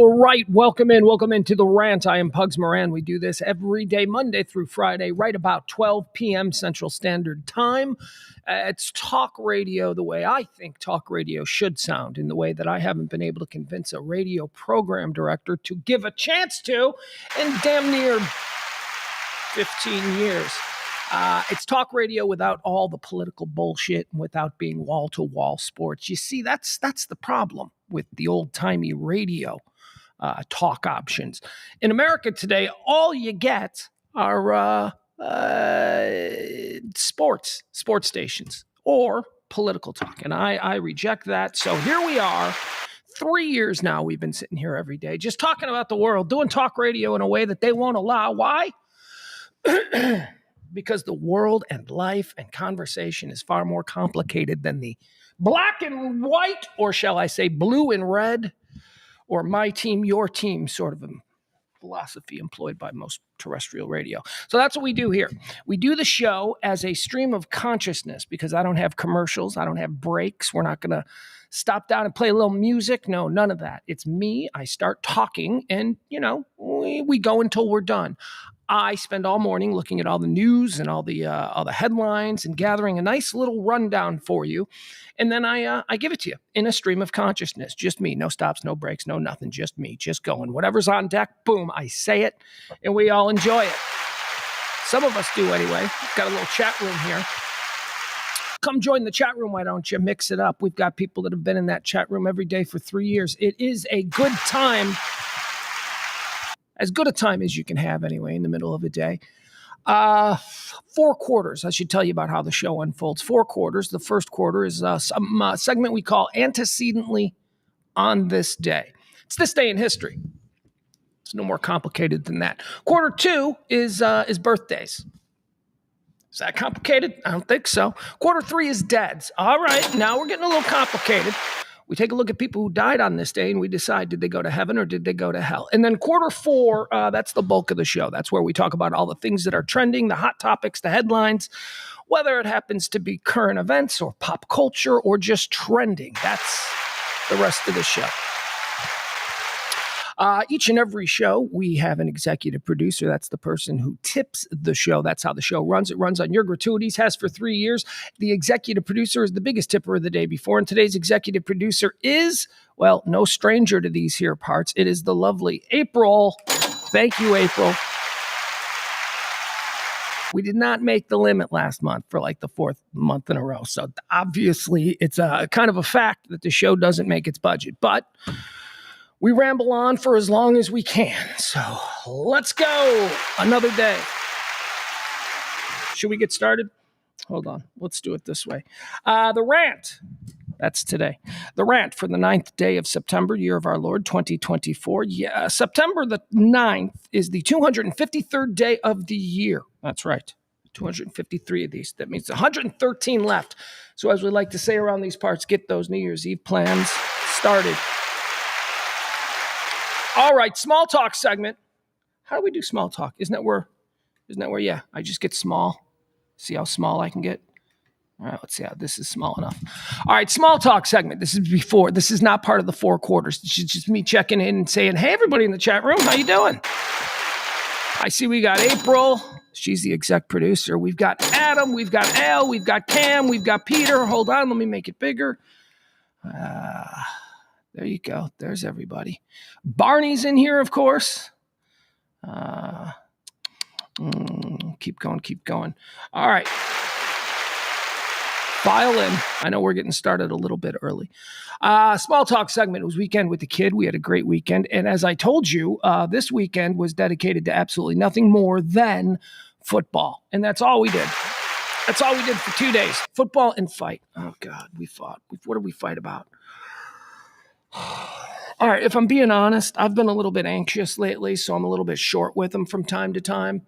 All right, welcome into the Rant. I am Pugs Moran. We do this every day, Monday through Friday, right about 12 p.m. Central Standard Time. It's talk radio the way I think talk radio should sound, in the way that I haven't been able to convince a radio program director to give a chance to in damn near 15 years. It's talk radio without all the political bullshit and without being wall-to-wall sports. You see, that's the problem with the old-timey radio talk options. In America today, all you get are sports stations or political talk, and I reject that. So here we are. 3 years now we've been sitting here every day just talking about the world, doing talk radio in a way that they won't allow. Why? Because the world and life and conversation is far more complicated than the black and white, or shall I say blue and red, or my team, your team sort of a philosophy employed by most terrestrial radio. So that's what we do here. We do the show as a stream of consciousness because I don't have commercials. I don't have breaks. We're not going to stop down and play a little music. No, none of that. It's me. I start talking and, we go until we're done. I spend all morning looking at all the news and all the headlines and gathering a nice little rundown for you. And then I give it to you in a stream of consciousness. Just me. No stops, no breaks, no nothing. Just me. Just going. Whatever's on deck, boom, I say it, and we all enjoy it. Some of us do anyway. We've got a little chat room here. Come join the chat room. Why don't you mix it up? We've got people that have been in that chat room every day for 3 years. It is a good time. As good a time as you can have anyway in the middle of a day. 4 quarters. I should tell you about how the show unfolds. 4 quarters. The first quarter is some segment we call Antecedently on This Day. It's this day in history. It's no more complicated than that. Quarter 2 is birthdays. Is that complicated? I don't think so. Quarter 3 is deads. All right, now we're getting a little complicated. We take a look at people who died on this day and we decide, did they go to heaven or did they go to hell? And then quarter 4, that's the bulk of the show. That's where we talk about all the things that are trending, the hot topics, the headlines, whether it happens to be current events or pop culture or just trending. That's the rest of the show. Each and every show, we have an executive producer. That's the person who tips the show. That's how the show runs. It runs on your gratuities, has for 3 years. The executive producer is the biggest tipper of the day before. And today's executive producer is, well, no stranger to these here parts. It is the lovely April. Thank you, April. We did not make the limit last month for like the 4th month in a row. So obviously it's a kind of a fact that the show doesn't make its budget. But we ramble on for as long as we can. So let's go. Another day. Should we get started? Hold on. Let's do it this way. The Rant. That's today. The Rant for the 9th day of September, year of our Lord, 2024. Yeah, September the 9th is the 253rd day of the year. That's right. 253 of these. That means 113 left. So as we like to say around these parts, get those New Year's Eve plans started. All right, small talk segment. How do we do small talk? Isn't that where, yeah, I just get small. See how small I can get? All right, let's see how this is small enough. All right, small talk segment. This is not part of the 4 quarters. It's just me checking in and saying, hey, everybody in the chat room, how you doing? I see we got April. She's the exec producer. We've got Adam. We've got Al. We've got Cam. We've got Peter. Hold on, let me make it bigger. There you go. There's everybody. Barney's in here, of course. Keep going. All right. File in. I know we're getting started a little bit early. Small talk segment. It was weekend with the kid. We had a great weekend. And as I told you, this weekend was dedicated to absolutely nothing more than football. And that's all we did. That's all we did for 2 days. Football and fight. Oh, God, we fought. What did we fight about? All right, if I'm being honest, I've been a little bit anxious lately, so I'm a little bit short with him from time to time.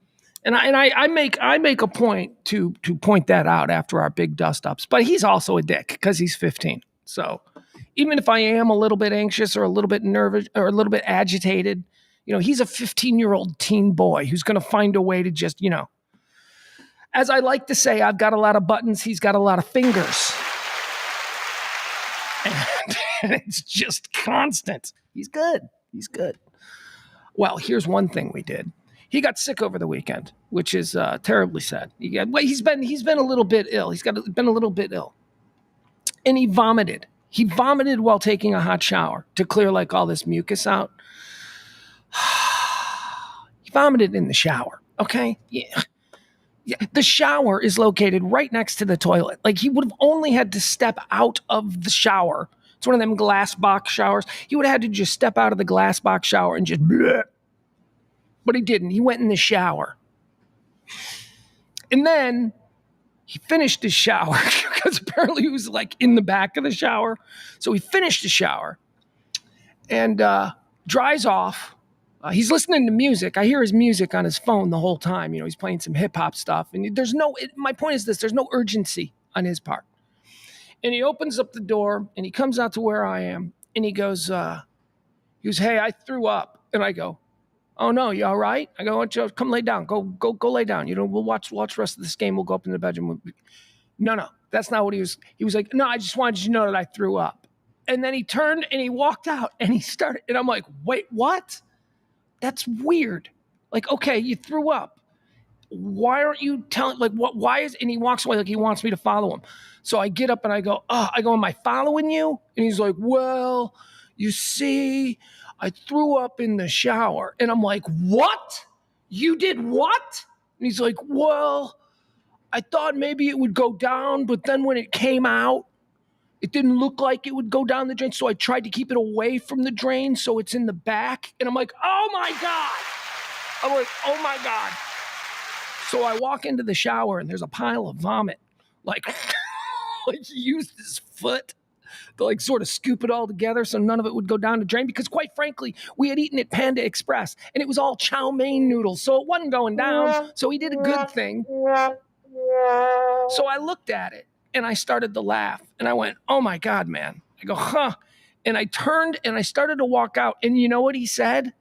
And I make a point to point that out after our big dust-ups. But he's also a dick because he's 15. So even if I am a little bit anxious or a little bit nervous or a little bit agitated, he's a 15-year-old teen boy who's going to find a way to just, as I like to say, I've got a lot of buttons, he's got a lot of fingers. And it's just constant. He's good. He's good. Well, here's one thing we did. He got sick over the weekend, which is terribly sad. He's been a little bit ill. Been a little bit ill, and he vomited. He vomited while taking a hot shower to clear like all this mucus out. He vomited in the shower. Okay, yeah. The shower is located right next to the toilet. Like he would have only had to step out of the shower. It's one of them glass box showers. He would have had to just step out of the glass box shower and just bleh. But he didn't. He went in the shower. And then he finished his shower because apparently he was like in the back of the shower. So he finished the shower and dries off. He's listening to music. I hear his music on his phone the whole time. He's playing some hip hop stuff. And my point is this, there's no urgency on his part. And he opens up the door and he comes out to where I am and he goes, hey, I threw up. And I go, oh no, you all right? I go, come lay down. Go lay down. We'll watch the rest of this game. We'll go up in the bedroom. No, that's not what he was. He was like, no, I just wanted you to know that I threw up. And then he turned and he walked out and he started. And I'm like, wait, what? That's weird. Like, okay, you threw up. Why aren't you telling, like, what, why is, and he walks away like he wants me to follow him. So I get up and I go, am I following you? And he's like, well, you see, I threw up in the shower. And I'm like, what? You did what? And he's like, well, I thought maybe it would go down, but then when it came out, it didn't look like it would go down the drain. So I tried to keep it away from the drain so it's in the back. And I'm like, oh my God. I'm like, oh my God. So I walk into the shower and there's a pile of vomit. Like, like he used his foot to like sort of scoop it all together so none of it would go down the drain. Because quite frankly, we had eaten at Panda Express and it was all chow mein noodles. So it wasn't going down. So he did a good thing. So I looked at it and I started to laugh and I went, oh my God, man. I go, huh. And I turned and I started to walk out. And you know what he said?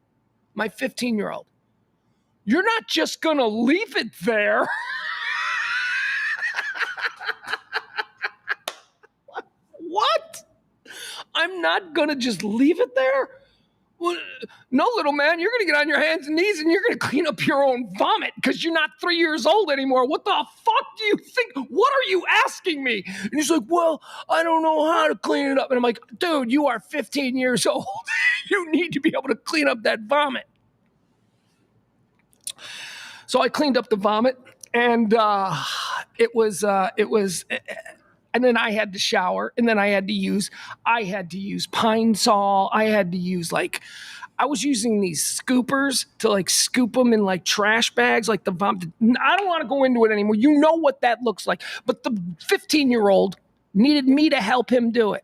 My 15-year-old. You're not just going to leave it there. What? I'm not going to just leave it there? Well, no, little man, you're going to get on your hands and knees and you're going to clean up your own vomit because you're not 3 years old anymore. What the fuck do you think? What are you asking me? And he's like, well, I don't know how to clean it up. And I'm like, dude, you are 15 years old. You need to be able to clean up that vomit. So I cleaned up the vomit and it was, and then I had to shower and then I had to use Pine Sol. I had to use I was using these scoopers to like scoop them in like trash bags, like the vomit. I don't want to go into it anymore. You know what that looks like. But the 15-year-old needed me to help him do it.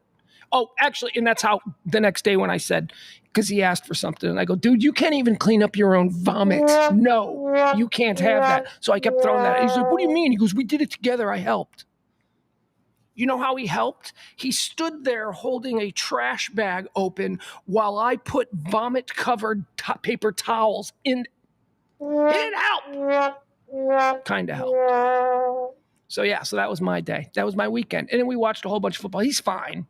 Oh, actually, and that's how the next day when I said, because he asked for something, and I go, dude, you can't even clean up your own vomit. No, you can't have that. So I kept throwing that. He's like, what do you mean? He goes, we did it together. I helped. You know how he helped? He stood there holding a trash bag open while I put vomit-covered paper towels in. He didn't help. Kind of helped. So yeah, so that was my day. That was my weekend. And then we watched a whole bunch of football. He's fine.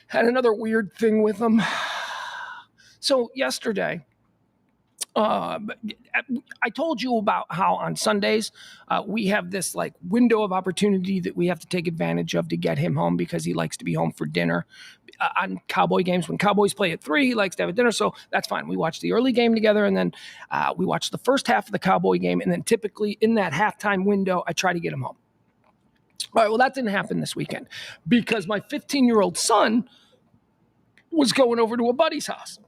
Had another weird thing with him. So yesterday, I told you about how on Sundays we have this like window of opportunity that we have to take advantage of to get him home because he likes to be home for dinner on Cowboy games. When Cowboys play at 3, he likes to have a dinner. So that's fine. We watch the early game together and then we watch the first half of the Cowboy game. And then typically in that halftime window, I try to get him home. All right. Well, that didn't happen this weekend because my 15-year-old son was going over to a buddy's house.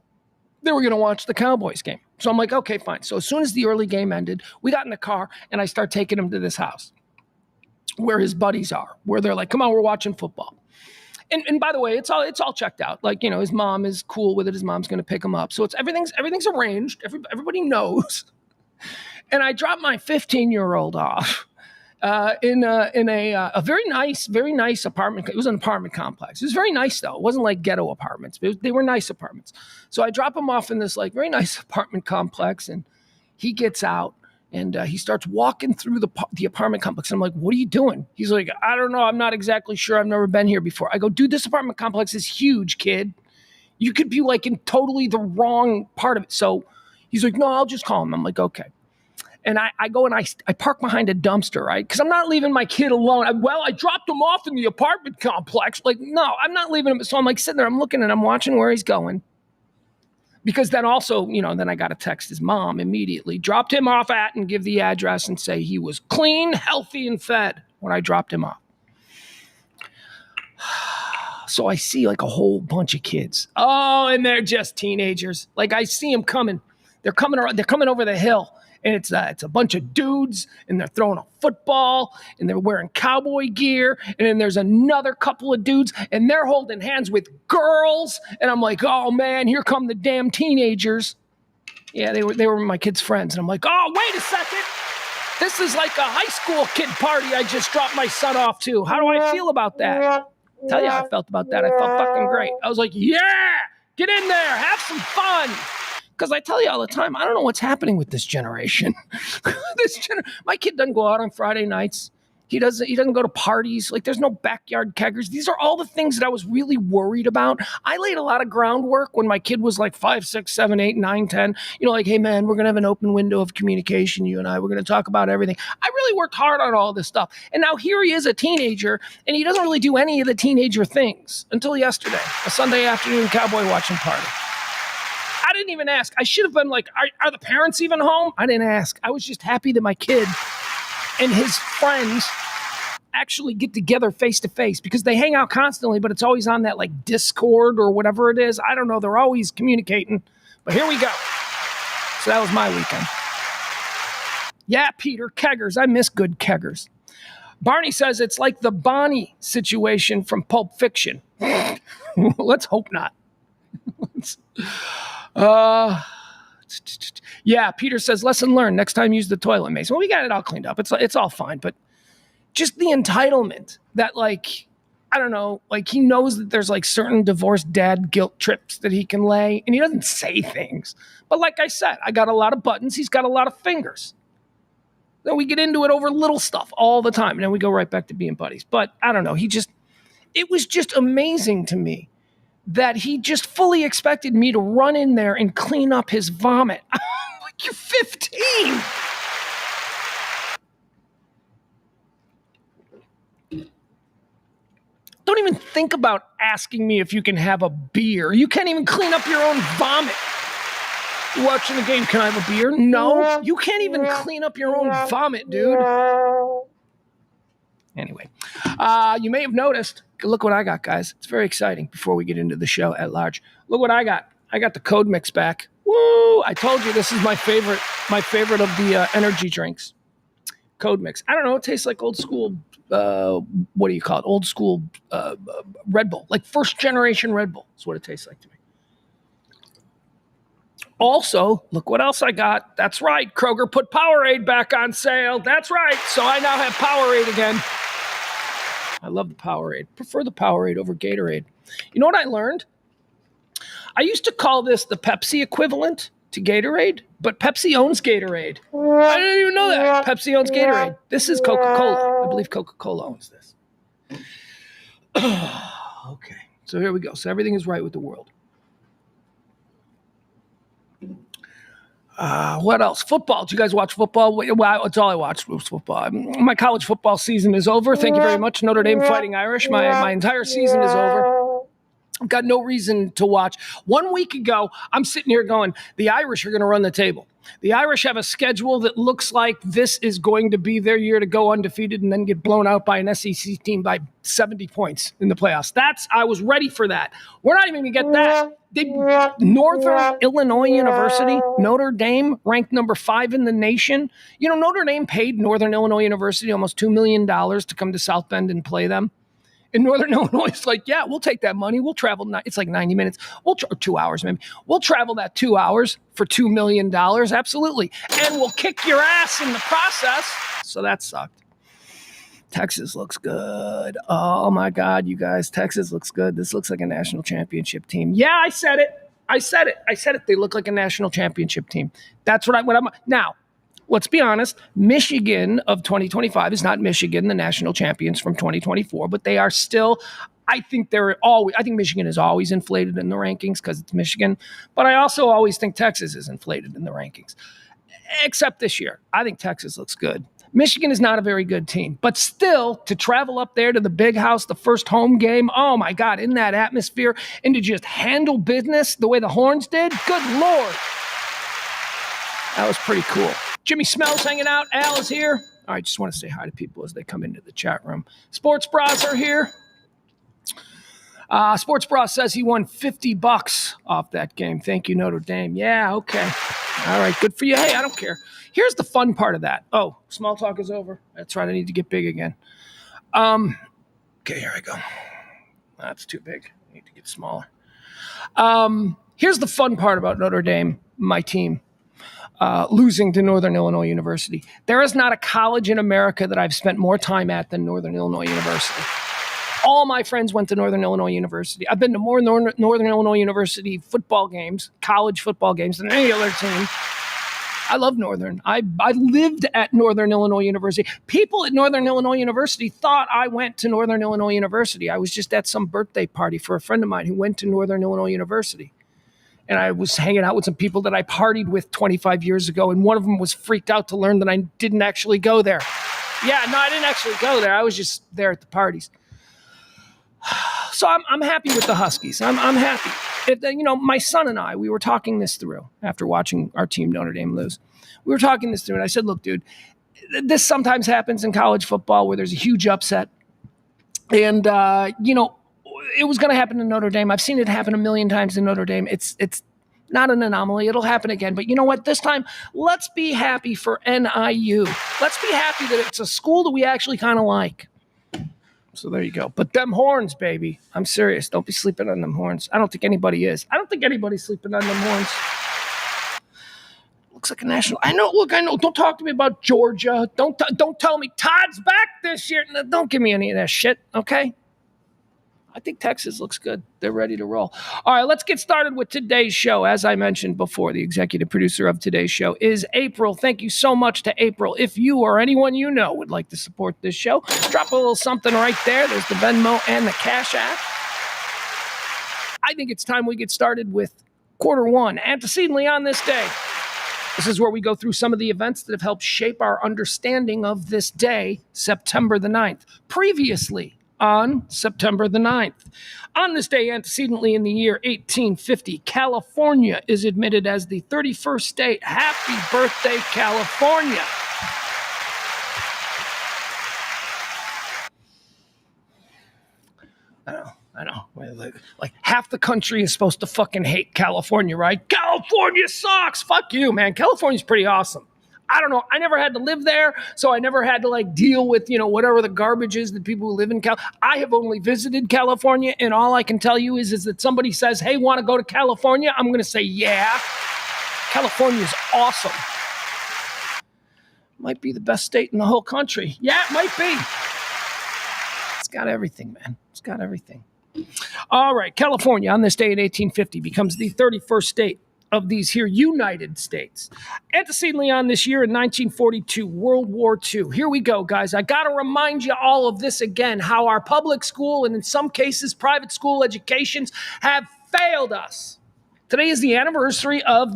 They were going to watch the Cowboys game. So I'm like, okay, fine. So as soon as the early game ended, we got in the car and I start taking him to this house where his buddies are, where they're like, come on, we're watching football. And by the way, it's all checked out. Like, you know, his mom is cool with it. His mom's going to pick him up. So everything's arranged. Everybody knows. And I dropped my 15-year-old off in a very nice apartment. It was an apartment complex. It was very nice though. It wasn't like ghetto apartments. They were nice apartments. So I drop him off in this like very nice apartment complex, and he gets out and he starts walking through the apartment complex. I'm like, what are you doing? He's like, I don't know. I'm not exactly sure. I've never been here before. I go, dude, this apartment complex is huge, kid. You could be like in totally the wrong part of it. So he's like, no, I'll just call him. I'm like, okay. And I go and I park behind a dumpster, right? Because I'm not leaving my kid alone. I dropped him off in the apartment complex. Like, no, I'm not leaving him. So I'm like sitting there, I'm looking and I'm watching where he's going. Because then also, then I got to text his mom immediately. Dropped him off at and give the address and say he was clean, healthy, and fed when I dropped him off. So I see like a whole bunch of kids. Oh, and they're just teenagers. Like I see them coming. They're coming over the hill. And it's a bunch of dudes, and they're throwing a football, and they're wearing cowboy gear, and then there's another couple of dudes, and they're holding hands with girls, and I'm like, oh man, here come the damn teenagers. Yeah, they were my kids' friends, and I'm like, oh, wait a second. This is like a high school kid party I just dropped my son off to. How do I feel about that? I'll tell you how I felt about that. I felt fucking great. I was like, yeah, get in there, have some fun. Because I tell you all the time, I don't know what's happening with this generation. My kid doesn't go out on Friday nights. He doesn't go to parties. Like there's no backyard keggers. These are all the things that I was really worried about. I laid a lot of groundwork when my kid was like 5, 6, 7, 8, 9, 10. Like, hey man, we're going to have an open window of communication, you and I. We're going to talk about everything. I really worked hard on all this stuff. And now here he is, a teenager, and he doesn't really do any of the teenager things until yesterday, a Sunday afternoon cowboy watching party. I didn't even ask. I should have been like, are the parents even home? I didn't ask. I was just happy that my kid and his friends actually get together face to face because they hang out constantly, but it's always on that like Discord or whatever it is. I don't know. They're always communicating, but here we go. So that was my weekend. Yeah, Peter, keggers. I miss good keggers. Barney says it's like the Bonnie situation from Pulp Fiction. Let's hope not. Yeah, Peter says, lesson learned. Next time, use the toilet mace. Well, we got it all cleaned up. It's all fine. But just the entitlement that, like, I don't know, like he knows that there's like certain divorced dad guilt trips that he can lay, and he doesn't say things. But like I said, I got a lot of buttons. He's got a lot of fingers. Then we get into it over little stuff all the time, and then we go right back to being buddies. But I don't know. It was just amazing to me that he just fully expected me to run in there and clean up his vomit. I'm like, you're 15. Don't even think about asking me if you can have a beer. You can't even clean up your own vomit. You watching the game, can I have a beer? No, you can't even clean up your own vomit, dude. Anyway, you may have noticed, look what I got, guys. It's very exciting before we get into the show at large. Look what I got. I got the Code Mix back. Woo! I told you this is my favorite of the energy drinks. Code Mix. I don't know. It tastes like old school, what do you call it? Old school Red Bull. Like first generation Red Bull is what it tastes like to me. Also, look what else I got. That's right. Kroger put Powerade back on sale. That's right. So I now have Powerade again. I love the Powerade. Prefer the Powerade over Gatorade. You know what I learned? I used to call this the Pepsi equivalent to Gatorade, but Pepsi owns Gatorade. I didn't even know that. Pepsi owns Gatorade. This is Coca-Cola. I believe Coca-Cola owns this. Okay. So here we go. So everything is right with the world. What else? Football. Did you guys watch football? Well, that's all I watched was football. My college football season is over. Thank you very much. Notre Dame Fighting Irish. My entire season is over. I've got no reason to watch. 1 week ago, I'm sitting here going, the Irish are going to run the table. The Irish have a schedule that looks like this is going to be their year to go undefeated and then get blown out by an SEC team by 70 points in the playoffs. I was ready for that. We're not even going to get that. Northern Illinois University, Notre Dame, ranked number 5 in the nation. You know, Notre Dame paid Northern Illinois University almost $2 million to come to South Bend and play them. In Northern Illinois, it's like, yeah, we'll take that money. We'll travel. It's like 90 minutes. 2 hours, maybe. We'll travel that 2 hours for $2 million. Absolutely. And we'll kick your ass in the process. So that sucked. Texas looks good. Oh, my God, you guys. Texas looks good. This looks like a national championship team. Yeah, I said it. They look like a national championship team. That's what I'm. Now, let's be honest, Michigan of 2025 is not Michigan, the national champions from 2024, but they are still I think Michigan is always inflated in the rankings because it's Michigan, but I also always think Texas is inflated in the rankings. Except this year. I think Texas looks good. Michigan is not a very good team, but still to travel up there to the big house, the first home game, oh my God, in that atmosphere, and to just handle business the way the Horns did, good Lord. That was pretty cool. Jimmy Smell's hanging out. Al is here. I just want to say hi to people as they come into the chat room. Sports Bras are here. Sports Bra says he won $50 off that game. Thank you, Notre Dame. Yeah, okay. All right, good for you. Hey, I don't care. Here's the fun part of that. Oh, small talk is over. That's right. I need to get big again. Okay, here I go. That's too big. I need to get smaller. Here's the fun part about Notre Dame, my team, losing to Northern Illinois University. There is not a college in America that I've spent more time at than Northern Illinois University. All my friends went to Northern Illinois University. I've been to more Northern Illinois University football games, college football games, than any other team. I love Northern. I lived at Northern Illinois University. People at Northern Illinois University thought I went to Northern Illinois University. I was just at some birthday party for a friend of mine who went to Northern Illinois University. And I was hanging out with some people that I partied with 25 years ago, and one of them was freaked out to learn that I didn't actually go there. Yeah, no, I didn't actually go there. I was just there at the parties. So I'm happy with the Huskies. I'm happy. My son and I, we were talking this through after watching our team Notre Dame lose. We were talking this through, and I said, look, dude, this sometimes happens in college football where there's a huge upset. And, it was going to happen in Notre Dame. I've seen it happen a million times in Notre Dame. It's not an anomaly. It'll happen again. But you know what? This time, let's be happy for NIU. Let's be happy that it's a school that we actually kind of like. So there you go. But them Horns, baby. I'm serious. Don't be sleeping on them Horns. I don't think anybody is. I don't think anybody's sleeping on them Horns. Looks like a national. I know. Look, I know. Don't talk to me about Georgia. Don't tell me Todd's back this year. No, don't give me any of that shit, okay? I think Texas looks good. They're ready to roll. All right, let's get started with today's show. As I mentioned before, the executive producer of today's show is April. Thank you so much to April. If you or anyone you know would like to support this show, drop a little something right there. There's the Venmo and the Cash App. I think it's time we get started with quarter one, antecedently on this day. This is where we go through some of the events that have helped shape our understanding of this day, September the 9th. Previously, on September the 9th. On this day, antecedently in the year 1850, California is admitted as the 31st state. Happy birthday, California. I know. Like half the country is supposed to fucking hate California, right? California sucks. Fuck you, man. California's pretty awesome. I don't know. I never had to live there, so I never had to deal with, whatever the garbage is that people who live in I have only visited California, and all I can tell you is that somebody says, hey, want to go to California? I'm going to say, yeah. California's awesome. Might be the best state in the whole country. Yeah, it might be. It's got everything, man. It's got everything. All right, California on this day in 1850 becomes the 31st state of these here United States. Antecedently on this year in 1942, World War II. Here we go, guys. I got to remind you all of this again, how our public school and in some cases private school educations have failed us. Today is the anniversary of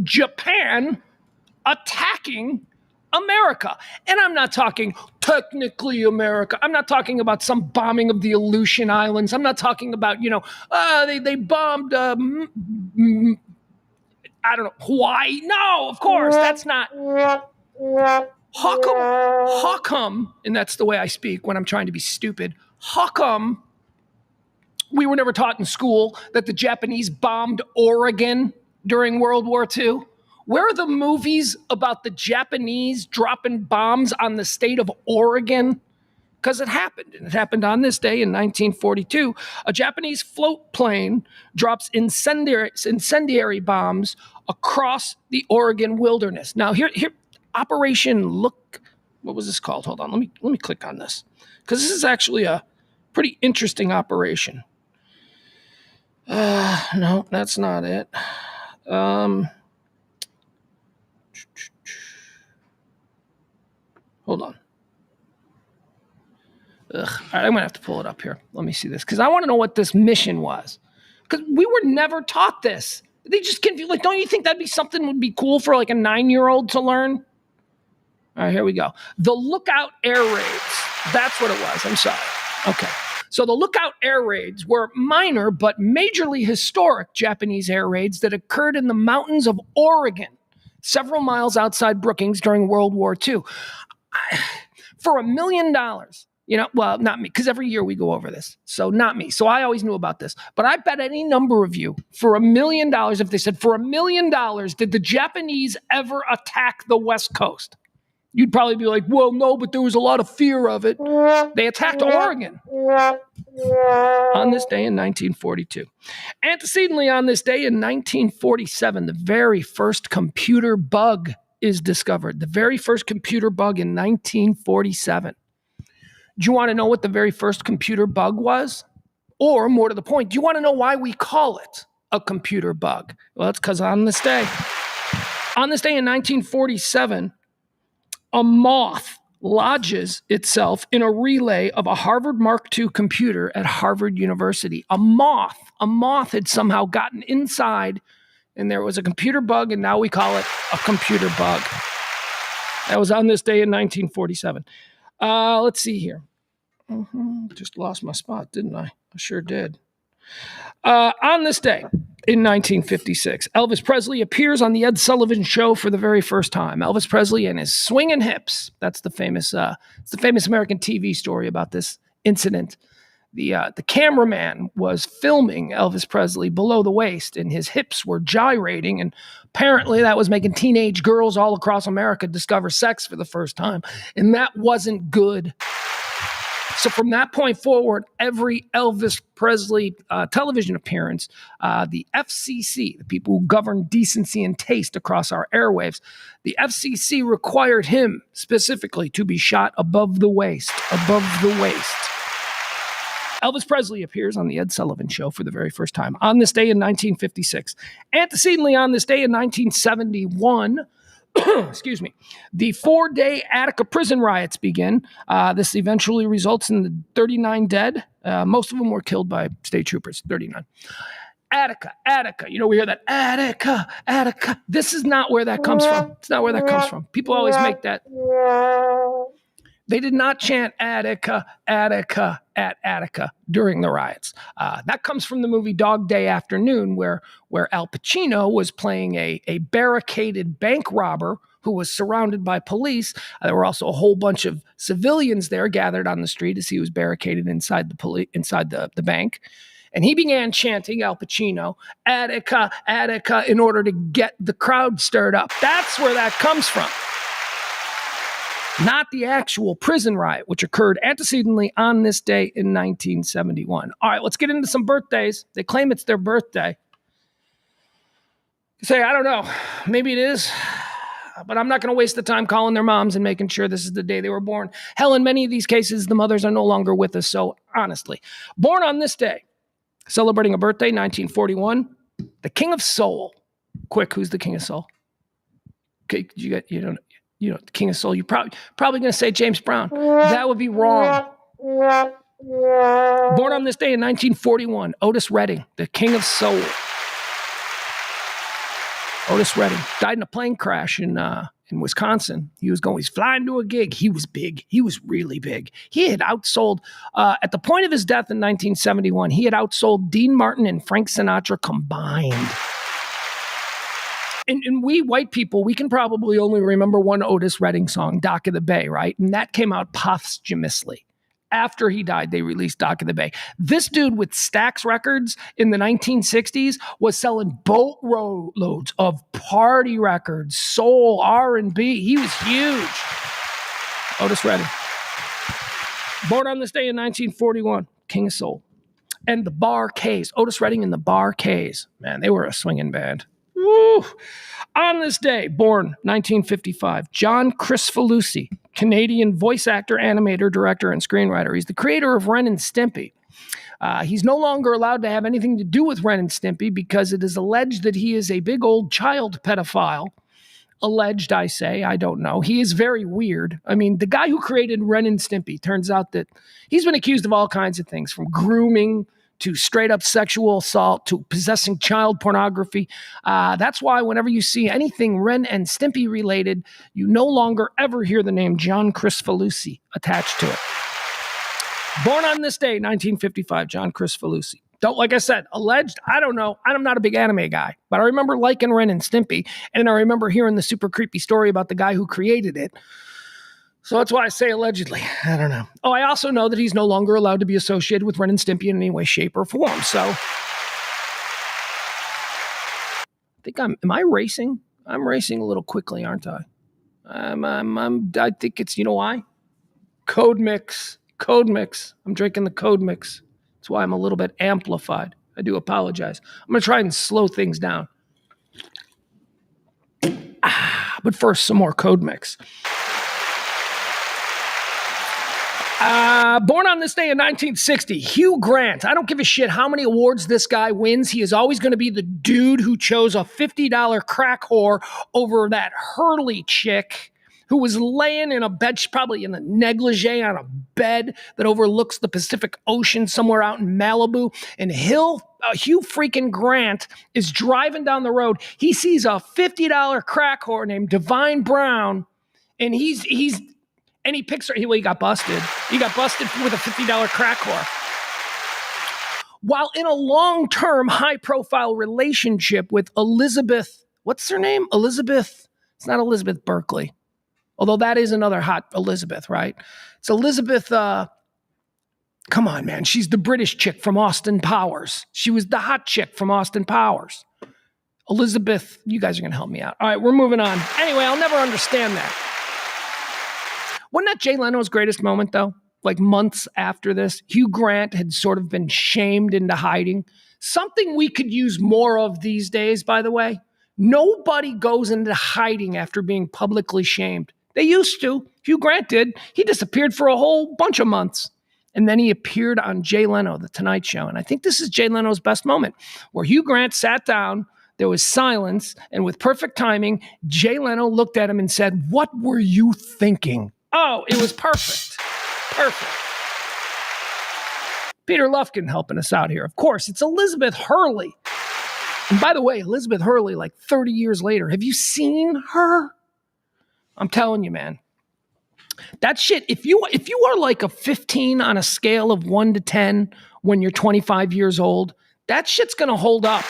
Japan attacking America. And I'm not talking technically America. I'm not talking about some bombing of the Aleutian Islands. I'm not talking about, they bombed, I don't know, Hawaii. No, of course, that's not. How come, and that's the way I speak when I'm trying to be stupid, how come we were never taught in school that the Japanese bombed Oregon during World War II? Where are the movies about the Japanese dropping bombs on the state of Oregon? Because it happened, and it happened on this day in 1942. A Japanese float plane drops incendiary bombs across the Oregon wilderness. Now, here, Operation Look, what was this called? Hold on, let me click on this, because this is actually a pretty interesting operation. No, that's not it. Hold on. Ugh. All right, I'm going to have to pull it up here. Let me see this, because I want to know what this mission was. Because we were never taught this. They just confuse. Like, don't you think that'd be something would be cool for like a 9-year-old to learn? All right, here we go. The Lookout Air Raids. That's what it was. I'm sorry. Okay. So the Lookout Air Raids were minor but majorly historic Japanese air raids that occurred in the mountains of Oregon, several miles outside Brookings during World War II. For $1 million, well, not me, because every year we go over this. So not me. So I always knew about this. But I bet any number of you, for $1 million, if they said, for $1 million, did the Japanese ever attack the West Coast? You'd probably be like, well, no, but there was a lot of fear of it. They attacked Oregon on this day in 1942. Antecedently on this day in 1947, the very first computer bug is discovered. The very first computer bug in 1947. Do you want to know what the very first computer bug was? Or more to the point, do you want to know why we call it a computer bug? Well, it's because on this day in 1947, a moth lodges itself in a relay of a Harvard Mark II computer at Harvard University. A moth had somehow gotten inside, and there was a computer bug, and now we call it a computer bug. That was on this day in 1947. Let's see here. Just lost my spot, didn't I? I sure did. On this day in 1956, Elvis Presley appears on the Ed Sullivan Show for the very first time. Elvis Presley and his swinging hips. That's the famous American TV story about this incident. The cameraman was filming Elvis Presley below the waist, and his hips were gyrating, and apparently that was making teenage girls all across America discover sex for the first time, and that wasn't good. So from that point forward, every Elvis Presley television appearance, the FCC, the people who govern decency and taste across our airwaves, the FCC required him specifically to be shot above the waist, Elvis Presley appears on the Ed Sullivan Show for the very first time on this day in 1956. Antecedently on this day in 1971, excuse me, the 4-day Attica prison riots begin. This eventually results in the 39 dead. Most of them were killed by state troopers, 39. Attica. We hear that, Attica. This is not where that comes from. It's not where that comes from. People always make that. They did not chant Attica at Attica during the riots. That comes from the movie Dog Day Afternoon, where Al Pacino was playing a barricaded bank robber who was surrounded by police. There were also a whole bunch of civilians there gathered on the street as he was barricaded inside the bank. And he began chanting, Al Pacino, Attica, in order to get the crowd stirred up. That's where that comes from. Not the actual prison riot, which occurred antecedently on this day in 1971. All right, let's get into some birthdays. They claim it's their birthday. You say, I don't know, maybe it is, but I'm not going to waste the time calling their moms and making sure this is the day they were born. Hell, in many of these cases, the mothers are no longer with us, so honestly. Born on this day, celebrating a birthday, 1941, the King of Soul. Quick, who's the King of Soul? Okay, the King of Soul. You're probably going to say James Brown. That would be wrong. Born on this day in 1941, Otis Redding, the King of Soul. Otis Redding died in a plane crash in Wisconsin. He's flying to a gig. He was big. He was really big. He had outsold, at the point of his death in 1971, he had outsold Dean Martin and Frank Sinatra combined. And we white people, we can probably only remember one Otis Redding song, Dock of the Bay, right? And that came out posthumously. After he died, they released Dock of the Bay. This dude with Stax Records in the 1960s was selling boatloads of party records, soul, R&B. He was huge. Otis Redding. Born on this day in 1941, King of Soul. And the Bar K's, Otis Redding and the Bar K's. Man, they were a swinging band. Woo. On this day, born 1955, John Kricfalusi, Canadian voice actor, animator, director, and screenwriter. He's the creator of Ren and Stimpy. He's no longer allowed to have anything to do with Ren and Stimpy because it is alleged that he is a big old child pedophile Alleged, I say. I don't know. He is very weird. I mean, the guy who created Ren and Stimpy, turns out that he's been accused of all kinds of things, from grooming to straight up sexual assault to possessing child pornography. That's why whenever you see anything Ren and Stimpy related, you no longer ever hear the name John Kricfalusi attached to it. Born on this day, 1955, John Kricfalusi. Don't, like I said, alleged, I don't know. I'm not a big anime guy, but I remember liking Ren and Stimpy, and I remember hearing the super creepy story about the guy who created it. So that's why I say allegedly. I don't know. Oh, I also know that he's no longer allowed to be associated with Ren and Stimpy in any way, shape, or form. So I think am I racing? I'm racing a little quickly, aren't I? I think it's, you know why? Code mix. I'm drinking the code mix. That's why I'm a little bit amplified. I do apologize. I'm going to try and slow things down. But first, some more code mix. Born on this day in 1960, Hugh Grant. I don't give a shit how many awards this guy wins. He is always going to be the dude who chose a $50 crack whore over that Hurley chick who was laying in a bed, probably in a negligee on a bed that overlooks the Pacific Ocean somewhere out in Malibu. And Hugh freaking Grant is driving down the road. He sees a $50 crack whore named Divine Brown, and he picks her. He got busted. He got busted with a $50 crack whore. While in a long-term, high-profile relationship with Elizabeth, what's her name? Elizabeth. It's not Elizabeth Berkley. Although that is another hot Elizabeth, right? It's Elizabeth, come on, man. She's the British chick from Austin Powers. She was the hot chick from Austin Powers. Elizabeth, you guys are going to help me out. All right, we're moving on. Anyway, I'll never understand that. Wasn't that Jay Leno's greatest moment, though? Like months after this, Hugh Grant had sort of been shamed into hiding. Something we could use more of these days, by the way. Nobody goes into hiding after being publicly shamed. They used to. Hugh Grant did. He disappeared for a whole bunch of months. And then he appeared on Jay Leno, The Tonight Show. And I think this is Jay Leno's best moment, where Hugh Grant sat down, there was silence, and with perfect timing, Jay Leno looked at him and said, "What were you thinking?" Oh, it was perfect. Perfect. Peter Lufkin helping us out here. Of course, it's Elizabeth Hurley. And by the way, Elizabeth Hurley, like 30 years later, have you seen her? I'm telling you, man. That shit, if you are like a 15 on a scale of 1 to 10 when you're 25 years old, that shit's going to hold up.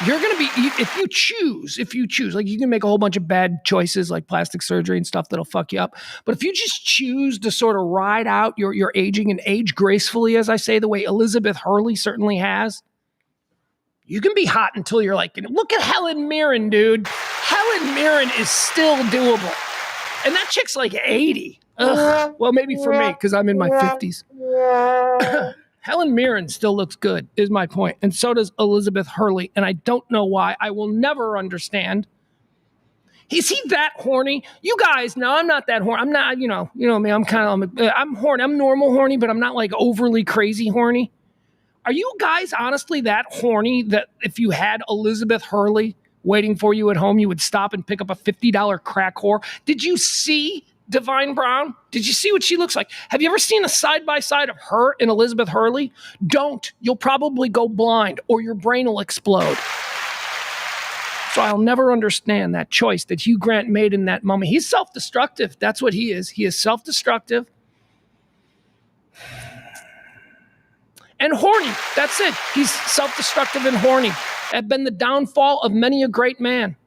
You're going to be, if you choose, like you can make a whole bunch of bad choices like plastic surgery and stuff that'll fuck you up. But if you just choose to sort of ride out your aging and age gracefully, as I say, the way Elizabeth Hurley certainly has, you can be hot until you're like, look at Helen Mirren, dude. Helen Mirren is still doable. And that chick's like 80. Ugh. Well, maybe for me, because I'm in my 50s. Helen Mirren still looks good, is my point. And so does Elizabeth Hurley. And I don't know why. I will never understand. Is he that horny? You guys, no, I'm not that horny. I'm not, you know me, I'm horny. I'm normal horny, but I'm not like overly crazy horny. Are you guys honestly that horny that if you had Elizabeth Hurley waiting for you at home, you would stop and pick up a $50 crack whore? Did you see Divine Brown? Did you see what she looks like? Have you ever seen a side-by-side of her and Elizabeth Hurley? Don't. You'll probably go blind or your brain will explode. So I'll never understand that choice that Hugh Grant made in that moment. He's self-destructive. That's what he is. He is self-destructive. And horny. That's it. He's self-destructive and horny. Have been the downfall of many a great man.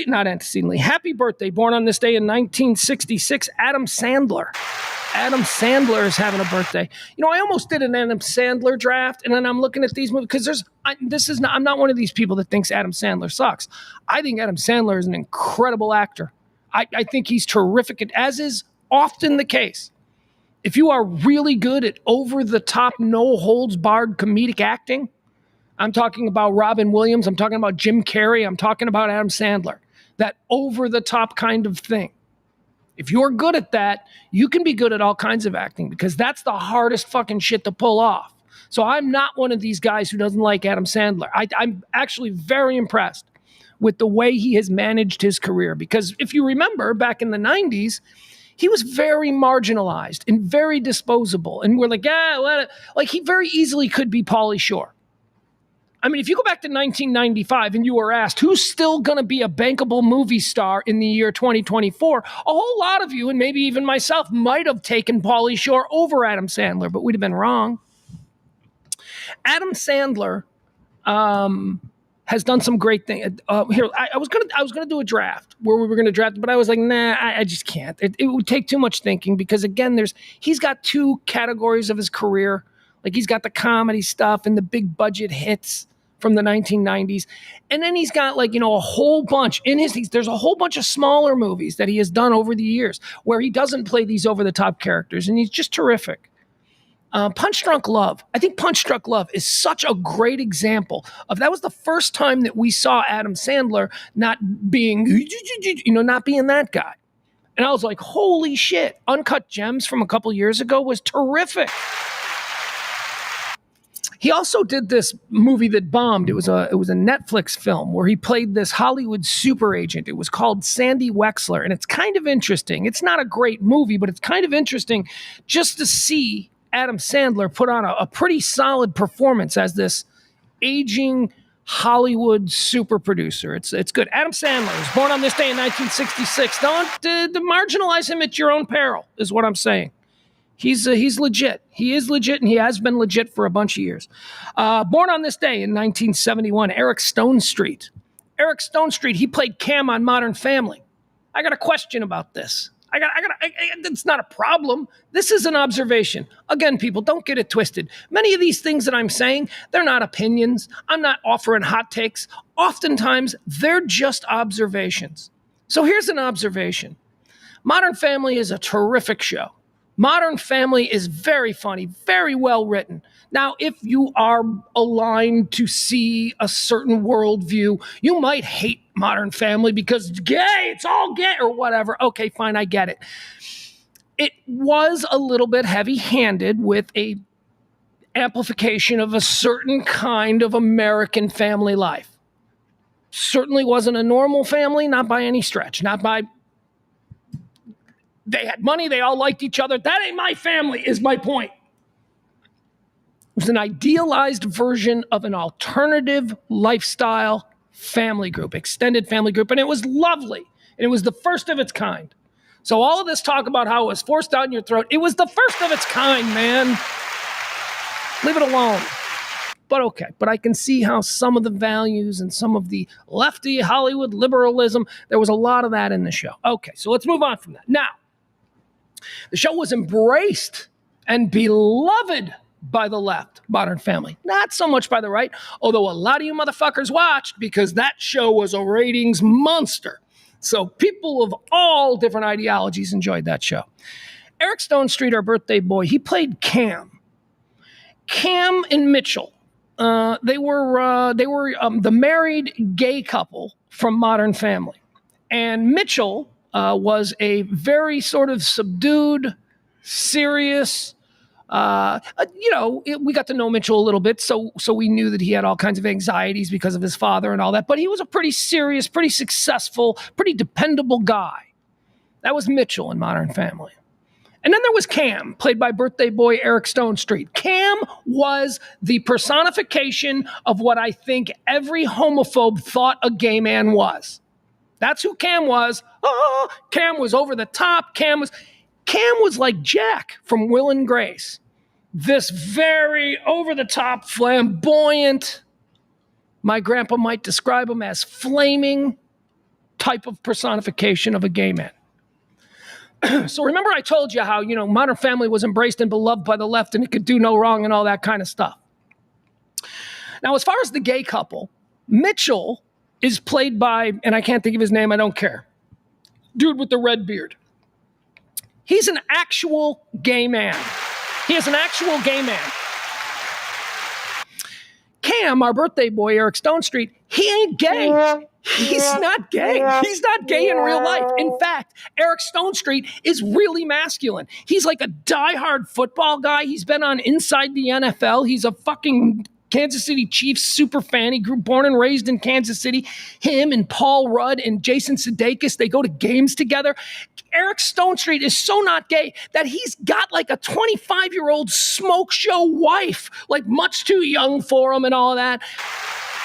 Not antecedently. Happy birthday, born on this day in 1966, Adam Sandler. Adam Sandler is having a birthday. You know, I almost did an Adam Sandler draft, and then I'm looking at these movies because I'm not one of these people that thinks Adam Sandler sucks. I think Adam Sandler is an incredible actor. I think he's terrific, as is often the case. If you are really good at over-the-top, no-holds-barred comedic acting, I'm talking about Robin Williams, I'm talking about Jim Carrey, I'm talking about Adam Sandler. That over-the-top kind of thing. If you're good at that, you can be good at all kinds of acting because that's the hardest fucking shit to pull off. So I'm not one of these guys who doesn't like Adam Sandler. I'm actually very impressed with the way he has managed his career. Because if you remember, back in the 90s, he was very marginalized and very disposable. And we're like, like he very easily could be Pauly Shore. I mean, if you go back to 1995 and you were asked who's still going to be a bankable movie star in the year 2024, a whole lot of you, and maybe even myself, might have taken Pauly Shore over Adam Sandler, but we'd have been wrong. Adam Sandler has done some great things. Here, I was gonna do a draft where we were gonna draft, but I was like, nah, I just can't. It would take too much thinking because again, he's got two categories of his career. Like he's got the comedy stuff and the big budget hits from the 1990s, and then he's got like a whole bunch there's a whole bunch of smaller movies that he has done over the years where he doesn't play these over the top characters, and he's just terrific. Punch Drunk Love. I think Punch Drunk Love is such a great example of that was the first time that we saw Adam Sandler not being that guy. And I was like, holy shit. Uncut Gems from a couple years ago was terrific. He also did this movie that bombed. It was a Netflix film where he played this Hollywood super agent. It was called Sandy Wexler, and it's kind of interesting. It's not a great movie, but it's kind of interesting just to see Adam Sandler put on a pretty solid performance as this aging Hollywood super producer. It's good. Adam Sandler was born on this day in 1966. Don't marginalize him at your own peril, is what I'm saying. He's legit. He is legit, and he has been legit for a bunch of years. Born on this day in 1971, Eric Stonestreet. Eric Stonestreet, he played Cam on Modern Family. I got a question about this. It's not a problem. This is an observation. Again, people, don't get it twisted. Many of these things that I'm saying, they're not opinions. I'm not offering hot takes. Oftentimes, they're just observations. So here's an observation. Modern Family is a terrific show. Modern Family is very funny, very well written. Now, if you are aligned to see a certain worldview, you might hate Modern Family because it's gay, it's all gay, or whatever. Okay, fine, I get it. It was a little bit heavy-handed with a amplification of a certain kind of American family life. Certainly wasn't a normal family, not by any stretch, They had money. They all liked each other. That ain't my family, is my point. It was an idealized version of an alternative lifestyle family group, extended family group, and it was lovely. And it was the first of its kind. So all of this talk about how it was forced down your throat, it was the first of its kind, man. Leave it alone. But okay, but I can see how some of the values and some of the lefty Hollywood liberalism, there was a lot of that in the show. Okay, so let's move on from that. Now, the show was embraced and beloved by the left, Modern Family. Not so much by the right, although a lot of you motherfuckers watched because that show was a ratings monster. So people of all different ideologies enjoyed that show. Eric Stonestreet, our birthday boy, he played Cam. Cam and Mitchell, they were the married gay couple from Modern Family. And Mitchell was a very sort of subdued, serious, we got to know Mitchell a little bit, so we knew that he had all kinds of anxieties because of his father and all that, but he was a pretty serious, pretty successful, pretty dependable guy. That was Mitchell in Modern Family. And then there was Cam, played by birthday boy Eric Stonestreet. Cam was the personification of what I think every homophobe thought a gay man was. That's who Cam was. Oh, Cam was over the top. Cam was like Jack from Will and Grace. This very over-the-top, flamboyant, my grandpa might describe him as flaming type of personification of a gay man. So remember I told you how, Modern Family was embraced and beloved by the left and it could do no wrong and all that kind of stuff. Now, as far as the gay couple, Mitchell is played by, and I can't think of his name, I don't care, dude with the red beard. He's an actual gay man. He is an actual gay man. Cam, our birthday boy, Eric Stonestreet, he ain't gay. He's not gay. He's not gay in real life. In fact, Eric Stonestreet is really masculine. He's like a diehard football guy. He's been on Inside the NFL. He's a fucking Kansas City Chiefs super fan. He grew born and raised in Kansas City. Him and Paul Rudd and Jason Sudeikis, they go to games together. Eric Stonestreet is so not gay that he's got like a 25-year-old smoke show wife, like much too young for him and all of that.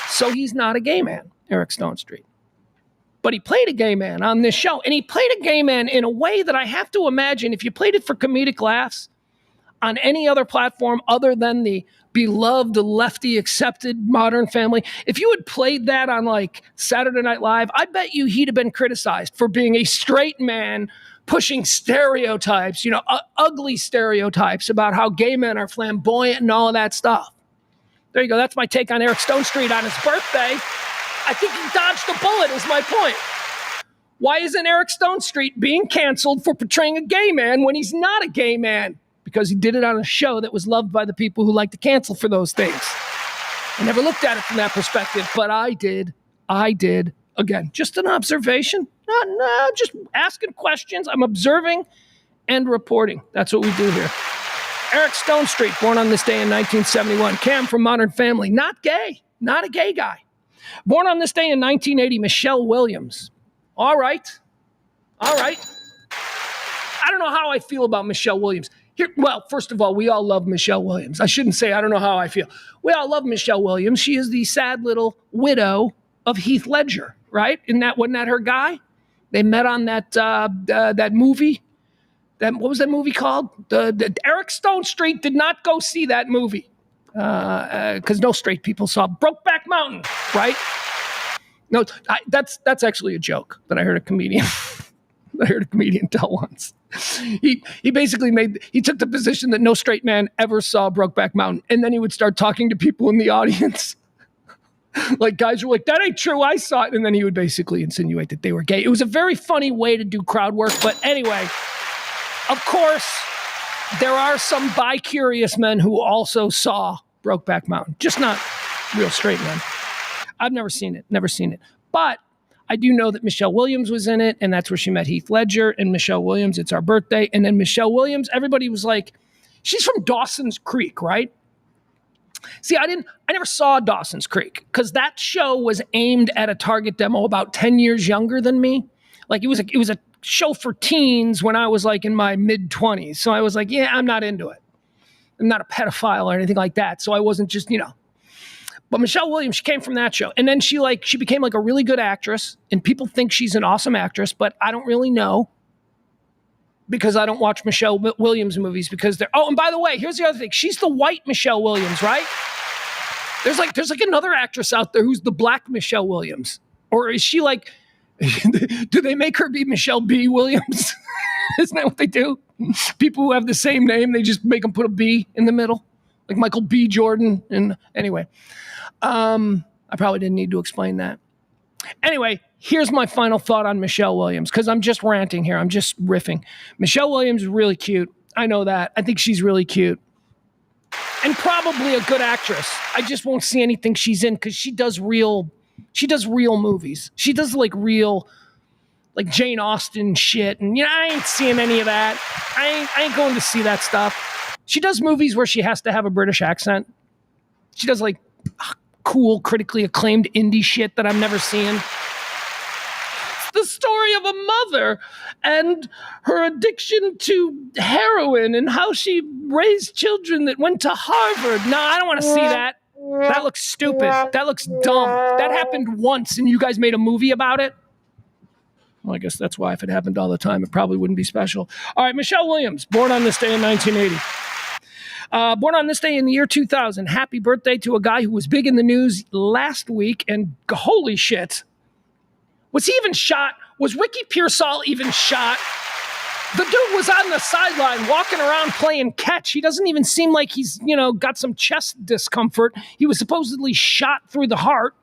So he's not a gay man, Eric Stonestreet. But he played a gay man on this show, and he played a gay man in a way that I have to imagine if you played it for comedic laughs on any other platform other than the beloved, lefty-accepted Modern Family, if you had played that on like Saturday Night Live, I bet you he'd have been criticized for being a straight man pushing stereotypes, ugly stereotypes about how gay men are flamboyant and all of that stuff. There you go. That's my take on Eric Stonestreet on his birthday. I think he dodged the bullet is my point. Why isn't Eric Stonestreet being canceled for portraying a gay man when he's not a gay man? Because he did it on a show that was loved by the people who like to cancel for those things. I never looked at it from that perspective, but I did. Again, just an observation. No, just asking questions. I'm observing and reporting. That's what we do here. Eric Stonestreet, born on this day in 1971. Cam from Modern Family, not gay, not a gay guy. Born on this day in 1980, Michelle Williams. All right. I don't know how I feel about Michelle Williams. Well, first of all, we all love Michelle Williams. I shouldn't say I don't know how I feel. We all love Michelle Williams. She is the sad little widow of Heath Ledger, right? Wasn't that her guy? They met on that movie. What was that movie called? Eric Stonestreet did not go see that movie because no straight people saw Brokeback Mountain, right? No, that's actually a joke that I heard a comedian. Tell once. He basically took the position that no straight man ever saw Brokeback Mountain, and then he would start talking to people in the audience. Like guys were like, that ain't true, I saw it, and then he would basically insinuate that they were gay. It was a very funny way to do crowd work, but anyway, of course, there are some bi-curious men who also saw Brokeback Mountain, just not real straight men. I've never seen it, but I do know that Michelle Williams was in it, and that's where she met Heath Ledger. And Michelle Williams, it's our birthday. And then Michelle Williams, everybody was like, she's from Dawson's Creek, right? See, I never saw Dawson's Creek because that show was aimed at a target demo about 10 years younger than me. Like it was a show for teens when I was like in my mid-20s. So I was like, yeah, I'm not into it. I'm not a pedophile or anything like that. So I wasn't just, But Michelle Williams, she came from that show. And then she became like a really good actress. And people think she's an awesome actress, but I don't really know because I don't watch Michelle Williams movies because they're... Oh, and by the way, here's the other thing. She's the white Michelle Williams, right? There's like another actress out there who's the black Michelle Williams. Or is she like... do they make her be Michelle B. Williams? Isn't that what they do? People who have the same name, they just make them put a B in the middle. Like Michael B. Jordan. And anyway... I probably didn't need to explain that. Anyway, here's my final thought on Michelle Williams, because I'm just ranting here. I'm just riffing. Michelle Williams is really cute. I know that. I think she's really cute. And probably a good actress. I just won't see anything she's in because she does real movies. She does like real, like Jane Austen shit. And I ain't seeing any of that. I ain't going to see that stuff. She does movies where she has to have a British accent. She does like cool, critically acclaimed indie shit that I've never seen. It's the story of a mother and her addiction to heroin and how she raised children that went to Harvard. No, I don't want to see that. That looks stupid. That looks dumb. That happened once and you guys made a movie about it? Well, I guess that's why if it happened all the time, it probably wouldn't be special. All right, Michelle Williams, born on this day in 1980. Born on this day in the year 2000. Happy birthday to a guy who was big in the news last week. And holy shit. Was he even shot? Was Ricky Pearsall even shot? The dude was on the sideline walking around playing catch. He doesn't even seem like he's, got some chest discomfort. He was supposedly shot through the heart.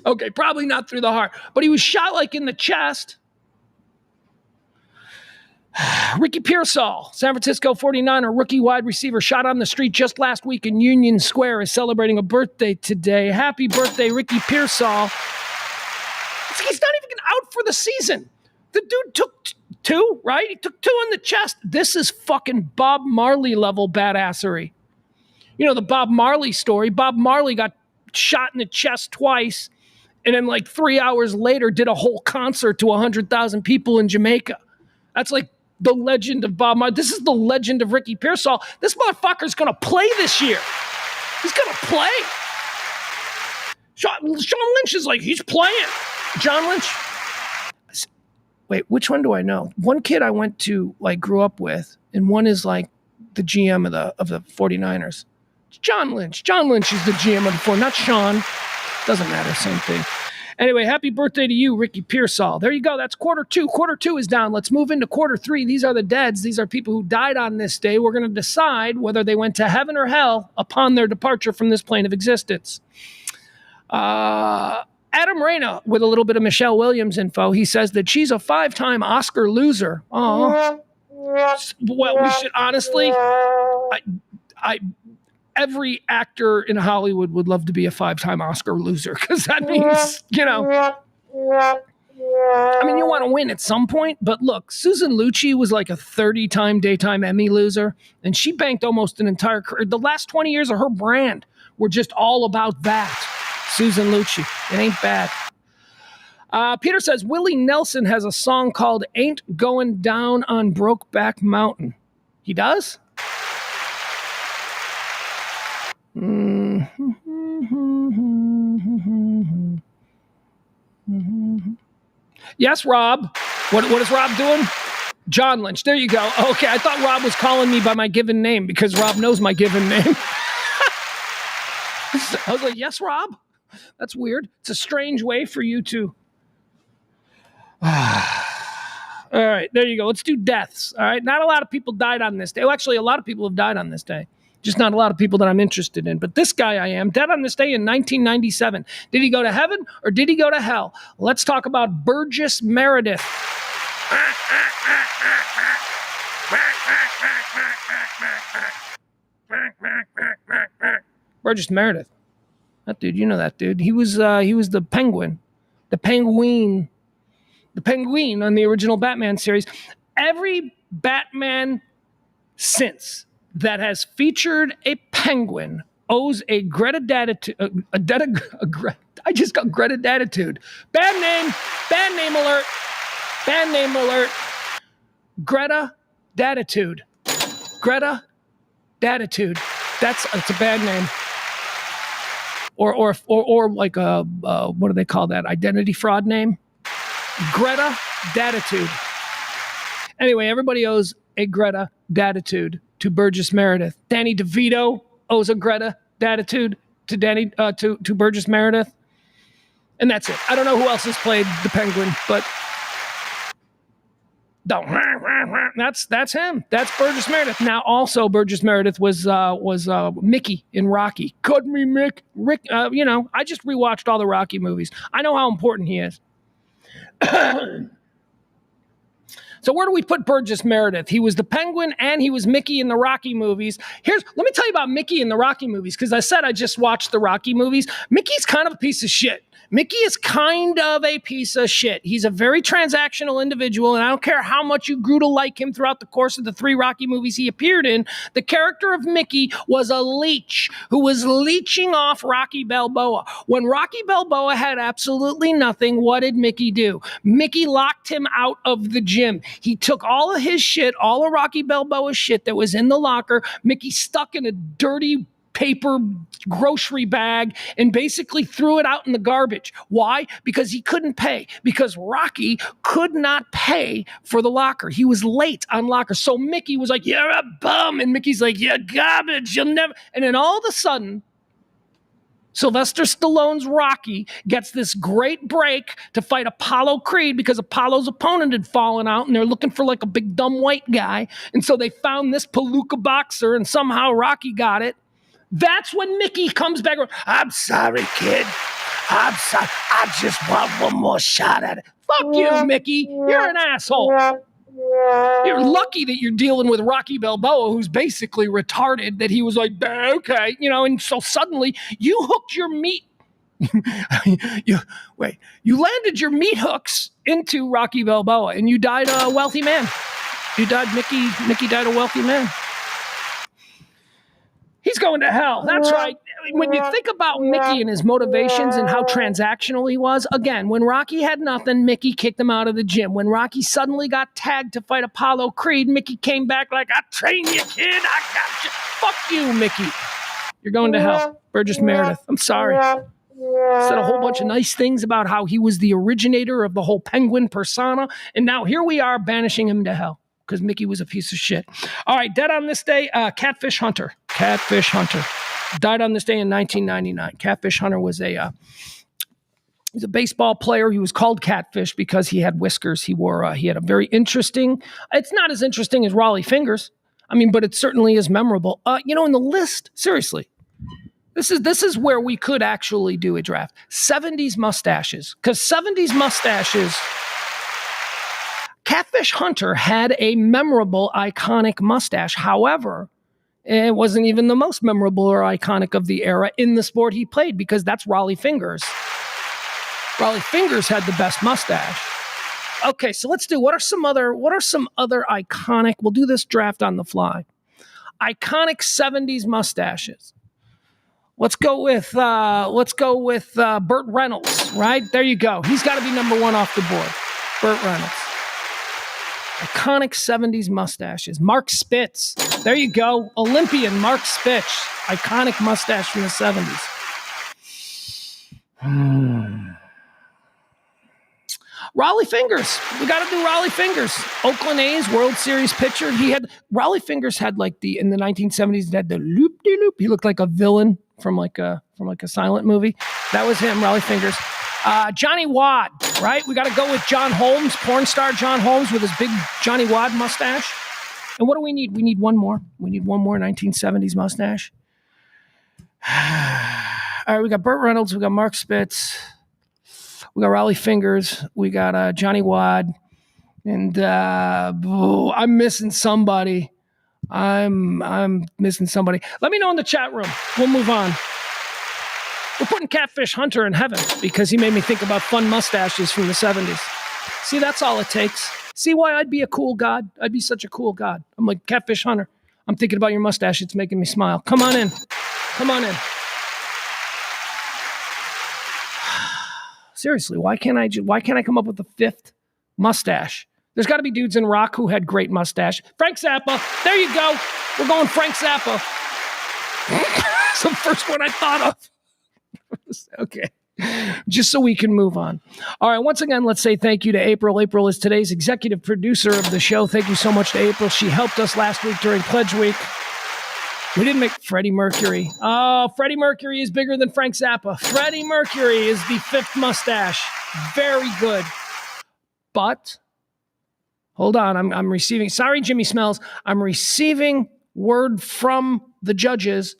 Okay, probably not through the heart. But he was shot like in the chest. Ricky Pearsall, San Francisco 49er rookie wide receiver, shot on the street just last week in Union Square, is celebrating a birthday today. Happy birthday, Ricky Pearsall. He's not even out for the season. The dude took two, right? He took two in the chest. This is fucking Bob Marley level badassery. You know, the Bob Marley story. Bob Marley got shot in the chest twice, and then like 3 hours later did a whole concert to 100,000 people in Jamaica. That's like the legend of Bob Marley. This is the legend of Ricky Pearsall. This motherfucker's going to play this year. He's going to play. Sean Lynch is like, he's playing. John Lynch. Wait, which one do I know? One kid I went to, like, grew up with, and one is like the GM of the 49ers. It's John Lynch. John Lynch is the GM of the 49ers, not Sean. Doesn't matter, same thing. Anyway, happy birthday to you, Ricky Pearsall. There you go. That's quarter two. Quarter two is down. Let's move into quarter three. These are the deads. These are people who died on this day. We're going to decide whether they went to heaven or hell upon their departure from this plane of existence. Adam Reyna, with a little bit of Michelle Williams info, he says that she's a 5-time Oscar loser. Oh, well, we should honestly, every actor in Hollywood would love to be a 5-time Oscar loser, because that means, you know, I mean, you want to win at some point, but look, Susan Lucci was like a 30-time daytime Emmy loser, and she banked almost an entire career. The last 20 years of her brand were just all about that. Susan Lucci. It ain't bad. Peter says, Willie Nelson has a song called Ain't Going Down on Brokeback Mountain. He does? Yes, Rob. What is Rob doing? John Lynch. There you go. Okay, I thought Rob was calling me by my given name because Rob knows my given name. I was like, yes, Rob? That's weird. It's a strange way for you to... All right, there you go. Let's do deaths. All right, not a lot of people died on this day. Well, actually, a lot of people have died on this day. Just not a lot of people that I'm interested in. But this guy I am, dead on this day in 1997. Did he go to heaven or did he go to hell? Let's talk about Burgess Meredith. Burgess Meredith. That dude, you know that dude. He was the Penguin. The Penguin on the original Batman series. Every Batman since that has featured a penguin owes a Greta Datitude. I just got Greta Datitude. Bad name alert. Greta Datitude. Greta Datitude. It's a bad name. Or like a what do they call that? Identity fraud name? Greta Datitude. Anyway, everybody owes a Greta Datitude to Burgess Meredith. Danny DeVito owes a Greta Datitude to Burgess Meredith. And that's it. I don't know who else has played the Penguin, but that's him. That's Burgess Meredith. Now, also Burgess Meredith was Mickey in Rocky. Cut me, Mick. Rick. I just rewatched all the Rocky movies. I know how important he is. So where do we put Burgess Meredith? He was the Penguin and he was Mickey in the Rocky movies. Let me tell you about Mickey in the Rocky movies, because I said I just watched the Rocky movies. Mickey's kind of a piece of shit. Mickey is kind of a piece of shit. He's a very transactional individual, and I don't care how much you grew to like him throughout the course of the 3 Rocky movies he appeared in. The character of Mickey was a leech who was leeching off Rocky Balboa. When Rocky Balboa had absolutely nothing, what did Mickey do? Mickey locked him out of the gym. He took all of his shit, all of Rocky Balboa's shit that was in the locker. Mickey stuck in a dirty paper grocery bag and basically threw it out in the garbage. Why? Because he couldn't pay. Because Rocky could not pay for the locker. He was late on locker. So Mickey was like, you're a bum. And Mickey's like, you're garbage. You'll never. And then all of a sudden, Sylvester Stallone's Rocky gets this great break to fight Apollo Creed because Apollo's opponent had fallen out and they're looking for like a big dumb white guy. And so they found this palooka boxer and somehow Rocky got it. That's when Mickey comes back. I'm sorry, kid. I'm sorry. I just want one more shot at it. Fuck you, Mickey. You're an asshole. You're lucky that you're dealing with Rocky Balboa, who's basically retarded, that he was like, okay, and so suddenly you hooked your meat. You landed your meat hooks into Rocky Balboa and you died a wealthy man. Mickey died a wealthy man. He's going to hell. That's right. When you think about Mickey and his motivations and how transactional he was, again, when Rocky had nothing, Mickey kicked him out of the gym. When Rocky suddenly got tagged to fight Apollo Creed, Mickey came back like, I trained you, kid. I got you. Fuck you, Mickey. You're going to hell. Burgess Meredith. I'm sorry. Said a whole bunch of nice things about how he was the originator of the whole penguin persona. And now here we are banishing him to hell because Mickey was a piece of shit. All right, dead on this day, Catfish Hunter. Catfish Hunter. Died on this day in 1999. Catfish Hunter was he was a baseball player. He was called Catfish because he had whiskers. He had a very interesting, it's not as interesting as Raleigh Fingers. I mean, but it certainly is memorable. In the list, seriously, this is where we could actually do a draft. 70s mustaches. Because 70s mustaches, Catfish Hunter had a memorable, iconic mustache. However, it wasn't even the most memorable or iconic of the era in the sport he played because that's Raleigh Fingers. Raleigh Fingers had the best mustache. Okay, so let's do what are some other iconic, we'll do this draft on the fly. Iconic 70s mustaches. Let's go with Burt Reynolds, right? There you go. He's got to be number one off the board. Burt Reynolds. Iconic 70s mustaches. Mark Spitz. There you go. Olympian Mark Spitz. Iconic mustache from the 70s. Raleigh Fingers. We got to do Raleigh Fingers. Oakland A's World Series pitcher. Raleigh Fingers had in the 1970s, had the loop-de-loop. He looked like a villain from a silent movie. That was him, Raleigh Fingers. Johnny Wad, right? We got to go with John Holmes, porn star John Holmes with his big Johnny Wad mustache. And what do we need? We need one more. We need one more 1970s mustache. All right, we got Burt Reynolds. We got Mark Spitz. We got Raleigh Fingers. We got Johnny Wad. And I'm missing somebody. I'm missing somebody. Let me know in the chat room. We'll move on. We're putting Catfish Hunter in heaven because he made me think about fun mustaches from the 70s. See, that's all it takes. See why I'd be a cool god? I'd be such a cool god. I'm like, Catfish Hunter, I'm thinking about your mustache. It's making me smile. Come on in. Come on in. Seriously, why can't I come up with the fifth mustache? There's got to be dudes in rock who had great mustache. Frank Zappa. There you go. We're going Frank Zappa. It's the first one I thought of. Okay. Just so we can move on. All right. Once again, let's say thank you to April. April is today's executive producer of the show. Thank you so much to April. She helped us last week during Pledge Week. We didn't make Freddie Mercury. Oh, Freddie Mercury is bigger than Frank Zappa. Freddie Mercury is the fifth mustache. Very good. But hold on. I'm receiving. Sorry, Jimmy Smells. I'm receiving word from the judges.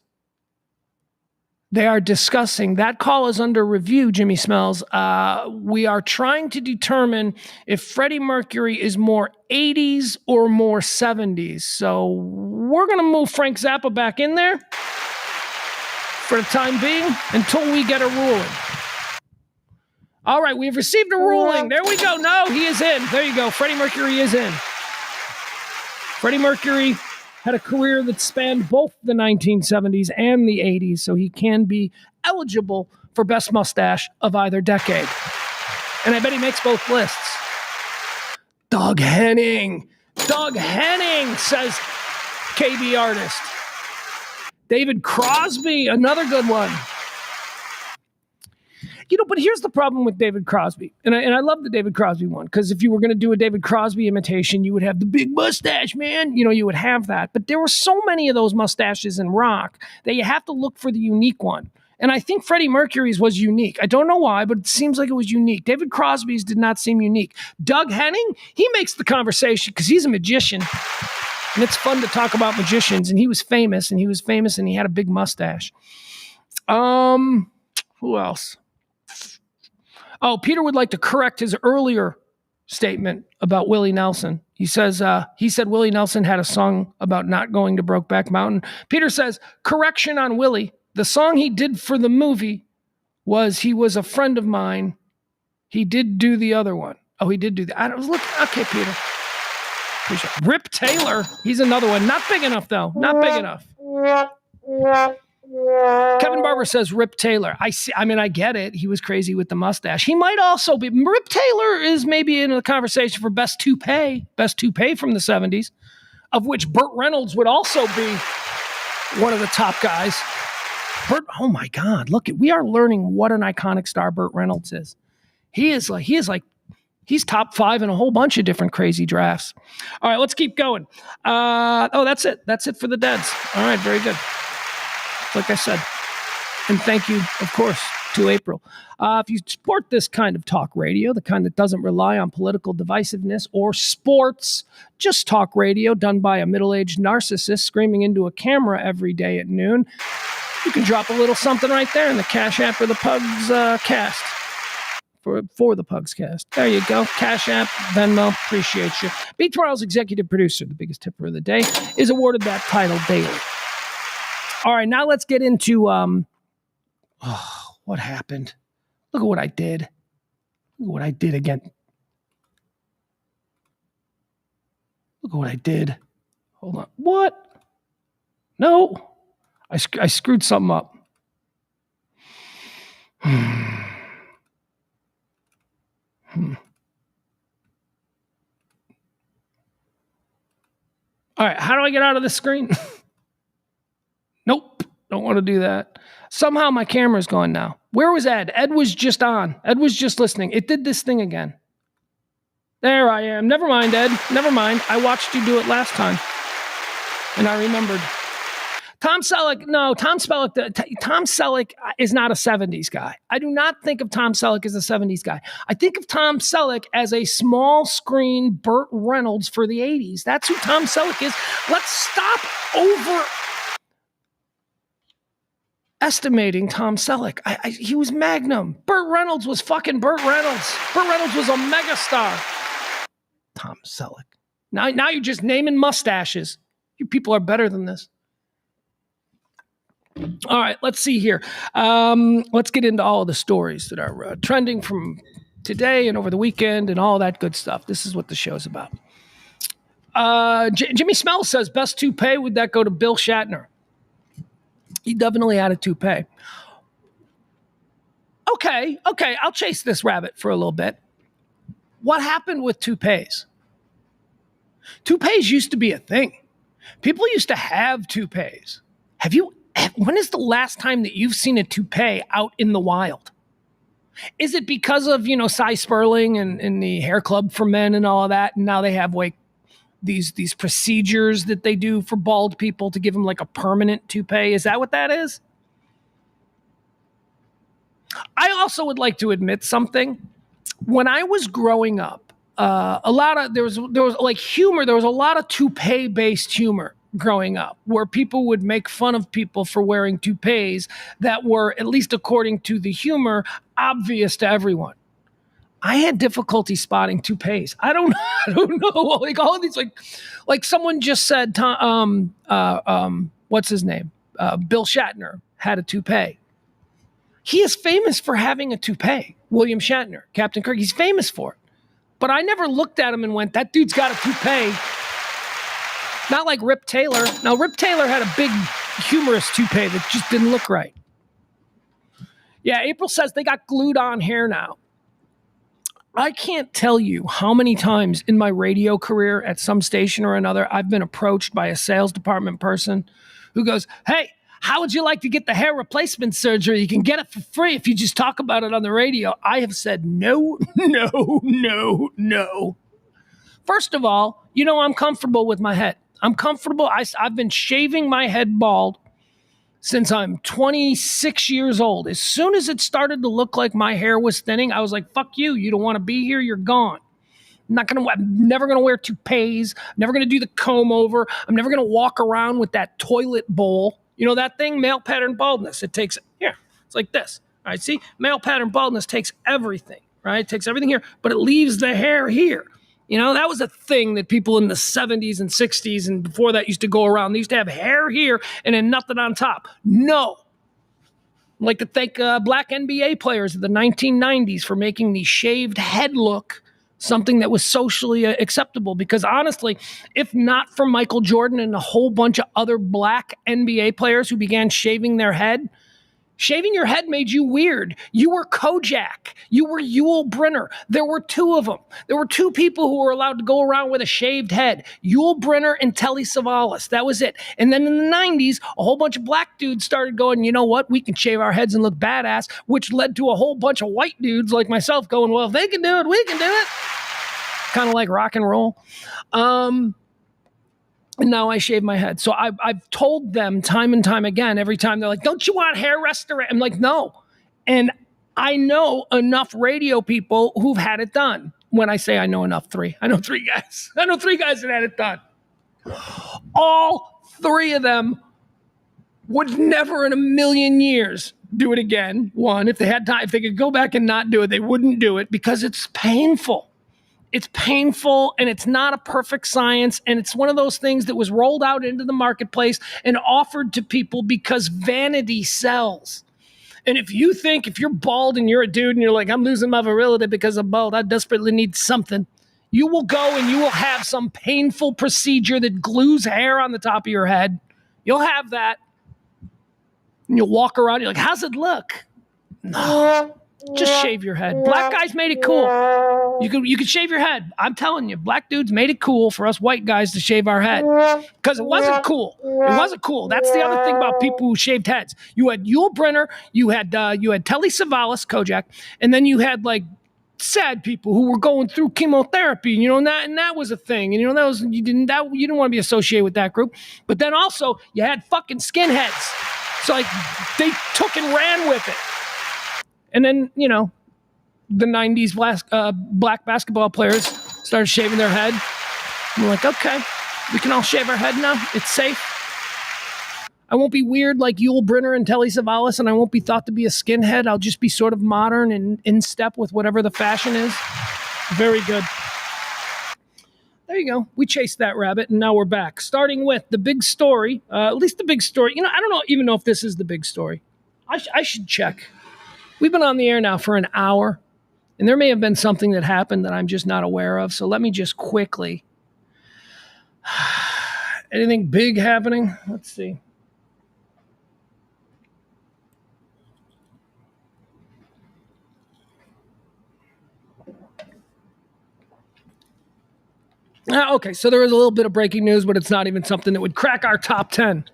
They are discussing. That call is under review, Jimmy Smells. We are trying to determine if Freddie Mercury is more 80s or more 70s. So we're going to move Frank Zappa back in there for the time being until we get a ruling. All right, we've received a ruling. There we go. No, he is in. There you go. Freddie Mercury is in. Freddie Mercury had a career that spanned both the 1970s and the 80s, so he can be eligible for best mustache of either decade. And I bet he makes both lists. Doug Henning. Doug Henning, says KB Artist. David Crosby, another good one. But here's the problem with David Crosby. And I love the David Crosby one, because if you were going to do a David Crosby imitation, you would have the big mustache, man. You would have that. But there were so many of those mustaches in rock that you have to look for the unique one. And I think Freddie Mercury's was unique. I don't know why, but it seems like it was unique. David Crosby's did not seem unique. Doug Henning, he makes the conversation because he's a magician. And it's fun to talk about magicians. And he was famous, and he had a big mustache. Who else? Oh, Peter would like to correct his earlier statement about Willie Nelson. He said Willie Nelson had a song about not going to Brokeback Mountain. Peter says, correction on Willie. The song he did for the movie was He Was a Friend of Mine. He did do the other one. Oh, he did do that. I was looking. Okay, Peter. Appreciate it. Rip Taylor. He's another one. Not big enough, though. Not big enough. Kevin Barber says Rip Taylor. I get it. He was crazy with the mustache. He might also be. Rip Taylor is maybe in the conversation for best toupee from the 70s, of which Burt Reynolds would also be one of the top guys. Oh my God, we are learning what an iconic star Burt Reynolds is. He's top 5 in a whole bunch of different crazy drafts. All right, let's keep going. That's it. That's it for the Deads. All right, very good. Like I said. And thank you, of course, to April. If you support this kind of talk radio, the kind that doesn't rely on political divisiveness or sports, just talk radio done by a middle-aged narcissist screaming into a camera every day at noon, you can drop a little something right there in the Cash App or the Pugs cast. For the Pugs cast. There you go. Cash App, Venmo, appreciate you. B. Tomorrow's executive producer, the biggest tipper of the day, is awarded that title daily. All right, now let's get into what happened. Look at what I did. Look at what I did again. Look at what I did. Hold on. What? No. I screwed something up. All right, how do I get out of the screen? Nope, don't want to do that. Somehow my camera's gone now. Where was Ed? Ed was just on. Ed was just listening. It did this thing again. There I am. Never mind, Ed. Never mind. I watched you do it last time. And I remembered. Tom Selleck is not a 70s guy. I do not think of Tom Selleck as a 70s guy. I think of Tom Selleck as a small screen Burt Reynolds for the 80s. That's who Tom Selleck is. Let's stop overestimating Tom Selleck. He was Magnum. Burt Reynolds was fucking Burt Reynolds. Burt Reynolds was a megastar. Tom Selleck. Now you're just naming mustaches. You people are better than this. All right, let's see here. Let's get into all of the stories that are trending from today and over the weekend and all that good stuff. This is what the show's about. Jimmy Smell says, best toupee, would that go to Bill Shatner? He definitely had a toupee. Okay, I'll chase this rabbit for a little bit. What happened with toupees? Toupees used to be a thing. People used to have toupees. When is the last time that you've seen a toupee out in the wild? Is it because of, Cy Sperling and the hair club for men and all of that? And now they have these procedures that they do for bald people to give them like a permanent toupee. Is that what that is? I also would like to admit something. When I was growing up, there was like humor. There was a lot of toupee based humor growing up where people would make fun of people for wearing toupees that were, at least according to the humor, obvious to everyone. I had difficulty spotting toupees. I don't know. Like all of these, like someone just said, what's his name? Bill Shatner had a toupee. He is famous for having a toupee. William Shatner, Captain Kirk, he's famous for it. But I never looked at him and went, that dude's got a toupee. Not like Rip Taylor. Now, Rip Taylor had a big, humorous toupee that just didn't look right. Yeah, April says they got glued on hair now. I can't tell you how many times in my radio career at some station or another, I've been approached by a sales department person who goes, hey, how would you like to get the hair replacement surgery? You can get it for free if you just talk about it on the radio. I have said no. First of all, I'm comfortable with my head. I'm comfortable. I've been shaving my head bald since I'm 26 years old. As soon as it started to look like my hair was thinning, I was like, fuck you. You don't want to be here. You're gone. I'm never going to wear toupees. I'm never going to do the comb over. I'm never going to walk around with that toilet bowl. You know that thing? Male pattern baldness. It's like this. All right, see? Male pattern baldness takes everything, right? It takes everything here, but it leaves the hair here. That was a thing that people in the 70s and 60s and before that used to go around. They used to have hair here and then nothing on top. No. I'd like to thank black NBA players of the 1990s for making the shaved head look something that was socially acceptable. Because honestly, if not for Michael Jordan and a whole bunch of other black NBA players who began shaving their head, shaving your head made you weird. You were Kojak. You were Yul Brynner. There were two of them. There were two people who were allowed to go around with a shaved head. Yul Brynner and Telly Savalas. That was it. And then in the 90s, a whole bunch of black dudes started going, you know what? We can shave our heads and look badass, which led to a whole bunch of white dudes like myself going, well, if they can do it, we can do it. Kind of like rock and roll. And now I shave my head. So I've told them time and time again, every time they're like, don't you want hair restoration? I'm like, no. And I know enough radio people who've had it done. When I say I know enough, I know three guys. I know three guys that had it done. All three of them would never in a million years do it again. One, if they had time, if they could go back and not do it, they wouldn't do it because it's painful. It's painful, and it's not a perfect science, and it's one of those things that was rolled out into the marketplace and offered to people because vanity sells. And if you're bald and you're a dude and you're like, I'm losing my virility because I'm bald, I desperately need something, you will go and you will have some painful procedure that glues hair on the top of your head. You'll have that. And you'll walk around, you're like, how's it look? No. Just shave your head. Black guys made it cool. You could shave your head. I'm telling you, black dudes made it cool for us white guys to shave our head because it wasn't cool. It wasn't cool. That's the other thing about people who shaved heads. You had Yul Brynner, you had Telly Savalas, Kojak, and then you had like sad people who were going through chemotherapy. You know, and that was a thing. And you know you didn't want to be associated with that group. But then also you had fucking skinheads. So like they took and ran with it. And then, you know, the 90s black basketball players started shaving their head. And we're like, okay, we can all shave our head now. It's safe. I won't be weird like Yul Brynner and Telly Savalas, and I won't be thought to be a skinhead. I'll just be sort of modern and in step with whatever the fashion is. Very good. There you go. We chased that rabbit, and now we're back. Starting with the big story, at least the big story. You know, I don't even know if this is the big story. I should check. We've been on the air now for an hour, and there may have been something that happened that I'm just not aware of. So let me just quickly. Anything big happening? Let's see. Okay, so there is a little bit of breaking news, but it's not even something that would crack our top 10.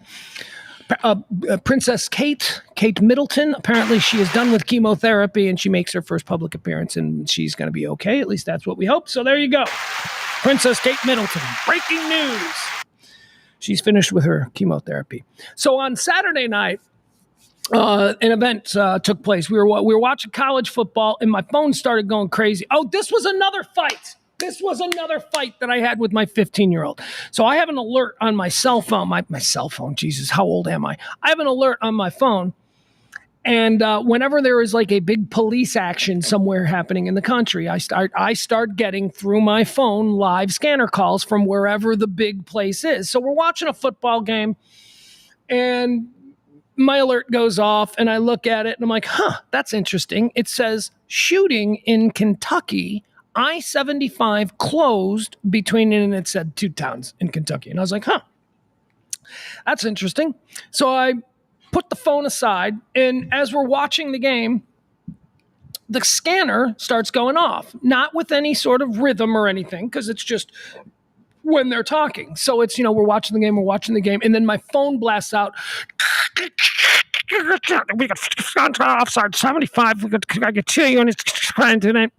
Princess Kate Middleton, apparently she is done with chemotherapy and she makes her first public appearance and she's going to be okay. At least that's what we hope. So there you go. Princess Kate Middleton, breaking news. She's finished with her chemotherapy. So on Saturday night, an event took place. We were watching college football and my phone started going crazy. Oh, this was another fight. This was another fight that I had with my 15-year-old. So I have an alert on my cell phone. My cell phone, Jesus, how old am I? I have an alert on my phone. And whenever there is like a big police action somewhere happening in the country, I start getting through my phone live scanner calls from wherever the big place is. So we're watching a football game and my alert goes off and I look at it and I'm like, that's interesting. It says shooting in Kentucky. I-75 closed between, and it said 2 towns in Kentucky. And I was like, that's interesting. So I put the phone aside, and as we're watching the game, the scanner starts going off, not with any sort of rhythm or anything, because it's just when they're talking. So it's, we're watching the game, and then my phone blasts out. We got offside 75. I get 2 units trying tonight.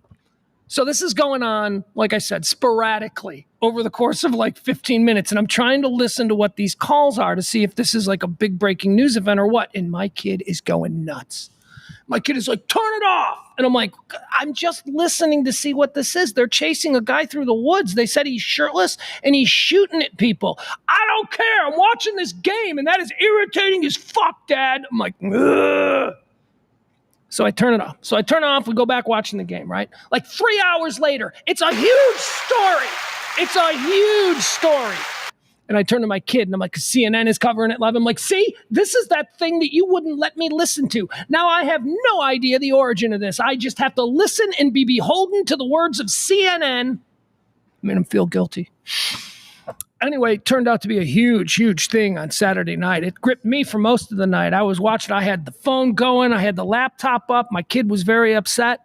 So this is going on, like I said, sporadically over the course of like 15 minutes. And I'm trying to listen to what these calls are to see if this is like a big breaking news event or what. And my kid is going nuts. My kid is like, turn it off. And I'm like, I'm just listening to see what this is. They're chasing a guy through the woods. They said he's shirtless and he's shooting at people. I don't care. I'm watching this game and that is irritating as fuck, Dad. I'm like, ugh. So I turn it off. We go back watching the game, right? Like 3 hours later, it's a huge story. And I turn to my kid and I'm like, CNN is covering it live. I'm like, see, this is that thing that you wouldn't let me listen to. Now I have no idea the origin of this. I just have to listen and be beholden to the words of CNN. Made him feel guilty. Anyway, it turned out to be a huge, huge thing on Saturday night. It gripped me for most of the night. I was watching. I had the phone going. I had the laptop up. My kid was very upset.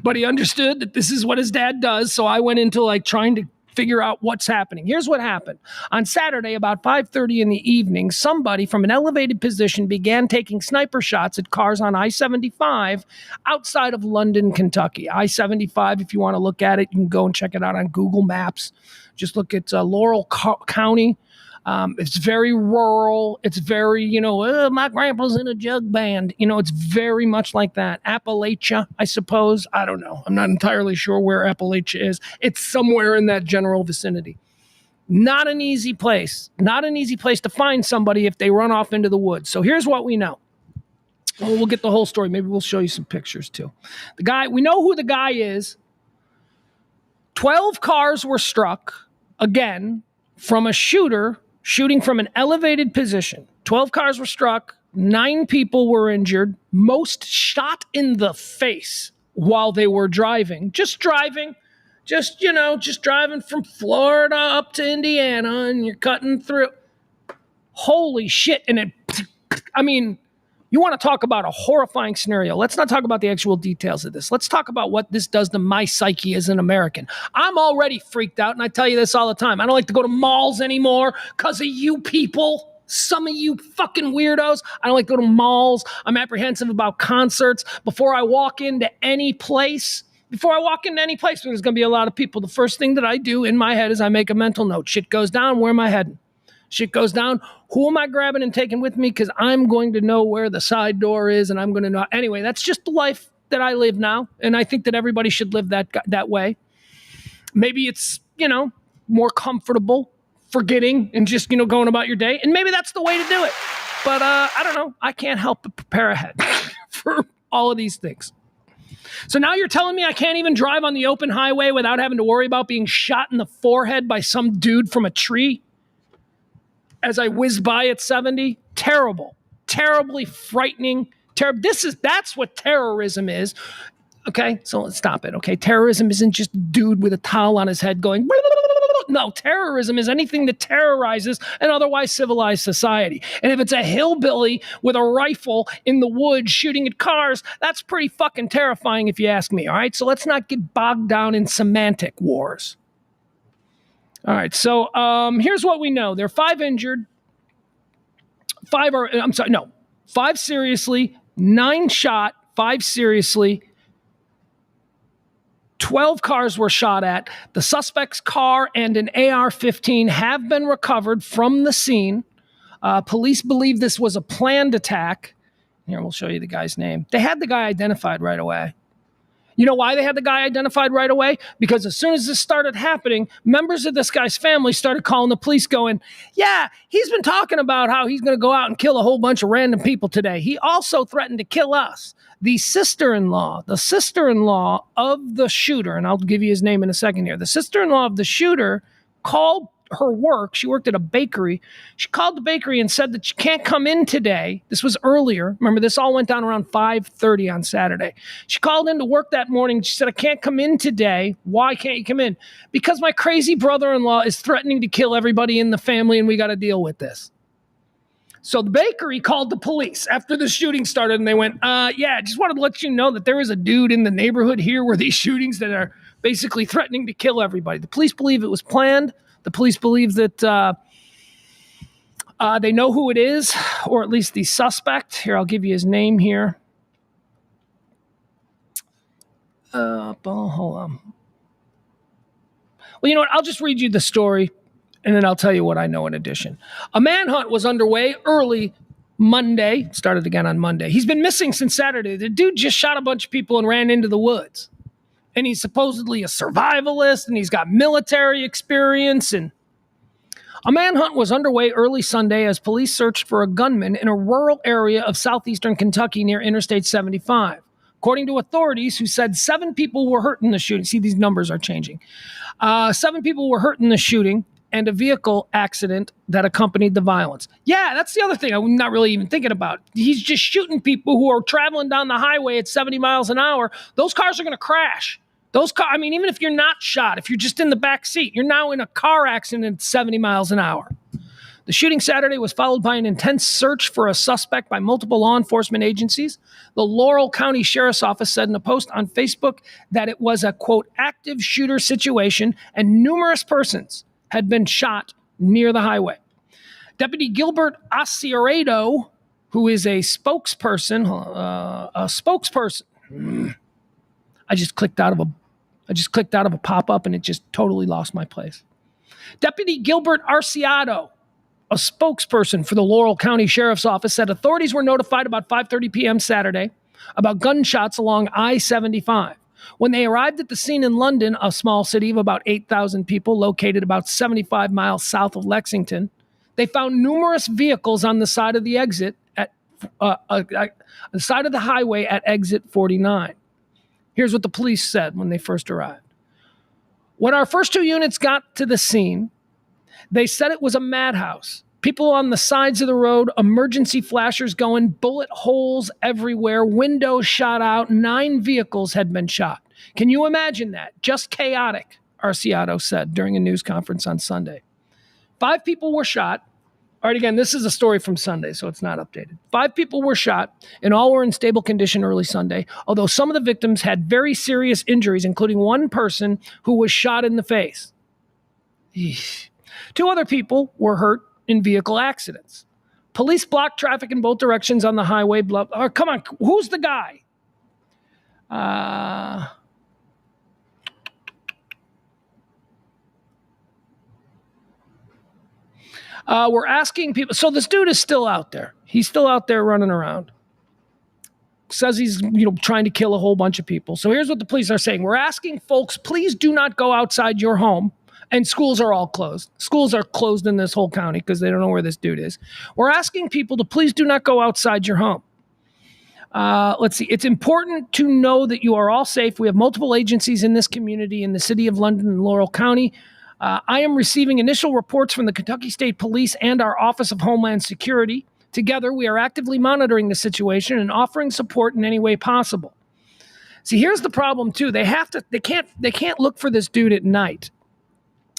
But he understood that this is what his dad does. So I went into like trying to figure out what's happening. Here's what happened. On Saturday, about 5:30 in the evening, somebody from an elevated position began taking sniper shots at cars on I-75 outside of London, Kentucky. I-75, if you want to look at it, you can go and check it out on Google Maps. Just look at Laurel County. It's very rural. It's very, my grandpa's in a jug band. It's very much like that. Appalachia, I suppose. I don't know. I'm not entirely sure where Appalachia is. It's somewhere in that general vicinity. Not an easy place. Not an easy place to find somebody if they run off into the woods. So here's what we know. Well, we'll get the whole story. Maybe we'll show you some pictures too. The guy, we know who the guy is. 12 cars were struck, again, from a shooter shooting from an elevated position. 12 cars were struck. 9 people were injured. Most shot in the face while they were driving. Just driving from Florida up to Indiana, and you're cutting through. Holy shit. And you want to talk about a horrifying scenario. Let's not talk about the actual details of this. Let's talk about what this does to my psyche as an American. I'm already freaked out, and I tell you this all the time. I don't like to go to malls anymore because of you people. Some of you fucking weirdos. I don't like to go to malls. I'm apprehensive about concerts. Before I walk into any place where there's going to be a lot of people, the first thing that I do in my head is I make a mental note. Shit goes down, where am I heading? Shit goes down, who am I grabbing and taking with me? Because I'm going to know where the side door is, and I'm going to know. Anyway, that's just the life that I live now, and I think that everybody should live that way. Maybe it's, more comfortable forgetting and just, going about your day, and maybe that's the way to do it. But I don't know. I can't help but prepare ahead for all of these things. So now you're telling me I can't even drive on the open highway without having to worry about being shot in the forehead by some dude from a tree as I whiz by at 70? Terrible. Terribly frightening. That's what terrorism is. Okay, so let's stop it. Okay, terrorism isn't just a dude with a towel on his head going, no, terrorism is anything that terrorizes an otherwise civilized society. And if it's a hillbilly with a rifle in the woods shooting at cars, that's pretty fucking terrifying if you ask me, all right? So let's not get bogged down in semantic wars. All right, so here's what we know. There are 5 injured. 5 seriously, 9 shot, 5 seriously. 12 cars were shot at. The suspect's car and an AR-15 have been recovered from the scene. Police believe this was a planned attack. Here, we'll show you the guy's name. They had the guy identified right away. You know why they had the guy identified right away? Because as soon as this started happening, members of this guy's family started calling the police going, yeah, he's been talking about how he's going to go out and kill a whole bunch of random people today. He also threatened to kill us. The sister-in-law of the shooter, and I'll give you his name in a second here. The sister-in-law of the shooter called her work. She worked at a bakery. She called the bakery and said that she can't come in today. This was earlier. Remember, this all went down around 5:30 on Saturday. She called in to work that morning. She said, I can't come in today. Why can't you come in? Because my crazy brother-in-law is threatening to kill everybody in the family, and we got to deal with this. So the bakery called the police after the shooting started, and they went, yeah, I just wanted to let you know that there is a dude in the neighborhood here where these shootings that are basically threatening to kill everybody. The police believe it was planned. The police believe that they know who it is, or at least the suspect. Here, I'll give you his name here. Hold on. Well, you know what? I'll just read you the story, and then I'll tell you what I know in addition. A manhunt was underway early Monday. Started again on Monday. He's been missing since Saturday. The dude just shot a bunch of people and ran into the woods. And he's supposedly a survivalist, and he's got military experience. And a manhunt was underway early Sunday as police searched for a gunman in a rural area of southeastern Kentucky near Interstate 75. according to authorities who said 7 people were hurt in the shooting. See, these numbers are changing. 7 people were hurt in the shooting and a vehicle accident that accompanied the violence. Yeah, that's the other thing I'm not really even thinking about. He's just shooting people who are traveling down the highway at 70 miles an hour. Those cars are going to crash. Even if you're not shot, if you're just in the back seat, you're now in a car accident at 70 miles an hour. The shooting Saturday was followed by an intense search for a suspect by multiple law enforcement agencies. The Laurel County Sheriff's Office said in a post on Facebook that it was a, quote, active shooter situation and numerous persons had been shot near the highway. Deputy Gilbert Acierado, who is a spokesperson, I just clicked out of a pop-up and it just totally lost my place. Deputy Gilbert Arciado, a spokesperson for the Laurel County Sheriff's Office, said authorities were notified about 5:30 p.m. Saturday about gunshots along I-75. When they arrived at the scene in London, a small city of about 8,000 people located about 75 miles south of Lexington, they found numerous vehicles on the side of the exit at the side of the highway at exit 49. Here's what the police said when they first arrived. When our first 2 units got to the scene, they said it was a madhouse. People on the sides of the road, emergency flashers going, bullet holes everywhere, windows shot out, 9 vehicles had been shot. Can you imagine that? Just chaotic, Arciado said during a news conference on Sunday. 5 people were shot. All right, again, this is a story from Sunday, so it's not updated. 5 people were shot, and all were in stable condition early Sunday, although some of the victims had very serious injuries, including one person who was shot in the face. Eesh. 2 other people were hurt in vehicle accidents. Police blocked traffic in both directions on the highway. Come on, who's the guy? We're asking people. So this dude is still out there. He's still out there running around. Says he's, trying to kill a whole bunch of people. So here's what the police are saying. We're asking folks, please do not go outside your home. And schools are all closed. Schools are closed in this whole county because they don't know where this dude is. We're asking people to please do not go outside your home. Let's see. It's important to know that you are all safe. We have multiple agencies in this community in the city of London and Laurel County. I am receiving initial reports from the Kentucky State Police and our Office of Homeland Security. Together, we are actively monitoring the situation and offering support in any way possible. See, here's the problem too. They can't look for this dude at night.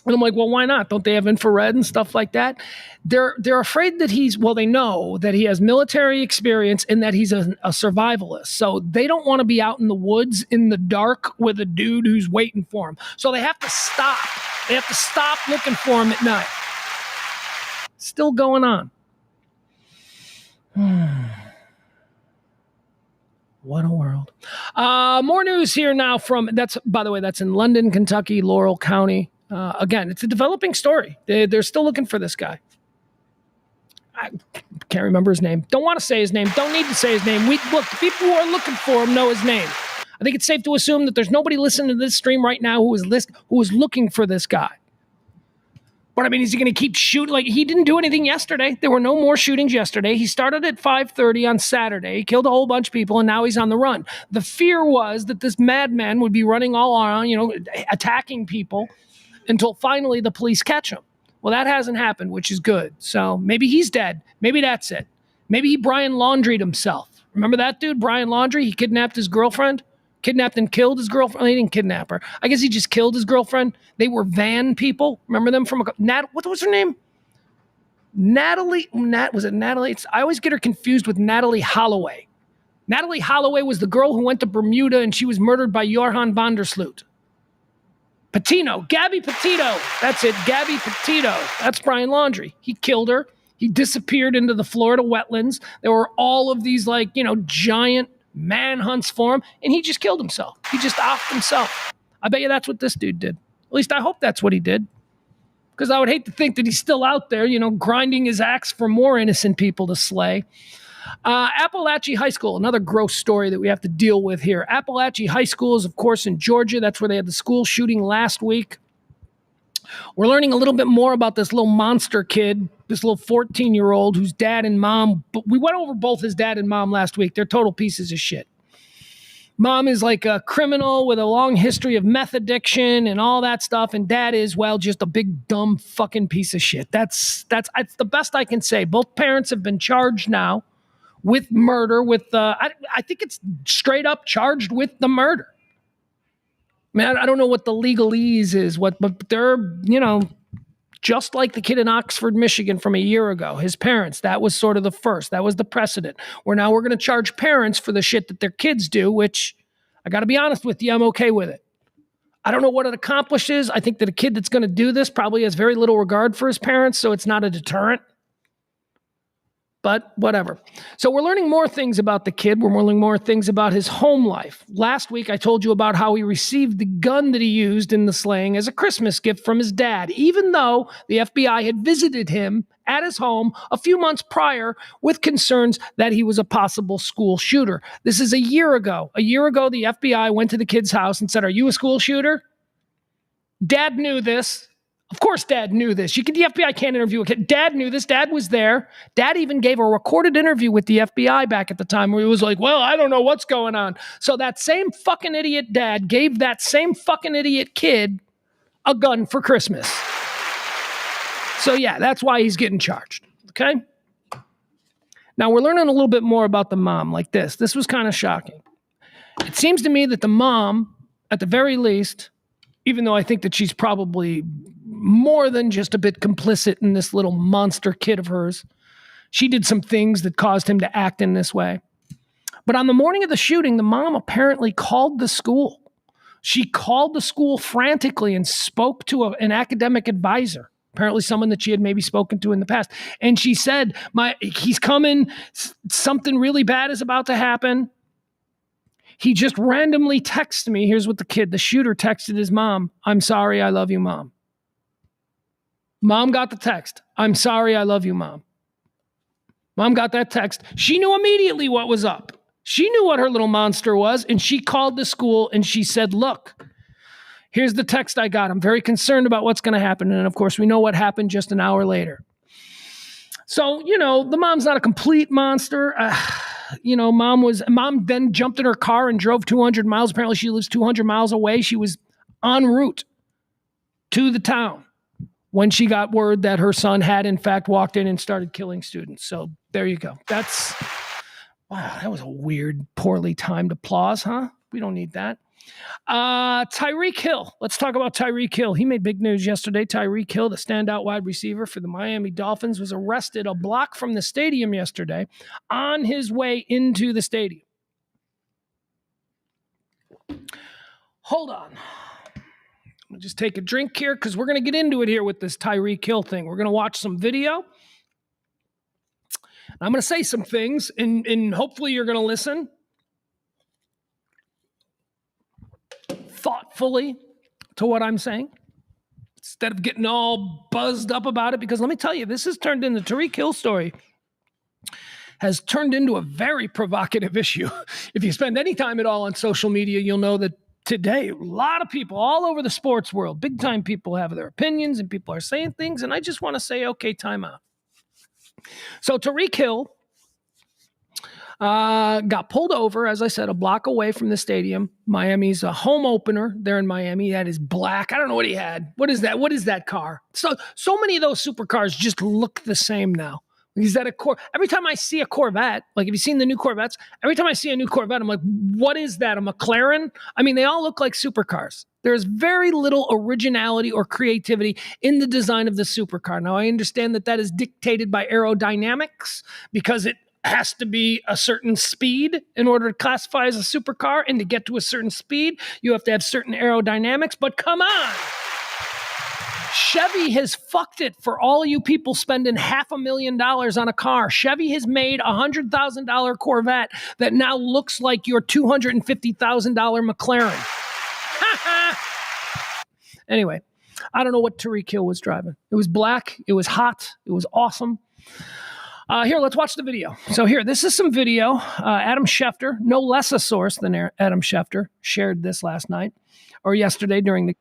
And I'm like, well, why not? Don't they have infrared and stuff like that? They're afraid that they know that he has military experience and that he's a survivalist. So they don't want to be out in the woods in the dark with a dude who's waiting for him. So they have to stop. They have to stop looking for him at night. Still going on. What a world. More news here now by the way, that's in London, Kentucky, Laurel County. Again, it's a developing story. They're still looking for this guy. I can't remember his name. Don't want to say his name. Don't need to say his name. Look, the people who are looking for him know his name. I think it's safe to assume that there's nobody listening to this stream right now who is looking for this guy. But is he going to keep shooting? Like, he didn't do anything yesterday. There were no more shootings yesterday. He started at 5:30 on Saturday. He killed a whole bunch of people, and now he's on the run. The fear was that this madman would be running all around, attacking people until finally the police catch him. Well, that hasn't happened, which is good. So maybe he's dead. Maybe that's it. Maybe he Brian Laundried himself. Remember that dude, Brian Laundrie? He kidnapped his girlfriend. Kidnapped and killed his girlfriend. He didn't kidnap her. I guess he just killed his girlfriend. They were van people. Remember them from what was her name? Natalie. Was it Natalie? I always get her confused with Natalie Holloway. Natalie Holloway was the girl who went to Bermuda and she was murdered by Johan van der Sloot. Patino. Gabby Petito. That's it. Gabby Petito. That's Brian Laundrie. He killed her. He disappeared into the Florida wetlands. There were all of these giant manhunts for him, and he just killed himself. He just offed himself. I bet you that's what this dude did. At least I hope that's what he did. Because I would hate to think that he's still out there, grinding his axe for more innocent people to slay. Apalachee High School, another gross story that we have to deal with here. Apalachee High School is, of course, in Georgia. That's where they had the school shooting last week. We're learning a little bit more about this little monster kid, this little 14-year-old whose dad and mom, we went over both his dad and mom last week. They're total pieces of shit. Mom is like a criminal with a long history of meth addiction and all that stuff. And dad is, well, just a big, dumb fucking piece of shit. That's the best I can say. Both parents have been charged now with murder, I think it's straight up charged with the murder. I mean, I don't know what the legalese is, but they're, just like the kid in Oxford, Michigan from a year ago, his parents, that was sort of the first. That was the precedent. Where now we're going to charge parents for the shit that their kids do, which I got to be honest with you, I'm okay with it. I don't know what it accomplishes. I think that a kid that's going to do this probably has very little regard for his parents, so it's not a deterrent. But whatever. So we're learning more things about the kid. We're learning more things about his home life. Last week, I told you about how he received the gun that he used in the slaying as a Christmas gift from his dad, even though the FBI had visited him at his home a few months prior with concerns that he was a possible school shooter. This is a year ago. A year ago, the FBI went to the kid's house and said, "Are you a school shooter?" Dad knew this. Of course, Dad knew this. The FBI can't interview a kid. Dad knew this. Dad was there. Dad even gave a recorded interview with the FBI back at the time where he was like, well, I don't know what's going on. So that same fucking idiot dad gave that same fucking idiot kid a gun for Christmas. So yeah, that's why he's getting charged. Okay? Now we're learning a little bit more about the mom like this. This was kind of shocking. It seems to me that the mom, at the very least, even though I think that she's probably more than just a bit complicit in this little monster kid of hers, she did some things that caused him to act in this way. But on the morning of the shooting, the mom apparently called the school. She called the school frantically and spoke to an academic advisor, apparently someone that she had maybe spoken to in the past. And she said, he's coming, something really bad is about to happen. He just randomly texted me. Here's what the shooter texted his mom. "I'm sorry, I love you, Mom." Mom got the text. "I'm sorry, I love you, Mom." Mom got that text. She knew immediately what was up. She knew what her little monster was, and she called the school and she said, "Look, here's the text I got. I'm very concerned about what's going to happen." And of course, we know what happened just an hour later. So, the mom's not a complete monster. Mom then jumped in her car and drove 200 miles. Apparently she lives 200 miles away. She was en route to the town when she got word that her son had in fact walked in and started killing students. So there you go. Wow, that was a weird, poorly timed applause, huh? We don't need that. Tyreek Hill. Let's talk about Tyreek Hill. He made big news yesterday. Tyreek Hill, the standout wide receiver for the Miami Dolphins, was arrested a block from the stadium yesterday on his way into the stadium. Hold on. I'm going to just take a drink here because we're going to get into it here with this Tyreek Hill thing. We're going to watch some video. I'm going to say some things, and hopefully you're going to listen thoughtfully to what I'm saying instead of getting all buzzed up about it, because let me tell you, this has turned into Tyreek Hill story has turned into a very provocative issue. If you spend any time at all on social media, you'll know that today, a lot of people all over the sports world, big time people have their opinions and people are saying things. And I just want to say, okay, time out. So Tyreek Hill got pulled over, as I said, a block away from the stadium. Miami's a home opener there in Miami. He had his black. I don't know what he had. What is that? What is that car? So many of those supercars just look the same now. Is that every time I see a Corvette, like have you seen the new Corvettes? Every time I see a new Corvette, I'm like, what is that? A McLaren? I mean, they all look like supercars. There's very little originality or creativity in the design of the supercar. Now, I understand that is dictated by aerodynamics because it has to be a certain speed in order to classify as a supercar. And to get to a certain speed, you have to have certain aerodynamics. But come on. Chevy has fucked it for all you people spending $500,000 on a car. Chevy has made a $100,000 Corvette that now looks like your $250,000 McLaren. Anyway, I don't know what Tyreek Hill was driving. It was black. It was hot. It was awesome. Here, let's watch the video. So here, this is some video. Adam Schefter, no less a source than Adam Schefter, shared this last night or yesterday during the...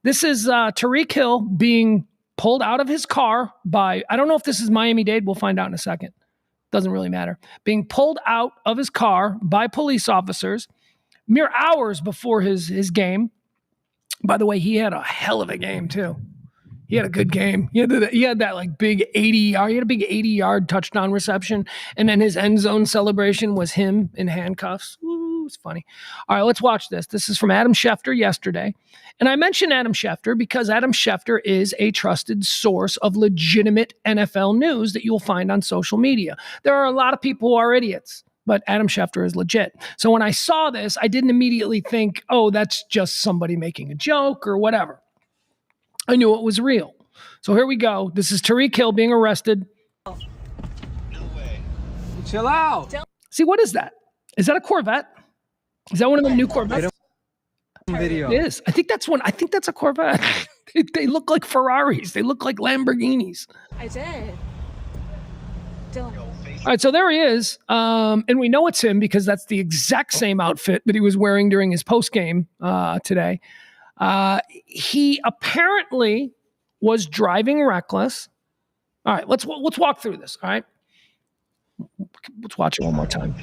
This is Tyreek Hill being pulled out of his car by, I don't know if this is Miami-Dade. We'll find out in a second. Doesn't really matter. Being pulled out of his car by police officers mere hours before his game. By the way, he had a hell of a game too. He had a good game. He had that like big 80-yard. He had a big 80-yard touchdown reception, and then his end zone celebration was him in handcuffs. Ooh, it's funny. All right, let's watch this. This is from Adam Schefter yesterday, and I mentioned Adam Schefter because Adam Schefter is a trusted source of legitimate NFL news that you'll find on social media. There are a lot of people who are idiots, but Adam Schefter is legit. So when I saw this, I didn't immediately think, oh, that's just somebody making a joke or whatever. I knew it was real. So here we go. This is Tyreek Hill being arrested. No way. Chill out. See, what is that? Is that a Corvette? Is that one of the new Corvettes? Video. It is. I think that's one. I think that's a Corvette. They look like Ferraris. They look like Lamborghinis. I did. Dylan. All right, so there he is. And we know it's him because that's the exact same outfit that he was wearing during his postgame today. He apparently was driving reckless. All right, let's walk through this. All right, let's watch it one more time.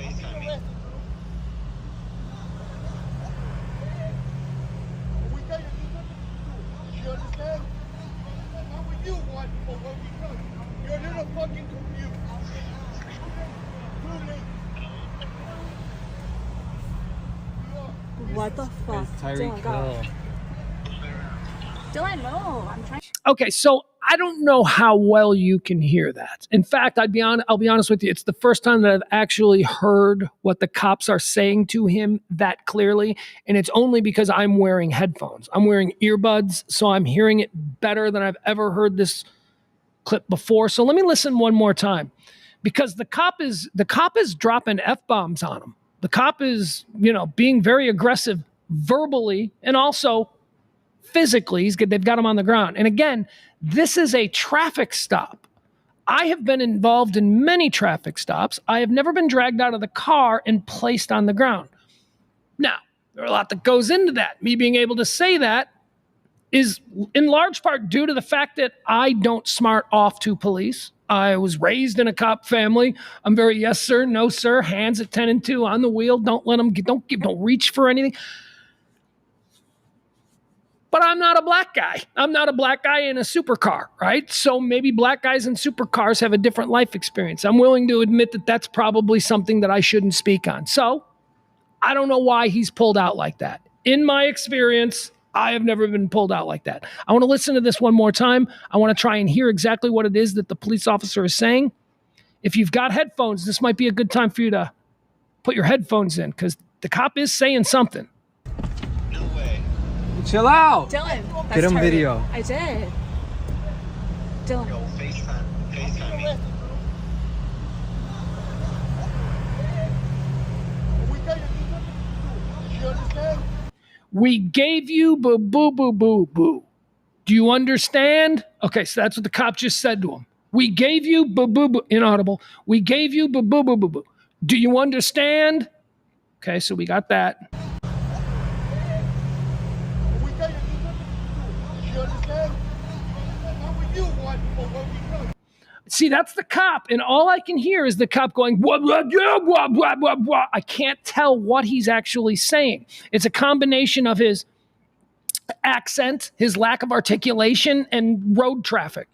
What the fuck? It's Tyreek Hill. Dylan, no. I'm trying. Okay, so I don't know how well you can hear that. In fact, I'll be honest with you. It's the first time that I've actually heard what the cops are saying to him that clearly, and it's only because I'm wearing headphones. I'm wearing earbuds, so I'm hearing it better than I've ever heard this clip before. So let me listen one more time, because the cop is dropping F-bombs on him. The cop is, being very aggressive verbally and also physically. They've got him on the ground. And again, this is a traffic stop. I have been involved in many traffic stops. I have never been dragged out of the car and placed on the ground. Now, there's a lot that goes into that. Me being able to say that is in large part due to the fact that I don't smart off to police. I was raised in a cop family. I'm very yes sir, no sir, hands at 10 and 2 on the wheel. Don't let them don't reach for anything. But I'm not a black guy. I'm not a black guy in a supercar, right? So maybe black guys in supercars have a different life experience. I'm willing to admit that that's probably something that I shouldn't speak on. So I don't know why he's pulled out like that. In my experience, I have never been pulled out like that. I want to listen to this one more time. I want to try and hear exactly what it is that the police officer is saying. If you've got headphones, this might be a good time for you to put your headphones in, because the cop is saying something. No way. Chill out. Dylan. Get him video. I did. Dylan. Yo, FaceTime me. We gave you boo boo boo boo boo. Do you understand? Okay, so that's what the cop just said to him. We gave you boo boo boo, inaudible. We gave you boo boo boo boo boo. Do you understand? Okay, so we got that. See, that's the cop, and all I can hear is the cop going, wah, wah, yeah, wah, wah, wah, wah. I can't tell what he's actually saying. It's a combination of his accent, his lack of articulation, and road traffic.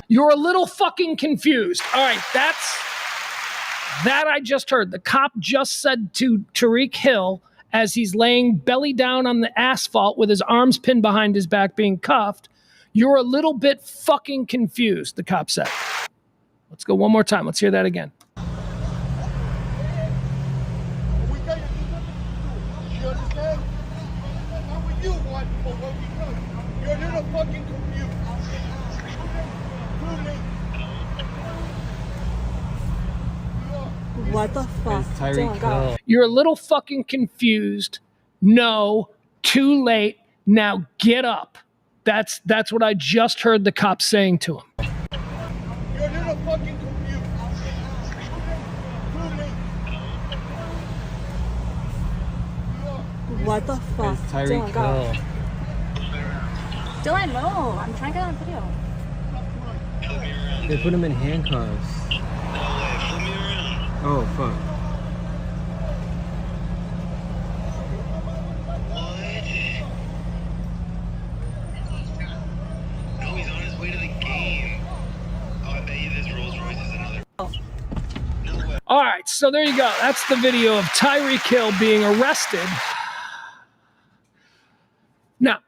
You're a little fucking confused. All right, that I just heard. The cop just said to Tyreek Hill, as he's laying belly down on the asphalt with his arms pinned behind his back being cuffed, "You're a little bit fucking confused," the cop said. Let's go one more time. Let's hear that again. What the fuck? It's Tyreek Hill. You're a little fucking confused. No, too late. Now get up. That's what I just heard the cop saying to him. You're a little fucking confused. What the fuck? It's Tyreek Dylan, Hill. Dylan, no. I'm trying to get on video. They put him in handcuffs. Oh, fuck. So there you go. That's the video of Tyreek Hill being arrested. Now,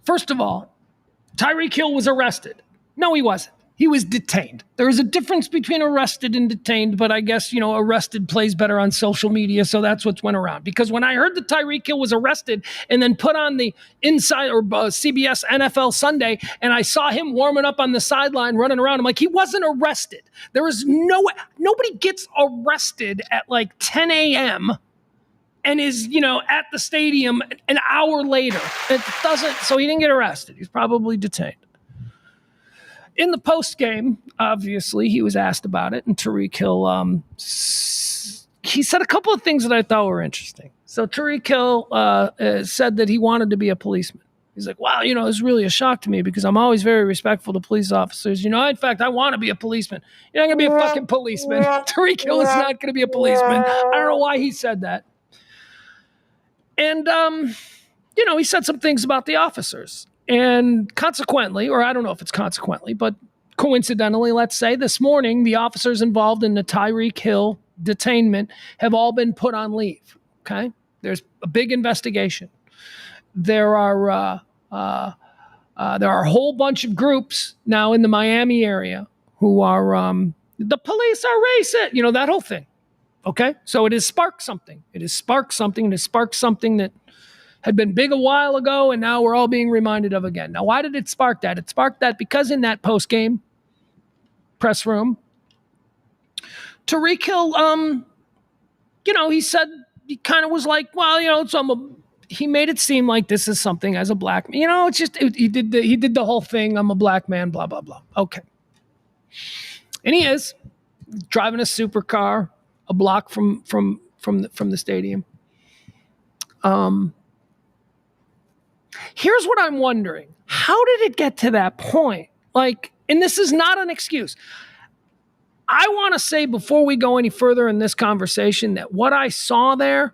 first of all, Tyreek Hill was arrested. No, he wasn't. He was detained. There is a difference between arrested and detained, but I guess, arrested plays better on social media, so that's what went around. Because when I heard that Tyreek Hill was arrested and then put on the Inside or CBS NFL Sunday, and I saw him warming up on the sideline, running around, I'm like, he wasn't arrested. There is nobody gets arrested at like 10 a.m. and is, at the stadium an hour later. So he didn't get arrested. He's probably detained. In the post game, obviously, he was asked about it, and Tyreek Hill, he said a couple of things that I thought were interesting. So Tyreek Hill said that he wanted to be a policeman. He's like, wow, it's really a shock to me because I'm always very respectful to police officers. In fact, I want to be a policeman. You're not going to be a fucking policeman. Tyreek Hill is not going to be a policeman. I don't know why he said that. And, he said some things about the officers. And consequently, or I don't know if it's consequently, but coincidentally, let's say this morning, the officers involved in the Tyreek Hill detainment have all been put on leave. Okay. There's a big investigation. There are a whole bunch of groups now in the Miami area who are, the police are racist, that whole thing. Okay. So it has sparked something. It has sparked something that had been big a while ago, and now we're all being reminded of again. Now, why did it spark that? It sparked that because in that post-game press room, Tyreek Hill, he said, he kind of was like, well, he made it seem like this is something as a black man. It's just, he did the whole thing. I'm a black man, blah, blah, blah. Okay. And he is driving a supercar a block from the stadium. Here's what I'm wondering. How did it get to that point? And this is not an excuse. I want to say before we go any further in this conversation that what I saw there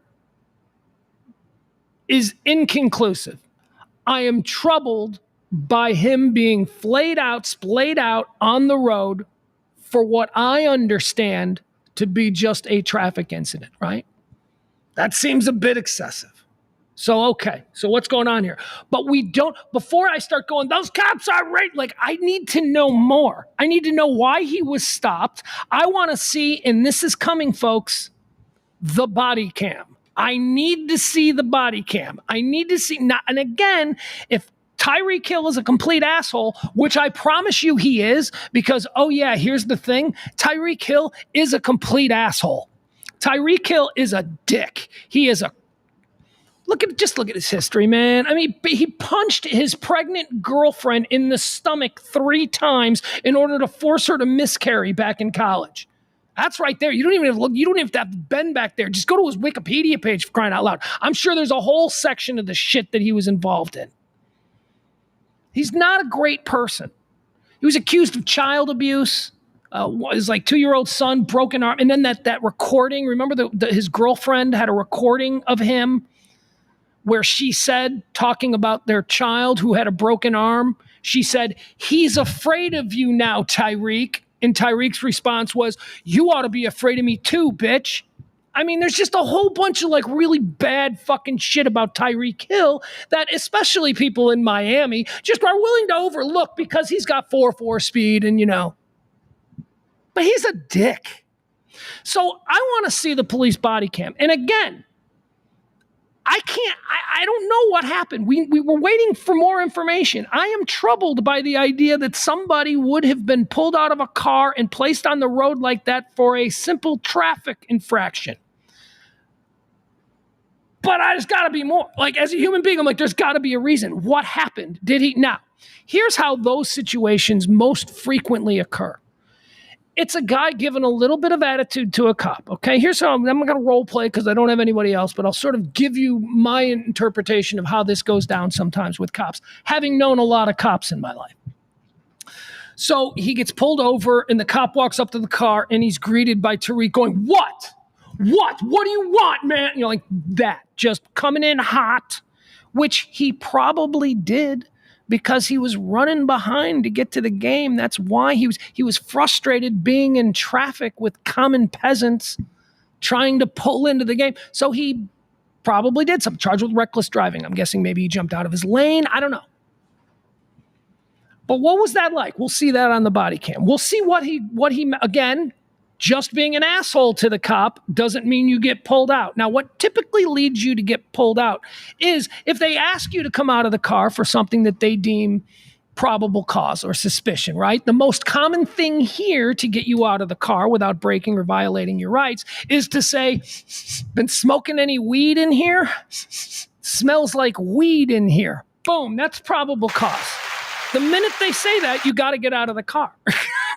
is inconclusive. I am troubled by him being splayed out on the road for what I understand to be just a traffic incident, right? That seems a bit excessive. So, okay. So what's going on here? But before I start going, those cops are right. I need to know more. I need to know why he was stopped. I want to see, and this is coming, folks, the body cam. I need to see the body cam. I need to see, and again, if Tyreek Hill is a complete asshole, which I promise you he is, because, here's the thing. Tyreek Hill is a complete asshole. Tyreek Hill is a dick. He is look at his history, man. I mean, he punched his pregnant girlfriend in the stomach 3 times in order to force her to miscarry back in college. That's right there. You don't even have to look. You don't even have to bend back there. Just go to his Wikipedia page for crying out loud. I'm sure there's a whole section of the shit that he was involved in. He's not a great person. He was accused of child abuse. His 2-year-old son, broken arm. And then that recording, remember his girlfriend had a recording of him where she said, talking about their child who had a broken arm, she said, he's afraid of you now, Tyreek. And Tyreek's response was, you ought to be afraid of me too, bitch. I mean, there's just a whole bunch of really bad fucking shit about Tyreek Hill that especially people in Miami just are willing to overlook because he's got 4.4 speed and, but he's a dick. So I want to see the police body cam. And again, I don't know what happened. We were waiting for more information. I am troubled by the idea that somebody would have been pulled out of a car and placed on the road like that for a simple traffic infraction. But there's got to be more. As a human being, I'm there's got to be a reason. What happened? Now, here's how those situations most frequently occur. It's a guy giving a little bit of attitude to a cop, okay? Here's how I'm going to role play because I don't have anybody else, but I'll sort of give you my interpretation of how this goes down sometimes with cops, having known a lot of cops in my life. So he gets pulled over, and the cop walks up to the car, and he's greeted by Tyreek going, What? What do you want, man? That, just coming in hot, which he probably did because he was running behind to get to the game. That's why he was frustrated being in traffic with common peasants trying to pull into the game. So he probably did something, charged with reckless driving. I'm guessing maybe he jumped out of his lane. I don't know. But what was that like? We'll see that on the body cam. We'll see what he again, just being an asshole to the cop doesn't mean you get pulled out. Now, what typically leads you to get pulled out is if they ask you to come out of the car for something that they deem probable cause or suspicion, right? The most common thing here to get you out of the car without breaking or violating your rights is to say, been smoking any weed in here? Smells like weed in here. Boom, that's probable cause. The minute they say that, you got to get out of the car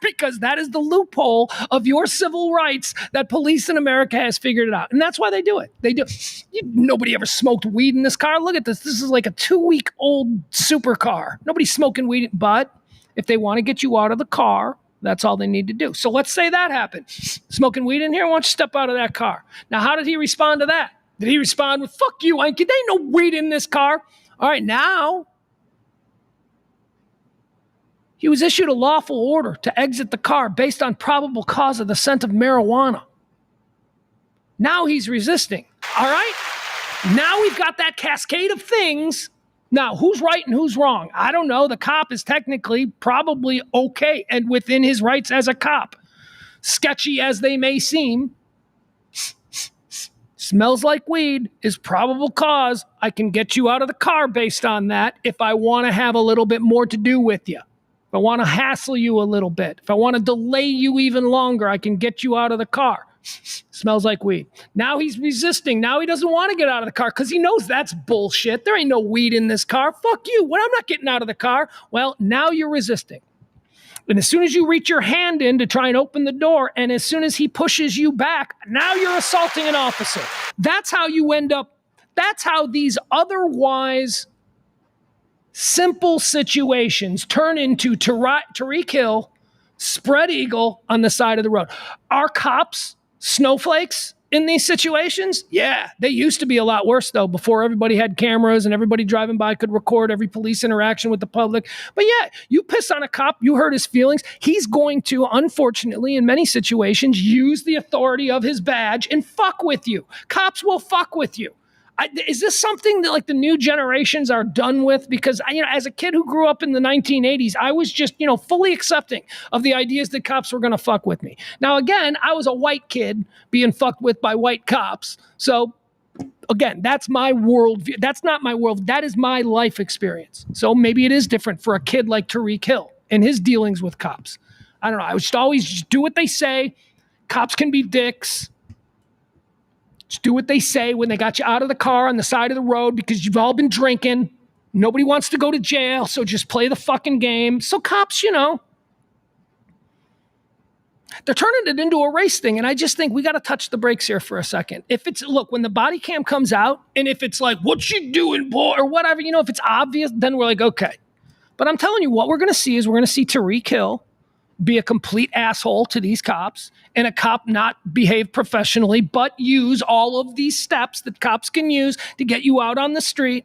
because that is the loophole of your civil rights that police in America has figured it out. And that's why they do it. They do. Nobody ever smoked weed in this car. Look at this. This is like a 2-week-old supercar. Nobody's smoking weed. But if they want to get you out of the car, that's all they need to do. So let's say that happened. Smoking weed in here? Why don't you step out of that car? Now, how did he respond to that? Did he respond with, fuck you, there ain't no weed in this car? All right, now he was issued a lawful order to exit the car based on probable cause of the scent of marijuana. Now he's resisting. All right? Now we've got that cascade of things. Now, who's right and who's wrong? I don't know. The cop is technically probably okay and within his rights as a cop. Sketchy as they may seem, smells like weed is probable cause. I can get you out of the car based on that if I want to have a little bit more to do with you. If I want to hassle you a little bit, if I want to delay you even longer, I can get you out of the car. Smells like weed. Now he's resisting. Now he doesn't want to get out of the car because he knows that's bullshit. There ain't no weed in this car. Fuck you. Well, I'm not getting out of the car. Well, now you're resisting. And as soon as you reach your hand in to try and open the door, and as soon as he pushes you back, now you're assaulting an officer. That's how you end up. That's how these otherwise simple situations turn into Tyreek Hill, spread eagle on the side of the road. Are cops snowflakes in these situations? Yeah, they used to be a lot worse, though, before everybody had cameras and everybody driving by could record every police interaction with the public. But yeah, you piss on a cop, you hurt his feelings. He's going to, unfortunately, in many situations, use the authority of his badge and fuck with you. Cops will fuck with you. Is this something that like the new generations are done with? Because, as a kid who grew up in the 1980s, I was just, fully accepting of the ideas that cops were going to fuck with me. Now, again, I was a white kid being fucked with by white cops. So, again, that's my worldview. That's not my world. That is my life experience. So maybe it is different for a kid like Tyreek Hill and his dealings with cops. I don't know. I would just always do what they say. Cops can be dicks. Just do what they say when they got you out of the car on the side of the road because you've all been drinking. Nobody wants to go to jail, so just play the fucking game. So cops, they're turning it into a race thing, and I just think we got to touch the brakes here for a second. When the body cam comes out, and if it's like, what you doing, boy, or whatever, if it's obvious, then we're like, okay. But I'm telling you, what we're going to see is we're going to see Tyreek Hill be a complete asshole to these cops, and a cop not behave professionally, but use all of these steps that cops can use to get you out on the street.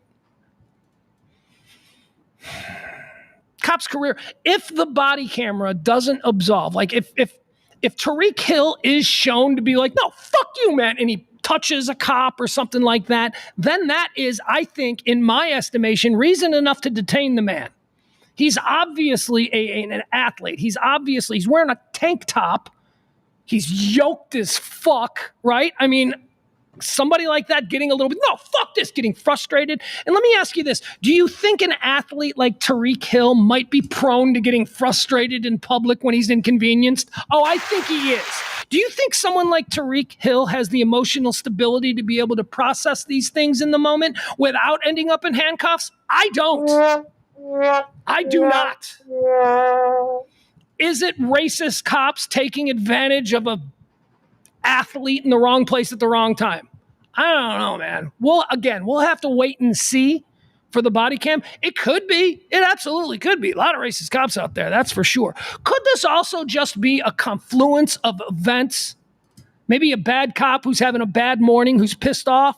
Cop's career, if the body camera doesn't absolve, like if Tyreek Hill is shown to be like, no, fuck you, man, and he touches a cop or something like that, then that is, I think, in my estimation, reason enough to detain the man. He's obviously an athlete. He's wearing a tank top. He's yoked as fuck, right? I mean, somebody like that getting a little bit, no, fuck this, getting frustrated. And let me ask you this. Do you think an athlete like Tyreek Hill might be prone to getting frustrated in public when he's inconvenienced? Oh, I think he is. Do you think someone like Tyreek Hill has the emotional stability to be able to process these things in the moment without ending up in handcuffs? I don't. I do not. Is it racist cops taking advantage of a athlete in the wrong place at the wrong time? I don't know, man. We'll have to wait and see for the body cam. It could be. It absolutely could be. A lot of racist cops out there, that's for sure. Could this also just be a confluence of events? Maybe a bad cop who's having a bad morning, who's pissed off,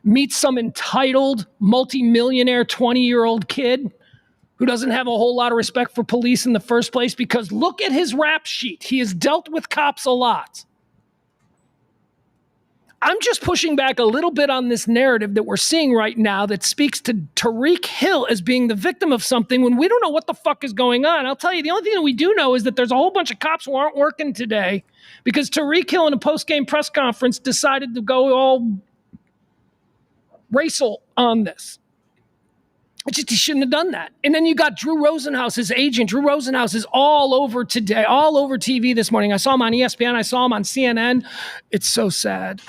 meets some entitled multi-millionaire 20-year-old kid who doesn't have a whole lot of respect for police in the first place, because look at his rap sheet. He has dealt with cops a lot. I'm just pushing back a little bit on this narrative that we're seeing right now that speaks to Tyreek Hill as being the victim of something when we don't know what the fuck is going on. I'll tell you, the only thing that we do know is that there's a whole bunch of cops who aren't working today because Tyreek Hill in a post-game press conference decided to go all racial on this. He shouldn't have done that. And then you got Drew Rosenhaus, his agent. Drew Rosenhaus is all over today, all over TV this morning. I saw him on ESPN. I saw him on CNN. It's so sad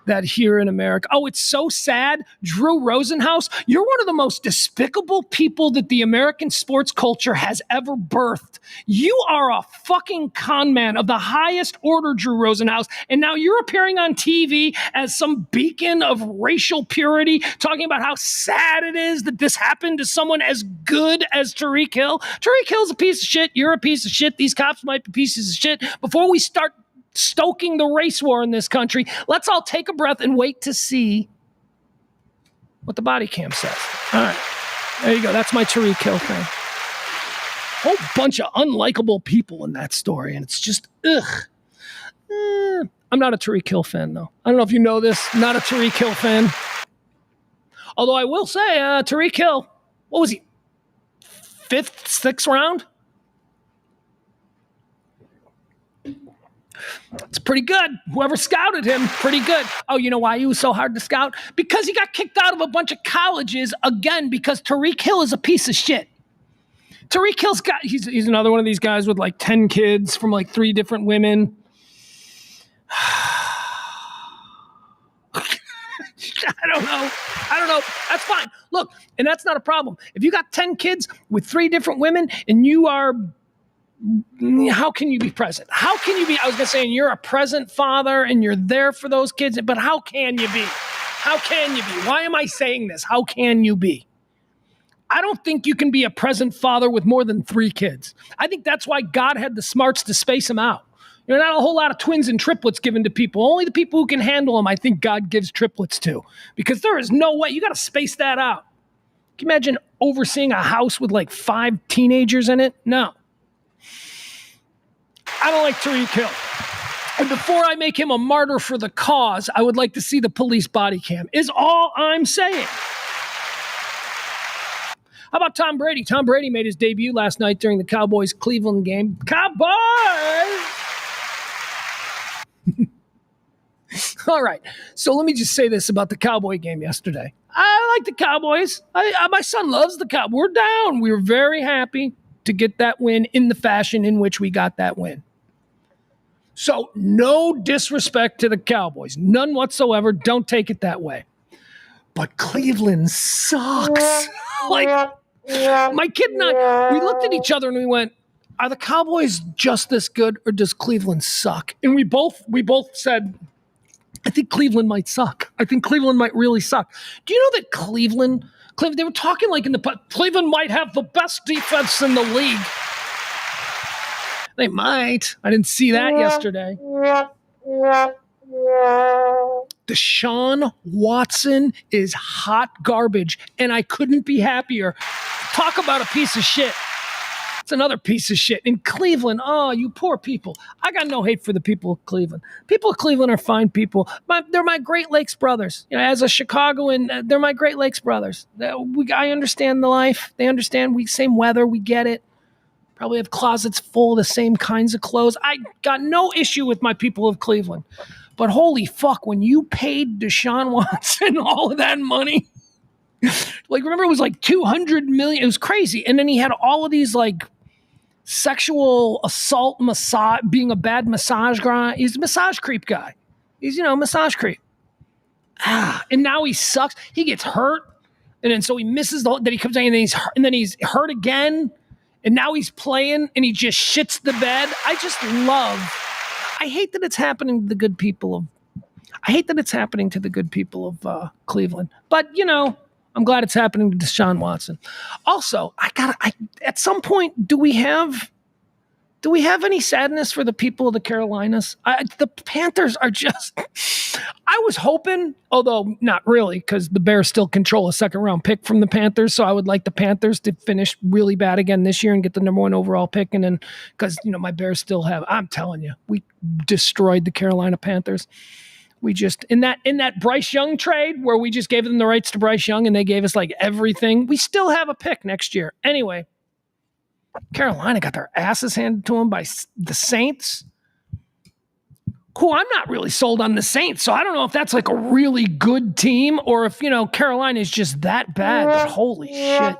that here in America, it's so sad. Drew Rosenhaus, you're one of the most despicable people that the American sports culture has ever birthed. You are a fucking con man of the highest order, Drew Rosenhaus. And now you're appearing on TV as some beacon of racial purity, talking about how sad it is that this happened to someone as good as Tyreek Hill. Tyreek Hill's a piece of shit. You're a piece of shit. These cops might be pieces of shit. Before we start stoking the race war in this country, let's all take a breath and wait to see what the body cam says. All right. There you go. That's my Tyreek Hill thing. Whole bunch of unlikable people in that story, and it's just, ugh. I'm not a Tyreek Hill fan, though. I don't know if you know this. Not a Tyreek Hill fan. Although I will say, Tyreek Hill, what was he? 5th, 6th round? It's pretty good. Whoever scouted him, pretty good. Oh, you know why he was so hard to scout? Because he got kicked out of a bunch of colleges, again, because Tyreek Hill is a piece of shit. Tyreek Hill's got, he's another one of these guys with like 10 kids from like 3 different women. I don't know. That's fine. Look, and that's not a problem. If you got 10 kids with 3 different women and you are, how can you be present? How can you be, I was going to say, and you're a present father and you're there for those kids, but how can you be? How can you be? Why am I saying this? How can you be? I don't think you can be a present father with more than 3 kids. I think that's why God had the smarts to space them out. You know, not a whole lot of twins and triplets given to people. Only the people who can handle them, I think God gives triplets to. Because there is no way. You got to space that out. Can you imagine overseeing a house with like 5 teenagers in it? No. I don't like Tyreek Hill. And before I make him a martyr for the cause, I would like to see the police body cam, is all I'm saying. How about Tom Brady? Tom Brady made his debut last night during the Cowboys-Cleveland game. Cowboys! All right. So let me just say this about the Cowboy game yesterday. I like the Cowboys. My son loves the Cowboys. We're down. We were very happy to get that win in the fashion in which we got that win. So no disrespect to the Cowboys. None whatsoever. Don't take it that way. But Cleveland sucks. Like, my kid and I, we looked at each other and we went, are the Cowboys just this good or does Cleveland suck? And we both said, I think Cleveland might suck. I think Cleveland might really suck. Do you know that Cleveland, they were talking like Cleveland might have the best defense in the league. They might. I didn't see that yesterday. Deshaun Watson is hot garbage, and I couldn't be happier. Talk about a piece of shit. It's another piece of shit. In Cleveland, oh, you poor people. I got no hate for the people of Cleveland. People of Cleveland are fine people. They're my Great Lakes brothers. You know, as a Chicagoan, they're my Great Lakes brothers. I understand the life. They understand same weather. We get it. Probably have closets full of the same kinds of clothes. I got no issue with my people of Cleveland. But holy fuck, when you paid Deshaun Watson all of that money, like, remember it was like $200 million. It was crazy. And then he had all of these like sexual assault, being a bad massage guy. He's a massage creep guy. He's, massage creep. And now he sucks. He gets hurt. And then so he misses then he comes in and then he's hurt again. And now he's playing and he just shits the bed. I hate that it's happening to the good people of Cleveland. But, I'm glad it's happening to Deshaun Watson. Also, at some point, do we have Do we have any sadness for the people of the Carolinas? The Panthers are just, I was hoping, although not really, because the Bears still control a second-round pick from the Panthers, so I would like the Panthers to finish really bad again this year and get the number 1 overall pick, and then, because, my Bears still have, I'm telling you, we destroyed the Carolina Panthers. We just, in that Bryce Young trade, where we just gave them the rights to Bryce Young, and they gave us, like, everything, we still have a pick next year. Anyway, Carolina got their asses handed to them by the Saints, who I'm not really sold on the Saints. So I don't know if that's like a really good team or if, Carolina is just that bad. But holy shit.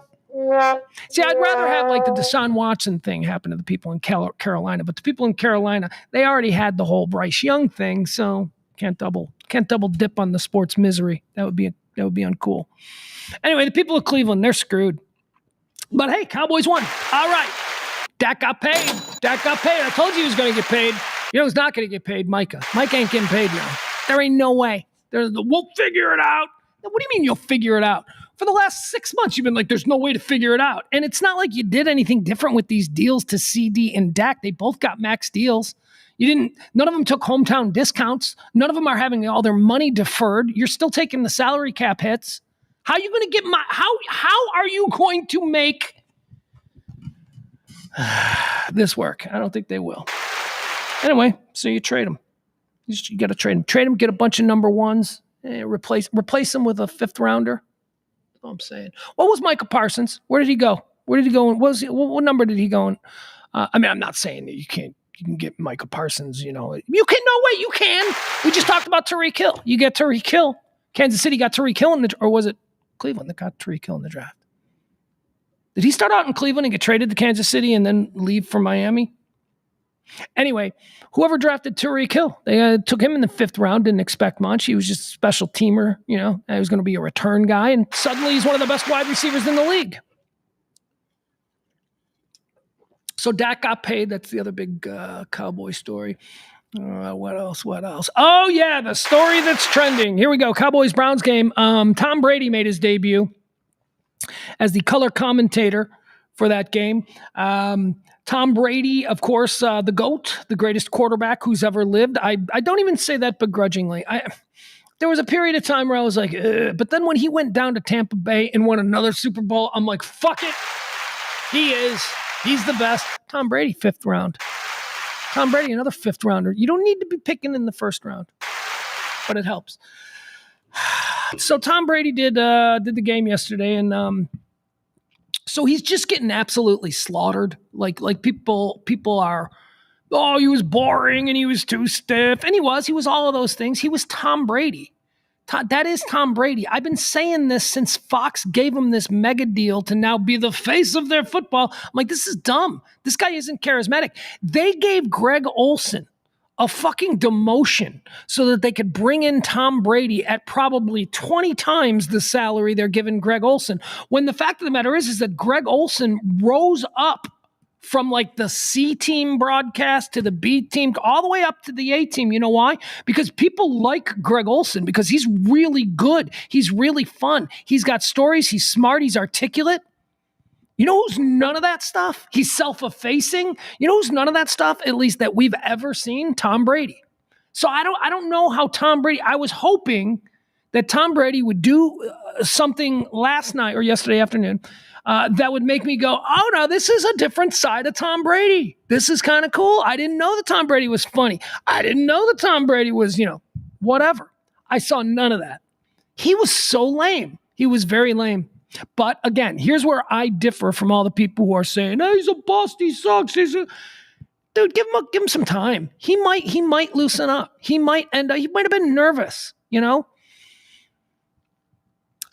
See, I'd rather have like the Deshaun Watson thing happen to the people in Carolina. But the people in Carolina, they already had the whole Bryce Young thing. So can't double dip on the sports misery. That would be uncool. Anyway, the people of Cleveland, they're screwed. But hey, Cowboys won. All right. Dak got paid. I told you he was going to get paid. Who's not going to get paid? Micah. Micah ain't getting paid now. There ain't no way. We'll figure it out. What do you mean you'll figure it out? For the last 6 months, you've been like, there's no way to figure it out. And it's not like you did anything different with these deals to CD and Dak. They both got max deals. None of them took hometown discounts. None of them are having all their money deferred. You're still taking the salary cap hits. How are you going to get how are you going to make this work? I don't think they will. Anyway, so you trade them. You got to trade them. Trade them, get a bunch of number ones, replace them with a 5th rounder. That's all I'm saying. What was Micah Parsons? Where did he go? What number did he go in? I'm not saying that you can get Micah Parsons, You can. No way, you can. We just talked about Tyreek Hill. You get Tyreek Hill. Kansas City got Tyreek Hill or was it Cleveland that got Tyreek Hill in the draft? Did he start out in Cleveland and get traded to Kansas City and then leave for Miami? Anyway, whoever drafted Tyreek Hill, they took him in the 5th round, didn't expect much. He was just a special teamer, he was going to be a return guy, and suddenly he's one of the best wide receivers in the league. So Dak got paid. That's the other big Cowboy story. What else? Oh, yeah, the story that's trending. Here we go. Cowboys-Browns game. Tom Brady made his debut as the color commentator for that game. Tom Brady, of course, the GOAT, the greatest quarterback who's ever lived. I don't even say that begrudgingly. There was a period of time where I was like, but then when he went down to Tampa Bay and won another Super Bowl, I'm like, fuck it. He's the best. Tom Brady, 5th round. Tom Brady, another 5th rounder. You don't need to be picking in the 1st round, but it helps. So Tom Brady did the game yesterday, and so he's just getting absolutely slaughtered. Like people are, he was boring and he was too stiff, and he was all of those things. He was Tom Brady. That is Tom Brady. I've been saying this since Fox gave him this mega deal to now be the face of their football. I'm like, this is dumb. This guy isn't charismatic. They gave Greg Olsen a fucking demotion so that they could bring in Tom Brady at probably 20 times the salary they're giving Greg Olsen. When the fact of the matter is that Greg Olsen rose up from like the C team broadcast to the B team, all the way up to the A team. You know why? Because people like Greg Olsen because he's really good. He's really fun. He's got stories. He's smart. He's articulate. You know who's none of that stuff? He's self-effacing. You know who's none of that stuff, at least that we've ever seen? Tom Brady. So I don't know how Tom Brady, I was hoping that Tom Brady would do something last night or yesterday afternoon that would make me go, oh, no, this is a different side of Tom Brady. This is kind of cool. I didn't know that Tom Brady was funny. I didn't know that Tom Brady was, whatever. I saw none of that. He was so lame. He was very lame. But again, here's where I differ from all the people who are saying, hey, he's a bust, he sucks. Dude, give him some time. He might loosen up. He might have been nervous,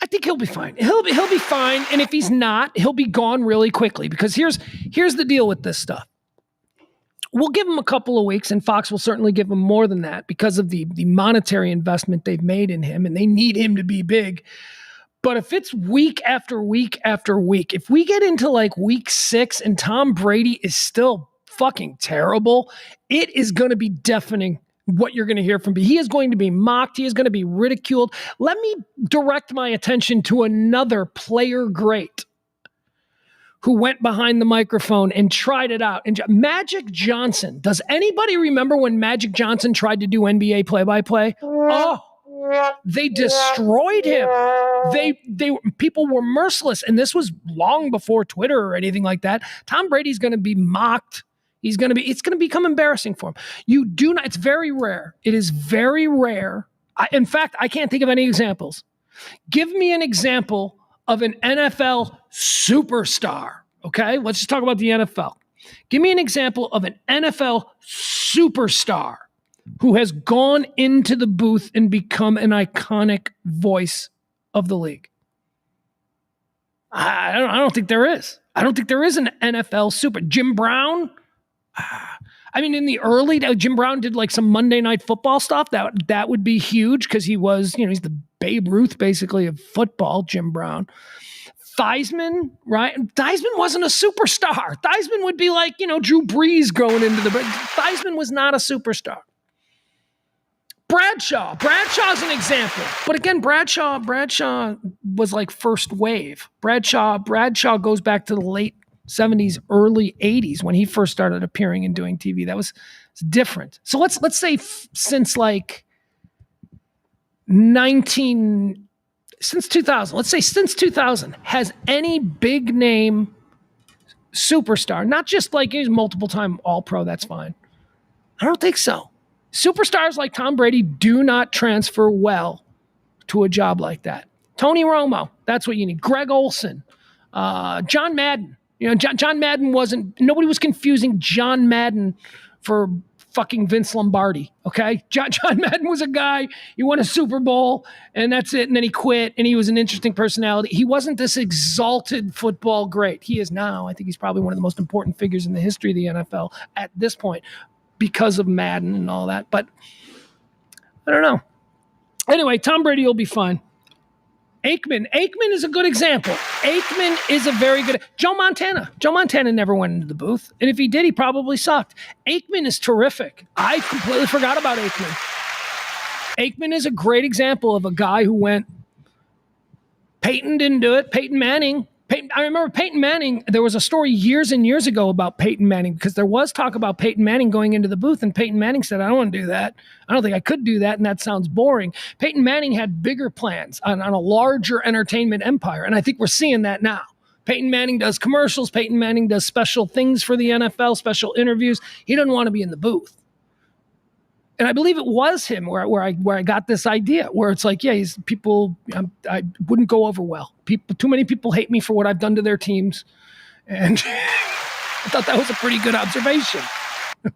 I think he'll be fine. He'll be fine. And if he's not, he'll be gone really quickly. Because here's the deal with this stuff. We'll give him a couple of weeks, and Fox will certainly give him more than that because of the monetary investment they've made in him, and they need him to be big. But if it's week after week after week, if we get into like week 6 and Tom Brady is still fucking terrible, it is going to be deafening what you're going to hear from me. He is going to be mocked. He is going to be ridiculed. Let me direct my attention to another player great who went behind the microphone and tried it out. And Magic Johnson. Does anybody remember when Magic Johnson tried to do NBA play-by-play? Oh, they destroyed him. People were merciless. And this was long before Twitter or anything like that. Tom Brady's going to be mocked. It's going to become embarrassing for him. It's very rare. It is very rare. In fact, I can't think of any examples. Give me an example of an NFL superstar. Okay, let's just talk about the NFL. Give me an example of an NFL superstar who has gone into the booth and become an iconic voice of the league. I don't think there is. I don't think there is an NFL super. Jim Brown. I mean, in the early days, Jim Brown did like some Monday Night Football stuff. That would be huge because he was, he's the Babe Ruth basically of football. Jim Brown. Theismann, right? Theismann wasn't a superstar. Theismann would be like, Drew Brees going into the... Theismann was not a superstar. Bradshaw's an example. But again, Bradshaw was like first wave. Bradshaw goes back to the late 70s, early 80s when he first started appearing and doing TV. It's different. So let's say since 2000, let's say since 2000, has any big name superstar, not just like he's multiple time All-Pro, that's fine. I don't think so. Superstars like Tom Brady do not transfer well to a job like that. Tony Romo, that's what you need. Greg Olson, John Madden. John Madden nobody was confusing John Madden for fucking Vince Lombardi, okay? John Madden was a guy, he won a Super Bowl, and that's it, and then he quit, and he was an interesting personality. He wasn't this exalted football great. He is now. I think he's probably one of the most important figures in the history of the NFL at this point because of Madden and all that, but I don't know. Anyway, Tom Brady will be fine. Aikman is a good example. Aikman is a very good... Joe Montana never went into the booth. And if he did, he probably sucked. Aikman is terrific. I completely forgot about Aikman. Aikman is a great example of a guy who went... Peyton didn't do it. Peyton Manning. I remember Peyton Manning. There was a story years and years ago about Peyton Manning because there was talk about Peyton Manning going into the booth, and Peyton Manning said, I don't want to do that. I don't think I could do that, and that sounds boring. Peyton Manning had bigger plans on a larger entertainment empire, and I think we're seeing that now. Peyton Manning does commercials. Peyton Manning does special things for the NFL, special interviews. He doesn't want to be in the booth. And I believe it was him where I got this idea where it's like, yeah, I wouldn't go over well. Too many people hate me for what I've done to their teams. And I thought that was a pretty good observation.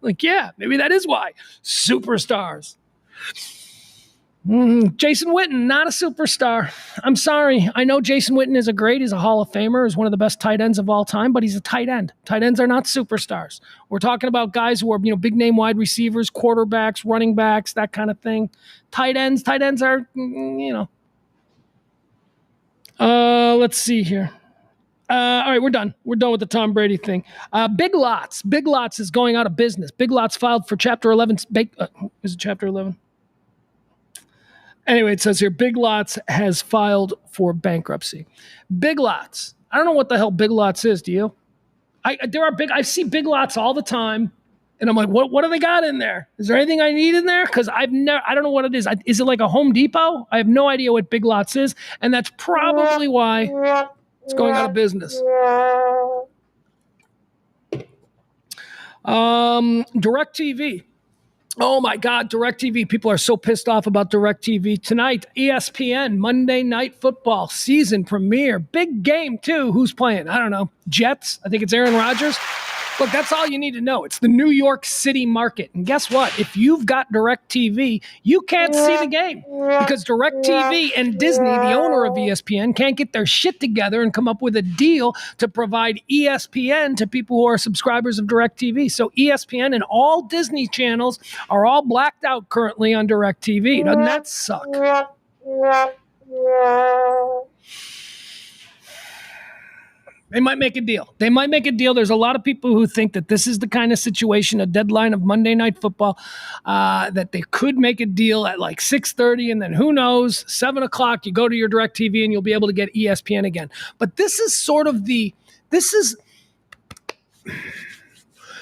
Like, yeah, maybe that is why. Superstars. Jason Witten, not a superstar. I'm sorry. I know Jason Witten is he's a Hall of Famer, is one of the best tight ends of all time, but he's a tight end. Tight ends are not superstars. We're talking about guys who are, big name wide receivers, quarterbacks, running backs, that kind of thing. Tight ends are, let's see here. All right, we're done. We're done with the Tom Brady thing. Big Lots. Big Lots is going out of business. Big Lots filed for Chapter 11. Is it Chapter 11? Anyway, it says here, Big Lots has filed for bankruptcy. Big Lots. I don't know what the hell Big Lots is. Do you? I see Big Lots all the time, and I'm like, what do they got in there? Is there anything I need in there? Because I don't know what it is. Is it like a Home Depot? I have no idea what Big Lots is, and that's probably why it's going out of business. DirecTV. Oh my God, DirecTV. People are so pissed off about DirecTV. Tonight, ESPN, Monday Night Football, season premiere. Big game, too. Who's playing? I don't know. Jets? I think it's Aaron Rodgers. Look, that's all you need to know. It's the New York City market. And guess what? If you've got DirecTV, you can't see the game because DirecTV and Disney, the owner of ESPN, can't get their shit together and come up with a deal to provide ESPN to people who are subscribers of DirecTV. So ESPN and all Disney channels are all blacked out currently on DirecTV. Doesn't that suck? They might make a deal. There's a lot of people who think that this is the kind of situation, a deadline of Monday Night Football, that they could make a deal at like 6:30, and then who knows, 7 o'clock, you go to your DirecTV and you'll be able to get ESPN again. But this is sort of the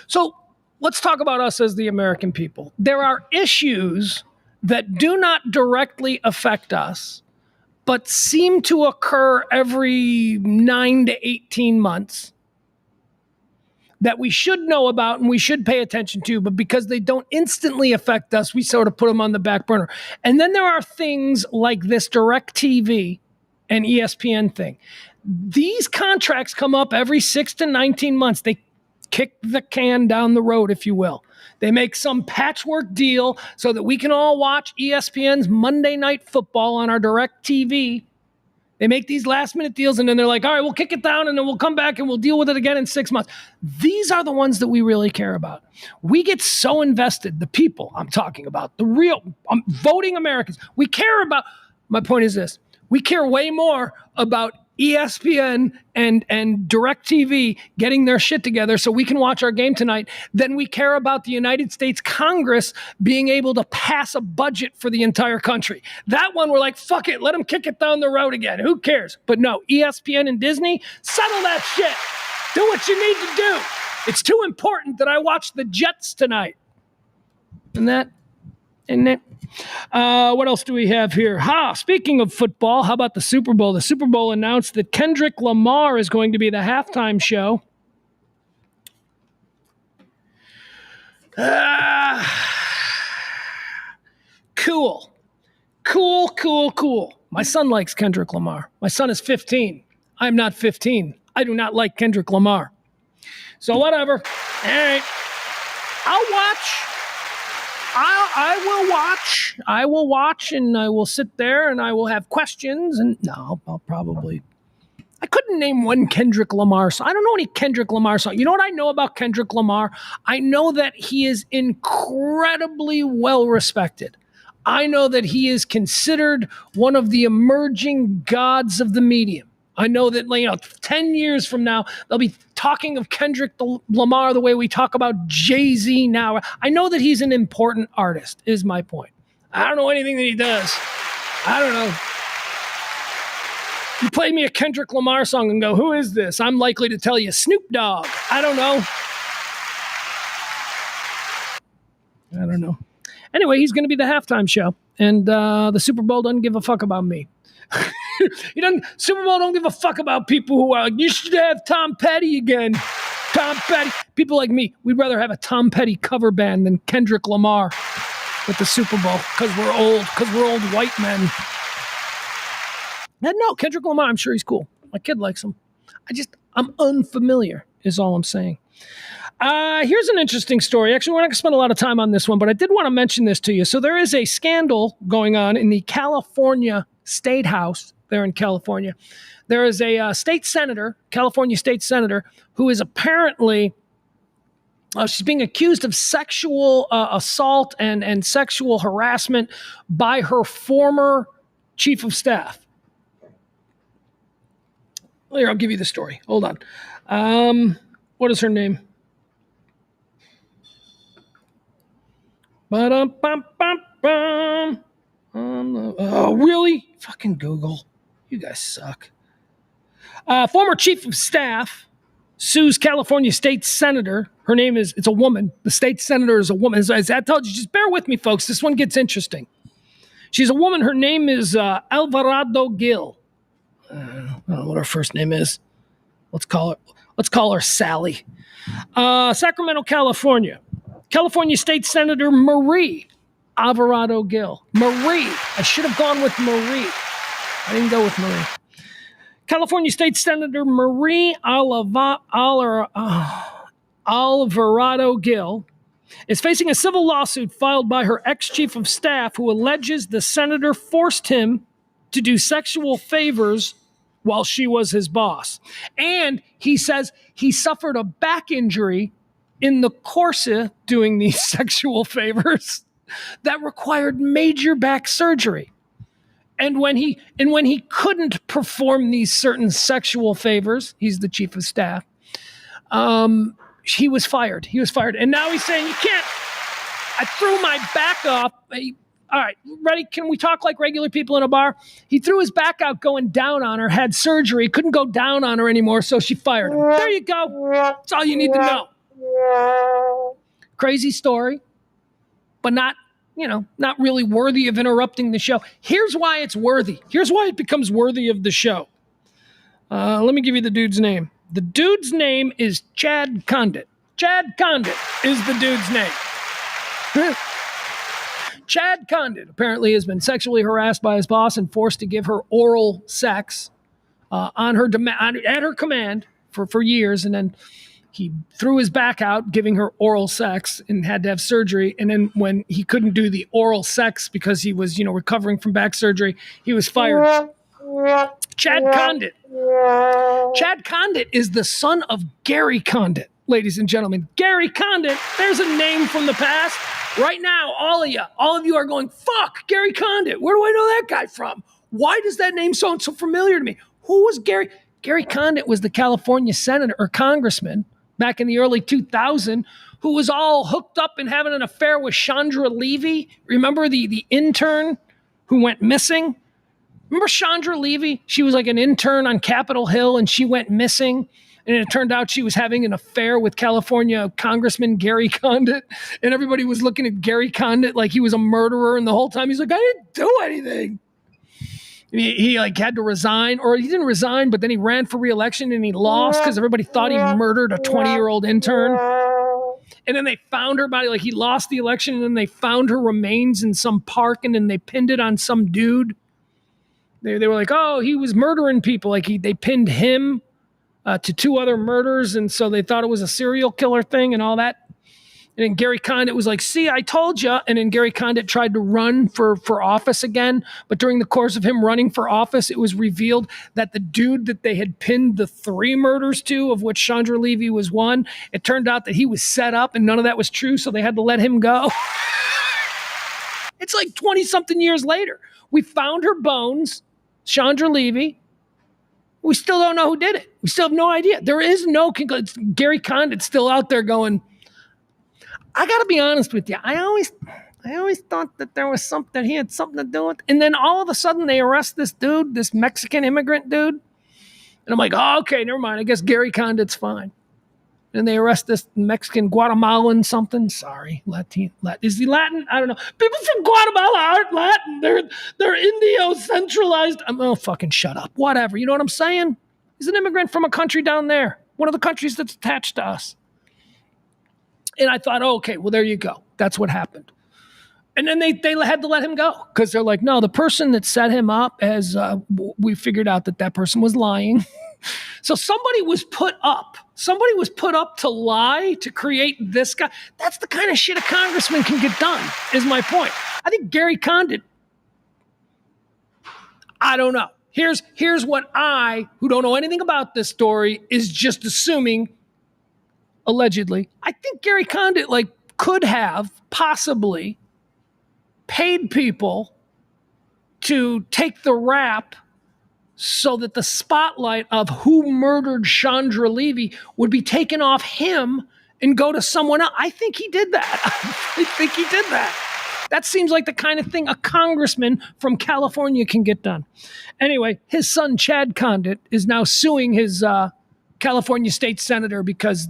So let's talk about us as the American people. There are issues that do not directly affect us, but seem to occur every 9 to 18 months that we should know about and we should pay attention to, but because they don't instantly affect us, we sort of put them on the back burner. And then there are things like this DirecTV and ESPN thing. These contracts come up every 6 to 19 months. They kick the can down the road, if you will. They make some patchwork deal so that we can all watch ESPN's Monday Night Football on our DirecTV. They make these last-minute deals, and then they're like, all right, we'll kick it down, and then we'll come back, and we'll deal with it again in 6 months. These are the ones that we really care about. We get so invested, the people I'm talking about, the real voting Americans. We care about, my point is this, we care way more about ESPN and DirecTV getting their shit together so we can watch our game tonight than we care about the United States Congress being able to pass a budget for the entire country. That one, we're like, fuck it, let them kick it down the road again. Who cares? But no, ESPN and Disney, settle that shit. Do what you need to do. It's too important that I watch the Jets tonight. What else do we have here? Speaking of football, how about the Super Bowl? The Super Bowl announced that Kendrick Lamar is going to be the halftime show. Cool. My son likes Kendrick Lamar. My son is 15. I'm not 15. I do not like Kendrick Lamar. So whatever. All right. I'll watch. I will watch, and I will sit there, and I will have questions, and no, I couldn't name one Kendrick Lamar song. I don't know any Kendrick Lamar song. You know what I know about Kendrick Lamar? I know that he is incredibly well respected. I know that he is considered one of the emerging gods of the medium. I know that 10 years from now, they'll be talking of Kendrick Lamar the way we talk about Jay-Z now. I know that he's an important artist, is my point. I don't know anything that he does. I don't know. You play me a Kendrick Lamar song and go, who is this? I'm likely to tell you Snoop Dogg. I don't know. Anyway, he's going to be the halftime show, and the Super Bowl doesn't give a fuck about me. Super Bowl don't give a fuck about people who are like, you should have Tom Petty again. Tom Petty. People like me, we'd rather have a Tom Petty cover band than Kendrick Lamar with the Super Bowl because we're old white men. And no, Kendrick Lamar, I'm sure he's cool. My kid likes him. I'm unfamiliar is all I'm saying. Here's an interesting story. Actually, we're not going to spend a lot of time on this one, but I did want to mention this to you. So there is a scandal going on in the California State House there in California. There is a California state senator, who is apparently, she's being accused of sexual assault and sexual harassment by her former chief of staff. Here, I'll give you the story. Hold on. What is her name? Oh, really? Fucking Google. You guys suck. Former chief of staff sues California state senator. Her name is, it's a woman. The state senator is a woman. As I told you, just bear with me, folks. This one gets interesting. She's a woman. Her name is Alvarado Gil. I don't know what her first name is. Let's call her Sally. Sacramento, California. California State Senator Marie Alvarado Gil. Marie. I should have gone with Marie. I didn't go with Marie. California State Senator Marie Alvarado Gil is facing a civil lawsuit filed by her ex-chief of staff, who alleges the senator forced him to do sexual favors while she was his boss. And he says he suffered a back injury in the course of doing these sexual favors that required major back surgery. And when he couldn't perform these certain sexual favors, he's the chief of staff, he was fired. And now he's saying, you can't, I threw my back off. All right, ready? Can we talk like regular people in a bar? He threw his back out going down on her, had surgery, couldn't go down on her anymore, so she fired him. There you go. That's all you need to know. Crazy story, but not really worthy of interrupting the show. Here's why it's worthy. Here's why it becomes worthy of the show. Let me give you the dude's name. The dude's name is Chad Condit. Chad Condit is the dude's name. Chad Condit apparently has been sexually harassed by his boss and forced to give her oral sex at her command for years. And then he threw his back out giving her oral sex and had to have surgery. And then when he couldn't do the oral sex because he was, recovering from back surgery, he was fired. Chad Condit. Chad Condit is the son of Gary Condit, ladies and gentlemen. Gary Condit, there's a name from the past. Right now, all of you are going, fuck, Gary Condit. Where do I know that guy from? Why does that name sound so familiar to me? Who was Gary? Gary Condit was the California senator or congressman back in the early 2000s who was all hooked up and having an affair with Chandra Levy. Remember the intern who went missing? Remember Chandra Levy? She was like an intern on Capitol Hill and she went missing. And it turned out she was having an affair with California Congressman Gary Condit. And everybody was looking at Gary Condit like he was a murderer. And the whole time he's like, I didn't do anything. And he had to resign, or he didn't resign, but then he ran for re-election and he lost because everybody thought he murdered a 20-year-old intern. And then they found her body, he lost the election, and then they found her remains in some park, and then they pinned it on some dude. They were like, oh, he was murdering people. They pinned him to 2 other murders, and so they thought it was a serial killer thing and all that. And then Gary Condit was like, see, I told you. And then Gary Condit tried to run for office again. But during the course of him running for office, it was revealed that the dude that they had pinned the 3 murders to, of which Chandra Levy was one, it turned out that he was set up and none of that was true, so they had to let him go. It's 20-something years later. We found her bones, Chandra Levy. We still don't know who did it. We still have no idea. There is no Gary Condit's still out there going, I got to be honest with you. I always thought that there was something, he had something to do with it. And then all of a sudden they arrest this dude, this Mexican immigrant dude. And I'm like, oh, okay, never mind. I guess Gary Condit's fine. And they arrest this Mexican Guatemalan something. Sorry, Latin. Is he Latin? I don't know. People from Guatemala aren't Latin. They're Indio-centralized. Oh, fucking shut up. Whatever. You know what I'm saying? He's an immigrant from a country down there. One of the countries that's attached to us. And I thought, oh, okay, well, there you go. That's what happened. And then they had to let him go because they're like, no, the person that set him up, we figured out that person was lying. So somebody was put up. Somebody was put up to lie to create this guy. That's the kind of shit a congressman can get done, is my point. I think Gary Condit, I don't know. Here's what I, who don't know anything about this story, is just assuming, allegedly. I think Gary Condit, could have possibly paid people to take the rap so that the spotlight of who murdered Chandra Levy would be taken off him and go to someone else. I think he did that. I think he did that. That seems like the kind of thing a congressman from California can get done. Anyway, his son, Chad Condit, is now suing his California state senator because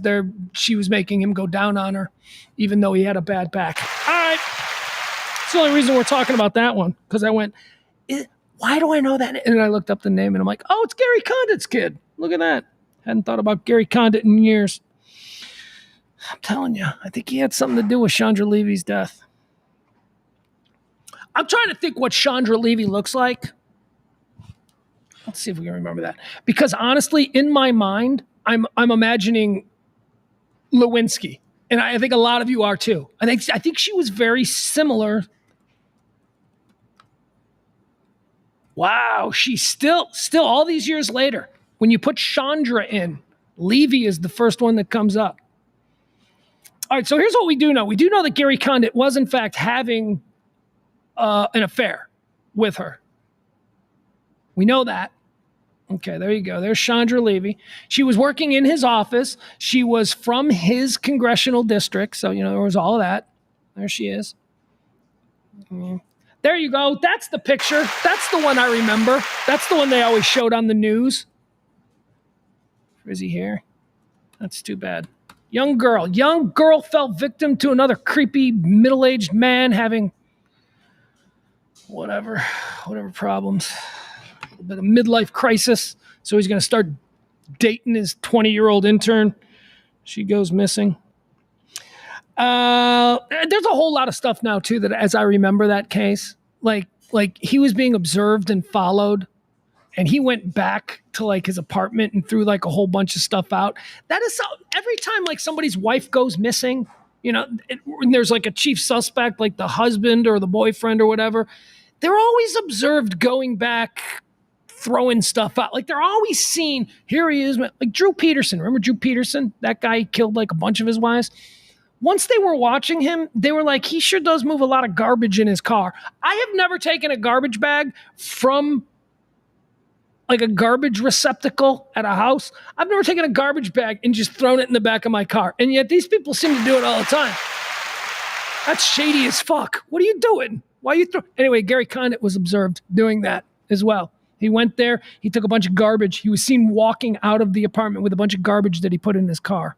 she was making him go down on her, even though he had a bad back. All right. That's the only reason we're talking about that one, because I went, why do I know that? And I looked up the name and I'm like, oh, it's Gary Condit's kid. Look at that. Hadn't thought about Gary Condit in years. I'm telling you, I think he had something to do with Chandra Levy's death. I'm trying to think what Chandra Levy looks like. Let's see if we can remember that. Because honestly, in my mind, I'm imagining Lewinsky. And I think a lot of you are too. I think she was very similar. Wow, she's still all these years later. When you put Chandra in, Levy is the first one that comes up. All right, so here's what we do know. We do know that Gary Condit was, in fact, having an affair with her. We know that. Okay, there you go. There's Chandra Levy. She was working in his office. She was from his congressional district. So, there was all of that. There she is. There you go. That's the picture. That's the one I remember. That's the one they always showed on the news. Frizzy hair. That's too bad. Young girl fell victim to another creepy middle-aged man having whatever problems. A little bit of midlife crisis. So he's going to start dating his 20-year-old intern. She goes missing. There's a whole lot of stuff now too that, as I remember that case, like he was being observed and followed, and he went back to like his apartment and threw like a whole bunch of stuff out. That is every time like somebody's wife goes missing, and there's like a chief suspect, like the husband or the boyfriend or whatever, they're always observed going back, throwing stuff out. Like they're always seen. Here he is, like Drew Peterson. Remember Drew Peterson? That guy killed like a bunch of his wives. Once they were watching him, they were like, he sure does move a lot of garbage in his car. I have never taken a garbage bag from like a garbage receptacle at a house. I've never taken a garbage bag and just thrown it in the back of my car. And yet these people seem to do it all the time. That's shady as fuck. What are you doing? Why are you throwing? Anyway, Gary Condit was observed doing that as well. He went there. He took a bunch of garbage. He was seen walking out of the apartment with a bunch of garbage that he put in his car.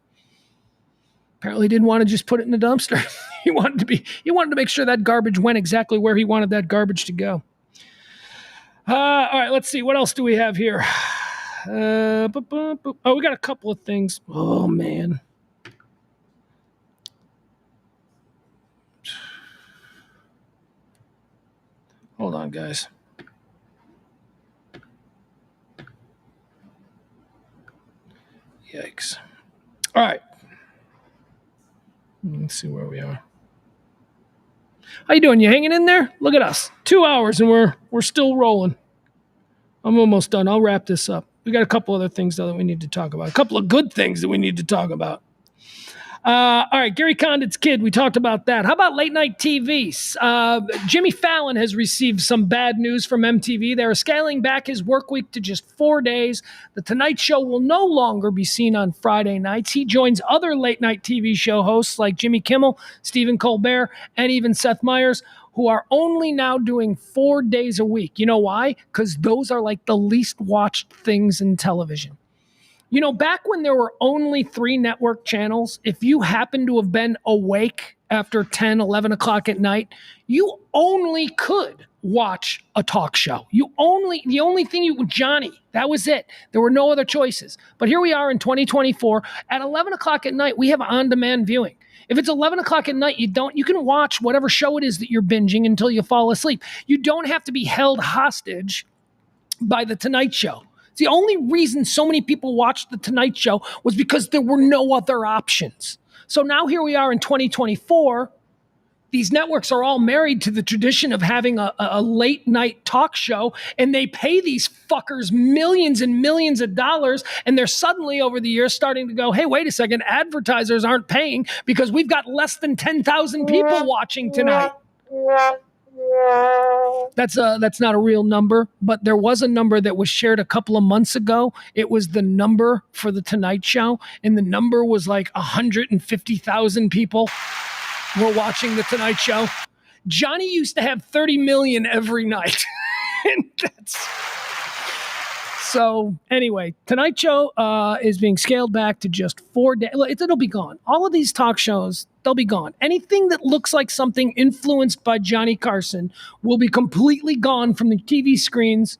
Apparently didn't want to just put it in the dumpster. He wanted to make sure that garbage went exactly where he wanted that garbage to go. All right, let's see. What else do we have here? We got a couple of things. Oh, man. Hold on, guys. Yikes. All right. Let's see where we are. How you doing? You hanging in there? Look at us. 2 hours and we're still rolling. I'm almost done. I'll wrap this up. We got a couple other things though that we need to talk about. A couple of good things that we need to talk about. All right, Gary Condit's kid. We talked about that. How about late night TV? Jimmy Fallon has received some bad news from MTV. They're scaling back his work week to just 4 days. The Tonight Show will no longer be seen on Friday nights. He joins other late night TV show hosts like Jimmy Kimmel, Stephen Colbert, and even Seth Meyers, who are only now doing 4 days a week. You know why? Because those are like the least watched things in television. You know, back when there were only 3 network channels, if you happened to have been awake after 10, 11 o'clock at night, you only could watch a talk show. The only thing Johnny, that was it. There were no other choices. But here we are in 2024. At 11 o'clock at night, we have on-demand viewing. If it's 11 o'clock at night, you can watch whatever show it is that you're binging until you fall asleep. You don't have to be held hostage by The Tonight Show. The only reason so many people watched The Tonight Show was because there were no other options. So now here we are in 2024. These networks are all married to the tradition of having a late night talk show, and they pay these fuckers millions and millions of dollars, and they're suddenly over the years starting to go, hey, wait a second, advertisers aren't paying because we've got less than 10,000 people watching tonight. That's not a real number, but there was a number that was shared a couple of months ago. It was the number for The Tonight Show, and the number was like 150,000 people were watching The Tonight Show. Johnny used to have 30 million every night. And so anyway, Tonight Show is being scaled back to just 4 days. It'll be gone. All of these talk shows, they'll be gone. Anything that looks like something influenced by Johnny Carson will be completely gone from the TV screens.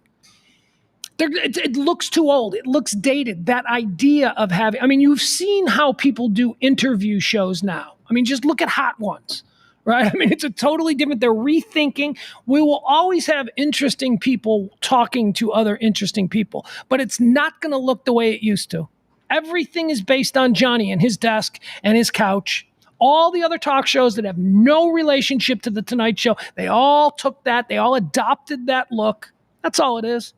It looks too old. It looks dated. That idea of you've seen how people do interview shows now. Just look at Hot Ones, right? It's a totally different, they're rethinking. We will always have interesting people talking to other interesting people, but it's not going to look the way it used to. Everything is based on Johnny and his desk and his couch. All the other talk shows that have no relationship to The Tonight Show, they all took that, they all adopted that look. That's all it is.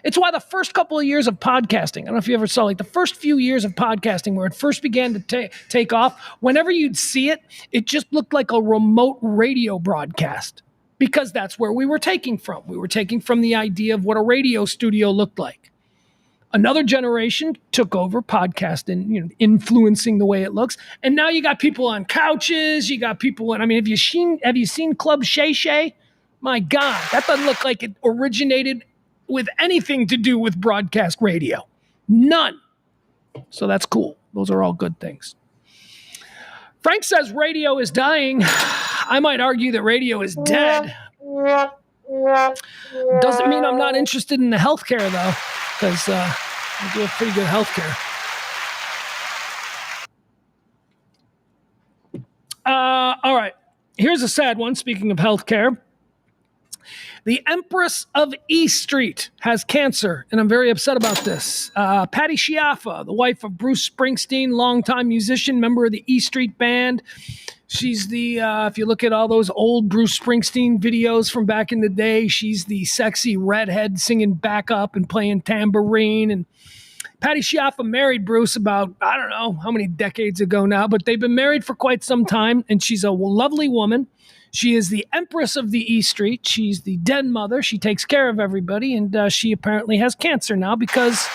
It's why the first couple of years of podcasting, I don't know if you ever saw, like the first few years of podcasting where it first began to take off, whenever you'd see it, it just looked like a remote radio broadcast because that's where we were taking from. We were taking from the idea of what a radio studio looked like. Another generation took over podcasting, influencing the way it looks. And now you got people on couches. You got people have you seen Club Shay Shay? My God, that doesn't look like it originated with anything to do with broadcast radio. None. So that's cool. Those are all good things. Frank says radio is dying. I might argue that radio is dead. Doesn't mean I'm not interested in the healthcare, though, because we do have pretty good healthcare. All right. Here's a sad one, speaking of healthcare. The Empress of E Street has cancer, and I'm very upset about this. Patty Schiaffa, the wife of Bruce Springsteen, longtime musician, member of the E Street Band. She's the, if you look at all those old Bruce Springsteen videos from back in the day, she's the sexy redhead singing backup and playing tambourine. And Patty Schiaffa married Bruce about, I don't know how many decades ago now, but they've been married for quite some time, and she's a lovely woman. She is the Empress of the E Street. She's the den mother. She takes care of everybody, and she apparently has cancer now because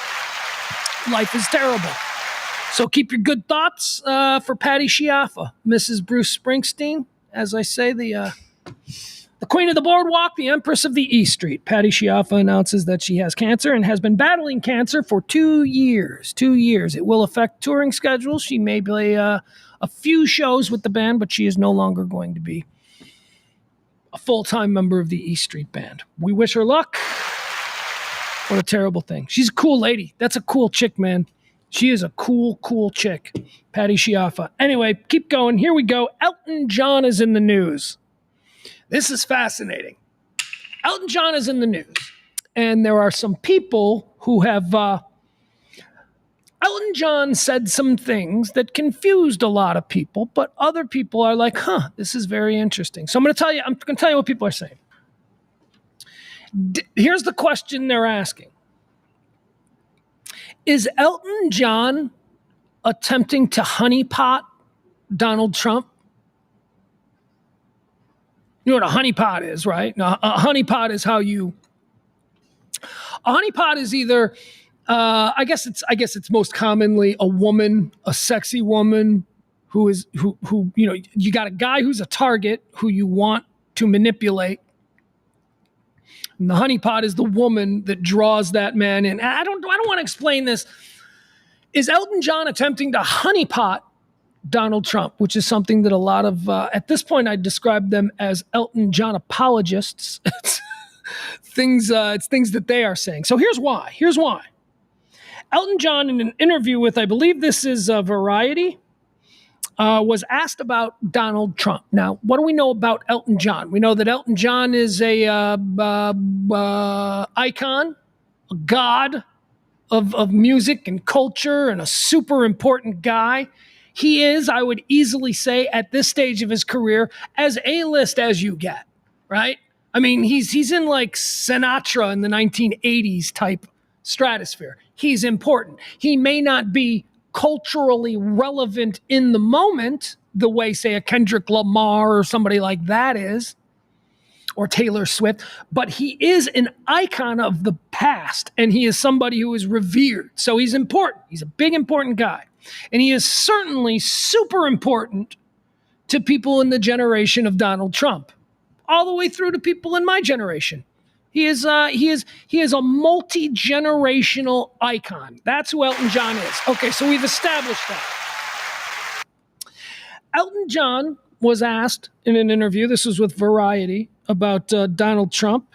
life is terrible. So keep your good thoughts for Patty Schiaffa, Mrs. Bruce Springsteen. As I say, the queen of the boardwalk, the Empress of the E Street. Patty Schiaffa announces that she has cancer and has been battling cancer for 2 years. 2 years. It will affect touring schedules. She may play a few shows with the band, but she is no longer going to be a full-time member of the E Street Band. We wish her luck. What a terrible thing. She's a cool lady. That's a cool chick, man. She is a cool, cool chick. Patty Schiaffa. Anyway, keep going. Here we go. Elton John is in the news. This is fascinating. Elton John is in the news. And there are some people who have... Elton John said some things that confused a lot of people, but other people are like, this is very interesting. So I'm going to tell you what people are saying. Here's the question they're asking. Is Elton John attempting to honeypot Donald Trump? You know what a honeypot is, right? Now, a honeypot is a honeypot is either... I guess it's most commonly a woman, a sexy woman who you got a guy who's a target who you want to manipulate. And the honeypot is the woman that draws that man in. And I don't want to explain this. Is Elton John attempting to honeypot Donald Trump, which is something that a lot of, at this point, I'd describe them as Elton John apologists. It's things that they are saying. So here's why. Elton John, in an interview with, I believe this is Variety, was asked about Donald Trump. Now, what do we know about Elton John? We know that Elton John is a icon, a god of music and culture, and a super important guy. He is, I would easily say, at this stage of his career, as A-list as you get, right? I mean, he's in like Sinatra in the 1980s type stratosphere. He's important. He may not be culturally relevant in the moment the way, say, a Kendrick Lamar or somebody like that is, or Taylor Swift, but he is an icon of the past, and he is somebody who is revered. So he's important. He's a big, important guy. And he is certainly super important to people in the generation of Donald Trump, all the way through to people in my generation. He is a multi-generational icon. That's who Elton John is. Okay, so we've established that. Elton John was asked in an interview, this was with Variety, about Donald Trump.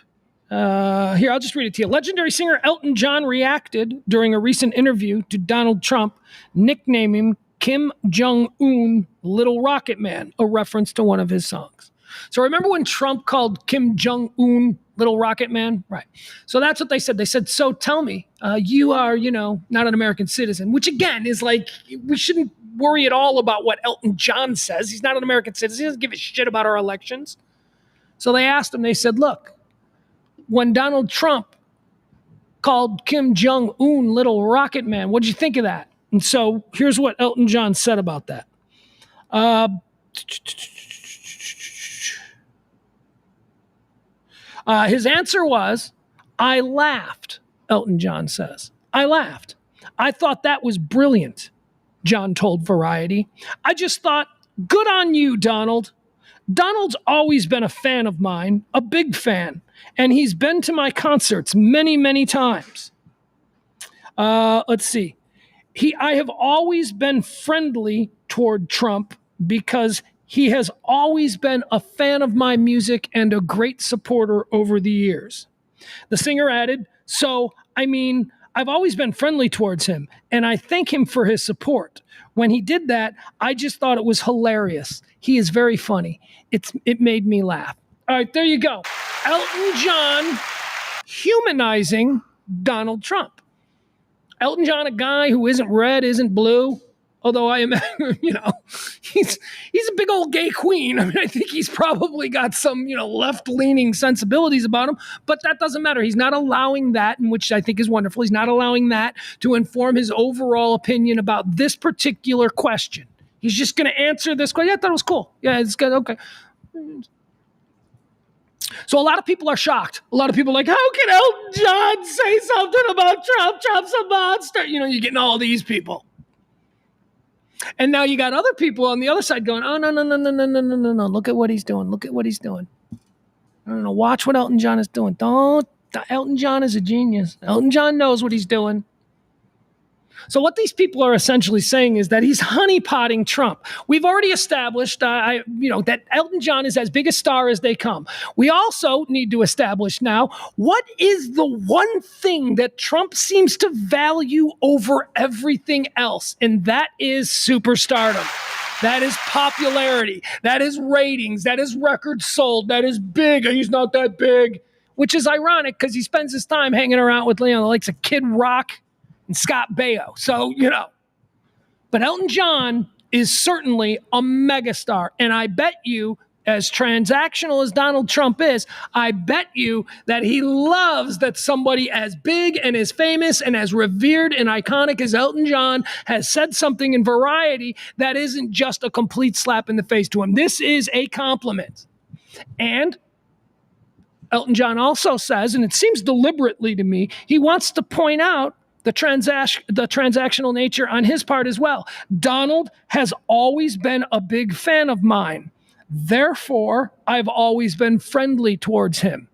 Here, I'll just read it to you. Legendary singer Elton John reacted during a recent interview to Donald Trump, nicknaming him Kim Jong-un Little Rocket Man, a reference to one of his songs. So remember when Trump called Kim Jong-un Little Rocket Man? Right. So that's what they said. They said, so tell me, you are, not an American citizen, which again is like, we shouldn't worry at all about what Elton John says. He's not an American citizen. He doesn't give a shit about our elections. So they asked him, they said, look, when Donald Trump called Kim Jong-un Little Rocket Man, what'd you think of that? And so here's what Elton John said about that. His answer was, I laughed, Elton John says. I laughed. I thought that was brilliant, John told Variety. I just thought, good on you, Donald. Donald's always been a fan of mine, a big fan, and he's been to my concerts many, many times. Let's see. I have always been friendly toward Trump because he has always been a fan of my music and a great supporter over the years. The singer added, so, I mean, I've always been friendly towards him, and I thank him for his support. When he did that, I just thought it was hilarious. He is very funny. It made me laugh. All right, there you go. Elton John humanizing Donald Trump. Elton John, a guy who isn't red, isn't blue, although I am, he's a big old gay queen. I mean, I think he's probably got some, left-leaning sensibilities about him, but that doesn't matter. He's not allowing that, which I think is wonderful. He's not allowing that to inform his overall opinion about this particular question. He's just going to answer this question. Yeah, I thought it was cool. Yeah, it's good. Okay. So a lot of people are shocked. A lot of people are like, how can Elton John say something about Trump? Trump's a monster. You're getting all these people. And now you got other people on the other side going, oh, no. Look at what he's doing. Look at what he's doing. No. Watch what Elton John is doing. Elton John is a genius. Elton John knows what he's doing. So what these people are essentially saying is that he's honeypotting Trump. We've already established, that Elton John is as big a star as they come. We also need to establish now, what is the one thing that Trump seems to value over everything else? And that is superstardom. That is popularity. That is ratings. That is records sold. That is big. He's not that big, which is ironic because he spends his time hanging around with, the likes of Kid Rock and Scott Baio. So, but Elton John is certainly a megastar. And I bet you, as transactional as Donald Trump is, I bet you that he loves that somebody as big and as famous and as revered and iconic as Elton John has said something in Variety that isn't just a complete slap in the face to him. This is a compliment. And Elton John also says, and it seems deliberately to me, he wants to point out the transactional nature on his part as well. Donald has always been a big fan of mine. Therefore, I've always been friendly towards him.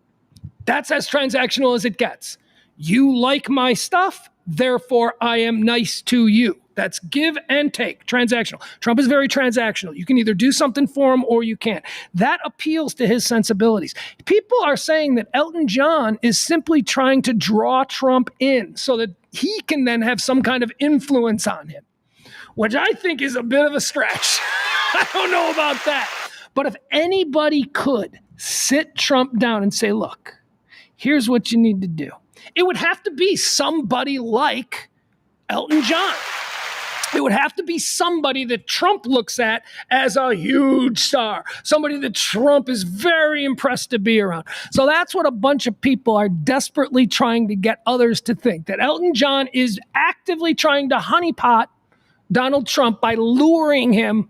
That's as transactional as it gets. You like my stuff, therefore I am nice to you. That's give and take, transactional. Trump is very transactional. You can either do something for him or you can't. That appeals to his sensibilities. People are saying that Elton John is simply trying to draw Trump in so that he can then have some kind of influence on him, which I think is a bit of a stretch. I don't know about that. But if anybody could sit Trump down and say, look, here's what you need to do, it would have to be somebody like Elton John. It would have to be somebody that Trump looks at as a huge star, somebody that Trump is very impressed to be around. So that's what a bunch of people are desperately trying to get others to think, that Elton John is actively trying to honeypot Donald Trump by luring him.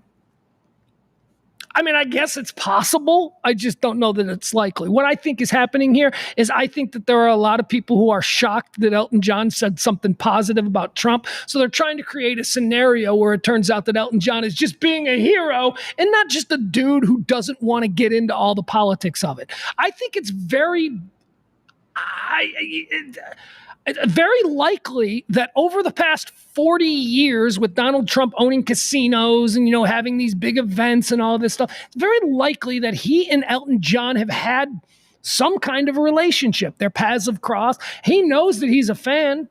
I mean, I guess it's possible. I just don't know that it's likely. What I think is happening here is I think that there are a lot of people who are shocked that Elton John said something positive about Trump. So they're trying to create a scenario where it turns out that Elton John is just being a hero and not just a dude who doesn't want to get into all the politics of it. I think it's very likely that over the past 40 years with Donald Trump owning casinos and, having these big events and all this stuff, it's very likely that he and Elton John have had some kind of a relationship. Their paths have crossed. He knows that he's a fan,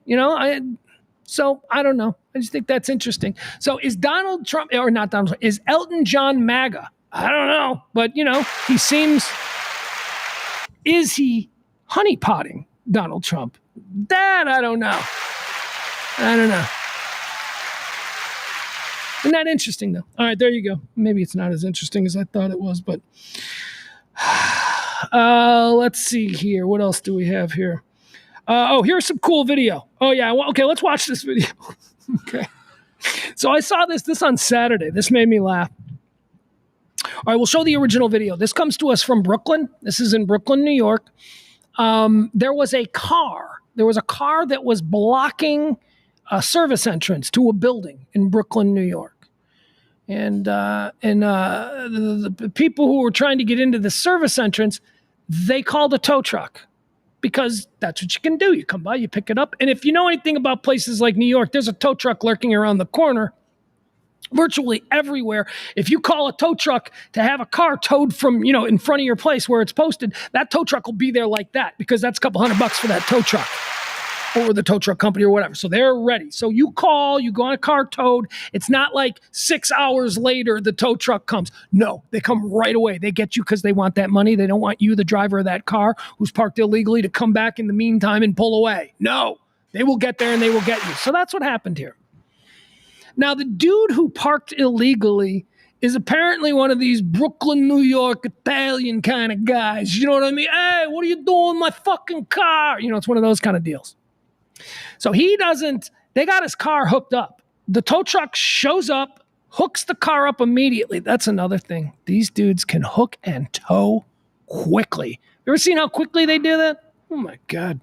so I don't know. I just think that's interesting. So is Donald Trump, or not Donald Trump, is Elton John MAGA? I don't know. But, he seems, is he honeypotting Donald Trump? That I don't know. Isn't that interesting, though? All right, there you go. Maybe it's not as interesting as I thought it was, but let's see here. What else do we have here? Here's some cool video. Oh, yeah. Okay, let's watch this video. Okay. So I saw this on Saturday. This made me laugh. All right, we'll show the original video. This comes to us from Brooklyn. This is in Brooklyn, New York. There was a car that was blocking a service entrance to a building in Brooklyn, New York. And the people who were trying to get into the service entrance, they called a tow truck because that's what you can do. You come by, you pick it up. And if you know anything about places like New York, there's a tow truck lurking around the corner virtually everywhere. If you call a tow truck to have a car towed from, in front of your place where it's posted, that tow truck will be there like that because that's a couple $100 for that tow truck or the tow truck company or whatever. So they're ready. So you call, you go on a car towed. It's not like 6 hours later the tow truck comes. No, they come right away. They get you because they want that money. They don't want you, the driver of that car who's parked illegally, to come back in the meantime and pull away. No, they will get there and they will get you. So that's what happened here. Now, the dude who parked illegally is apparently one of these Brooklyn, New York, Italian kind of guys. You know what I mean? Hey, what are you doing with my fucking car? It's one of those kind of deals. So they got his car hooked up. The tow truck shows up, hooks the car up immediately. That's another thing. These dudes can hook and tow quickly. You ever seen how quickly they do that? Oh my God.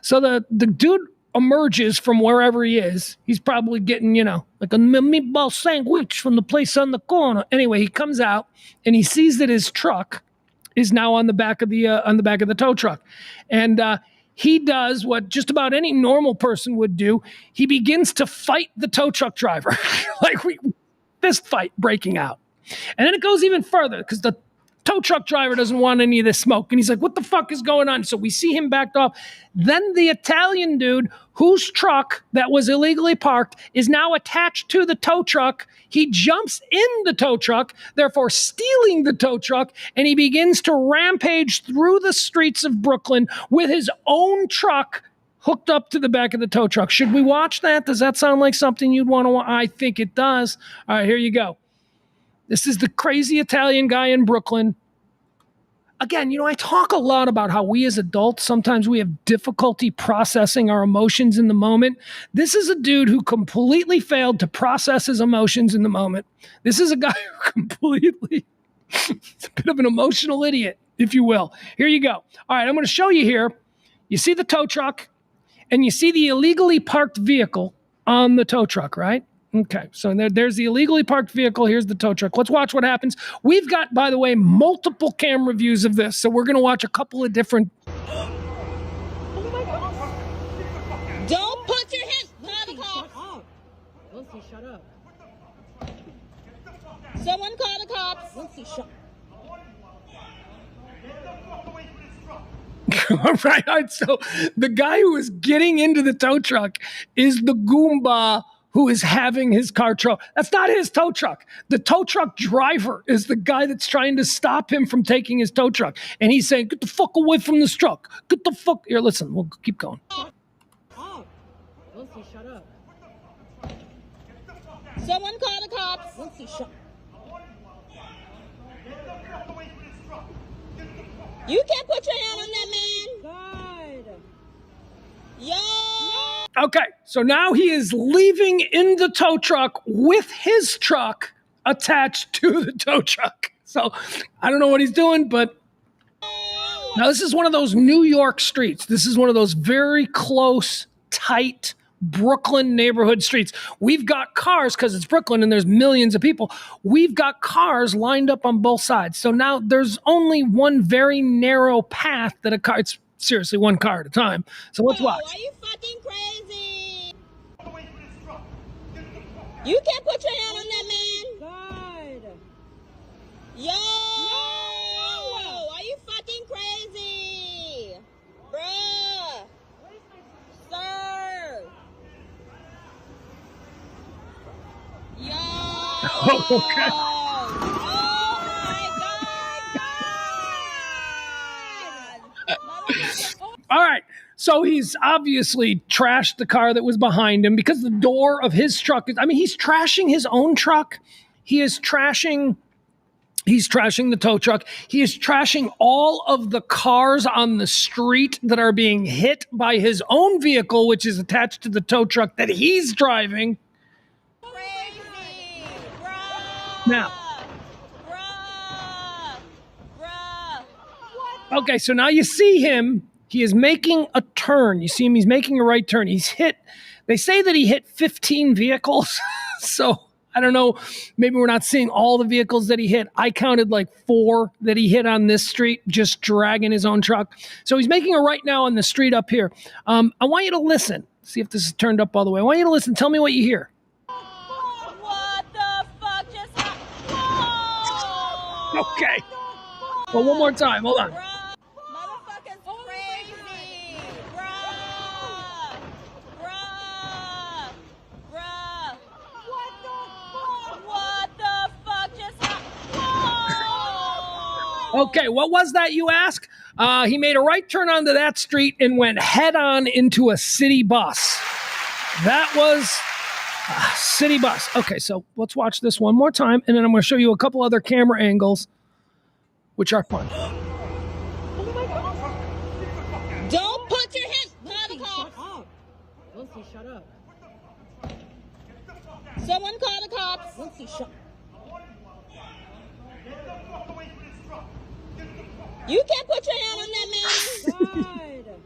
So the dude emerges from wherever he is. He's probably getting, like a meatball sandwich from the place on the corner. Anyway, he comes out and he sees that his truck is now on the back of the tow truck. And he does what just about any normal person would do. He begins to fight the tow truck driver, fist fight breaking out. And then it goes even further because the tow truck driver doesn't want any of this smoke. And he's like, what the fuck is going on? So we see him backed off. Then the Italian dude whose truck that was illegally parked is now attached to the tow truck. He jumps in the tow truck, therefore stealing the tow truck, and he begins to rampage through the streets of Brooklyn with his own truck hooked up to the back of the tow truck. Should we watch that? Does that sound like something you'd want to watch? I think it does. All right, here you go. This is the crazy Italian guy in Brooklyn. Again, I talk a lot about how we as adults, sometimes we have difficulty processing our emotions in the moment. This is a dude who completely failed to process his emotions in the moment. This is a guy who completely, it's a bit of an emotional idiot, if you will. Here you go. All right, I'm going to show you here. You see the tow truck, and you see the illegally parked vehicle on the tow truck, right? Okay, so there's the illegally parked vehicle. Here's the tow truck. Let's watch what happens. We've got, by the way, multiple camera views of this, so we're going to watch a couple of different... Oh my God. Don't put your hands... Call the cops. Lucy, shut up. Someone call the cops. Lucy, shut up. All right, so the guy who is getting into the tow truck is the Goomba who is having his car towed. That's not his tow truck. The tow truck driver is the guy that's trying to stop him from taking his tow truck. And he's saying, get the fuck away from this truck. Get the fuck... Here, listen, we'll keep going. Oh, Lucy, shut up. Someone call the cops. Lucy, shut up. You can't put your hand on that man. God. Yo. Okay, so now he is leaving in the tow truck with his truck attached to the tow truck. So I don't know what he's doing, but now this is one of those New York streets. This is one of those very close, tight Brooklyn neighborhood streets. We've got cars, because it's Brooklyn and there's millions of people. We've got cars lined up on both sides. So now there's only one very narrow path that a car, it's seriously one car at a time. So let's watch. Are you fucking crazy? You can't put your hand on that man. God. Yo. No. Are you fucking crazy? Bruh. Sir. Yo. Okay. Oh my God. All right. So he's obviously trashed the car that was behind him because the door of his truck is, he's trashing his own truck. He's trashing the tow truck. He is trashing all of the cars on the street that are being hit by his own vehicle, which is attached to the tow truck that he's driving. Crazy. Bruh. Now. Bruh. Okay, so now you see him. He is making a turn. You see him, he's making a right turn. He's hit, they say that he hit 15 vehicles. So I don't know. Maybe we're not seeing all the vehicles that he hit. I counted like 4 that he hit on this street, just dragging his own truck. So he's making a right now on the street up here. I want you to listen. See if this is turned up all the way. I want you to listen. Tell me what you hear. What the fuck just happened? Okay. Well, one more time. Hold on. Motherfucker's crazy. Bruh. What the fuck just happened? Okay, what was that, you ask? He made a right turn onto that street and went head-on into a city bus. That was a city bus. Okay, so let's watch this one more time, and then I'm going to show you a couple other camera angles, which are fun. Don't put your hands. Call the cops. Lucy, shut up. Someone call the cops. Lucy, shut You can't put your hand on that man. God.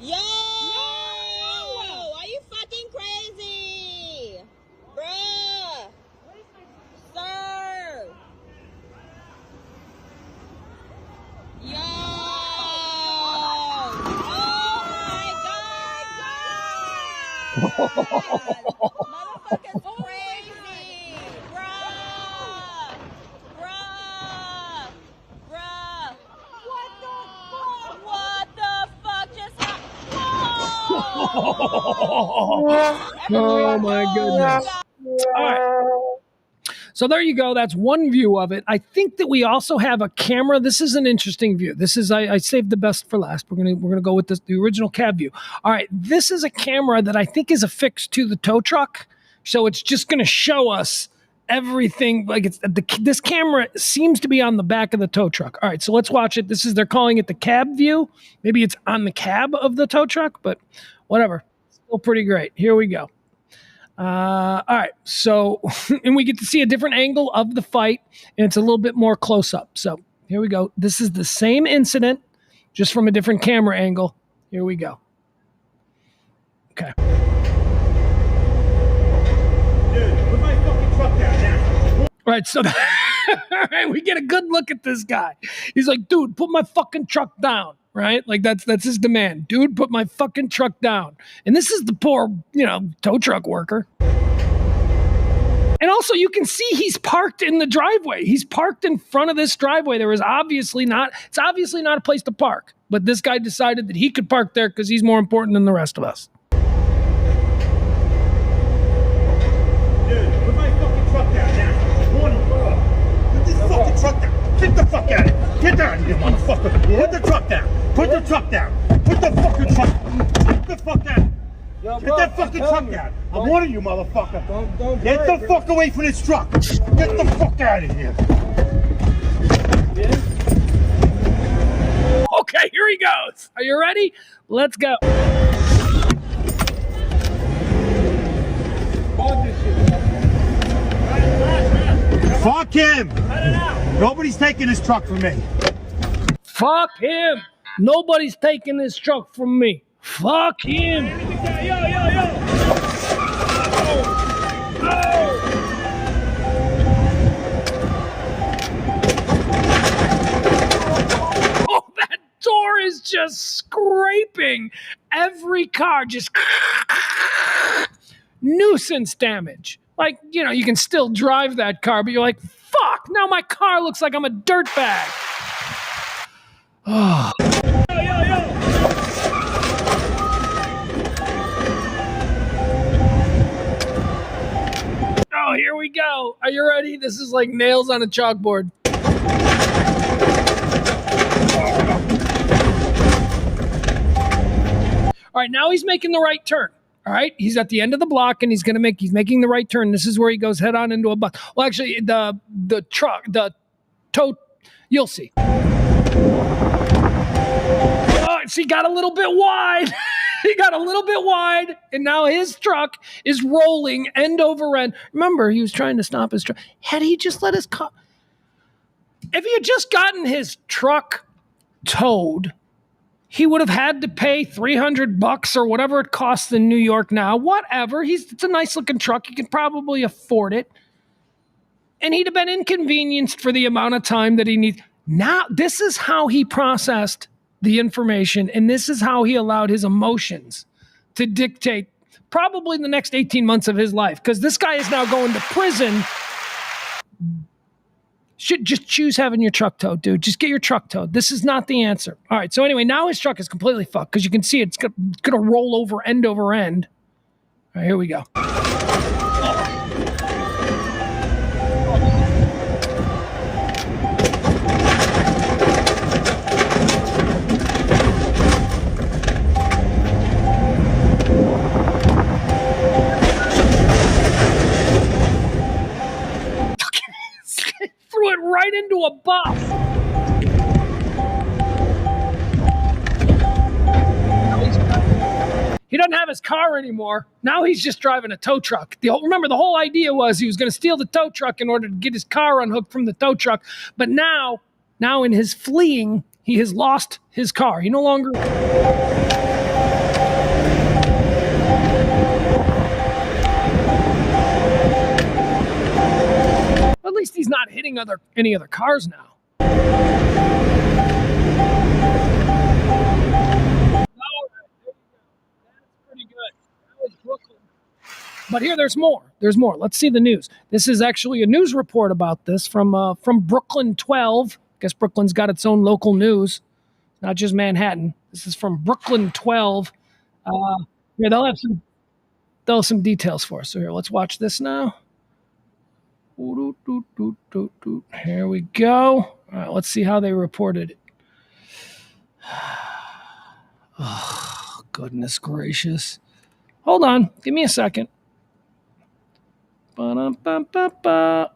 Yo! Are you fucking crazy? Bruh! Sir! Yo! Oh my God! Motherfucker's crazy! Bruh! What the fuck just happened? Oh my goodness. All right. So there you go. That's one view of it. I think that we also have a camera. This is an interesting view. This is I saved the best for last. We're gonna go with the original cab view. All right. This is a camera that I think is affixed to the tow truck. So it's just gonna show us everything. Like this camera seems to be on the back of the tow truck. All right. So let's watch it. They're calling it the cab view. Maybe it's on the cab of the tow truck, but whatever. Still pretty great. Here we go. All right, so, and we get to see a different angle of the fight, and it's a little bit more close up. So here we go. This is the same incident, just from a different camera angle. Here we go. Okay. Dude, put my fucking truck down now. All right, so all right, we get a good look at this guy. He's like, dude, put my fucking truck down. Right? Like that's his demand. Dude, put my fucking truck down. And this is the poor, tow truck worker. And also you can see he's parked in the driveway. He's parked in front of this driveway. It's obviously not a place to park. But this guy decided that he could park there because he's more important than the rest of us. Dude, put my fucking truck down now. Warning, put this fucking truck down. Get the fuck out of here. Get down, you motherfucker. Put the truck down. Put the truck down. Put the fucking truck down. Get the fuck down. Get that fucking truck down. I'm warning you, motherfucker. Don't Get the fuck away from this truck. Get the fuck out of here. Okay, here he goes. Are you ready? Let's go. Fuck him. Nobody's taking this truck from me. Fuck him. Nobody's taking this truck from me. Fuck him. Oh, that door is just scraping every car. Just nuisance damage. Like, you can still drive that car, but you're like, fuck, now my car looks like I'm a dirtbag. Oh. Oh, here we go. Are you ready? This is like nails on a chalkboard. All right, now he's making the right turn. All right, he's at the end of the block, and he's making the right turn. This is where he goes head on into a bus. Well, actually, the tow, you'll see. Oh, see, got a little bit wide. He got a little bit wide, and now his truck is rolling end over end. Remember, he was trying to stop his truck. Had he just let his car... If he had just gotten his truck towed he would have had to pay $300 or whatever it costs in New York now. Whatever. It's a nice looking truck. He can probably afford it. And he'd have been inconvenienced for the amount of time that he needs. Now, this is how he processed the information, and this is how he allowed his emotions to dictate probably the next 18 months of his life, because this guy is now going to prison. Should just choose having your truck towed, dude. Just get your truck towed. This is not the answer. All right, so anyway, now his truck is completely fucked, because you can see it's going to roll over end. All right, here we go. Threw it right into a bus. He doesn't have his car anymore. Now he's just driving a tow truck. Remember, the whole idea was he was going to steal the tow truck in order to get his car unhooked from the tow truck. But now in his fleeing, he has lost his car. He no longer... At least he's not hitting any other cars now. That's pretty good. That was Brooklyn. But here, there's more. There's more. Let's see the news. This is actually a news report about this from Brooklyn 12. I guess Brooklyn's got its own local news, not just Manhattan. This is from Brooklyn 12. Here, they'll have some details for us. So here, let's watch this now. Here we go. All right, let's see how they reported it. Oh, goodness gracious. Hold on. Give me a second. All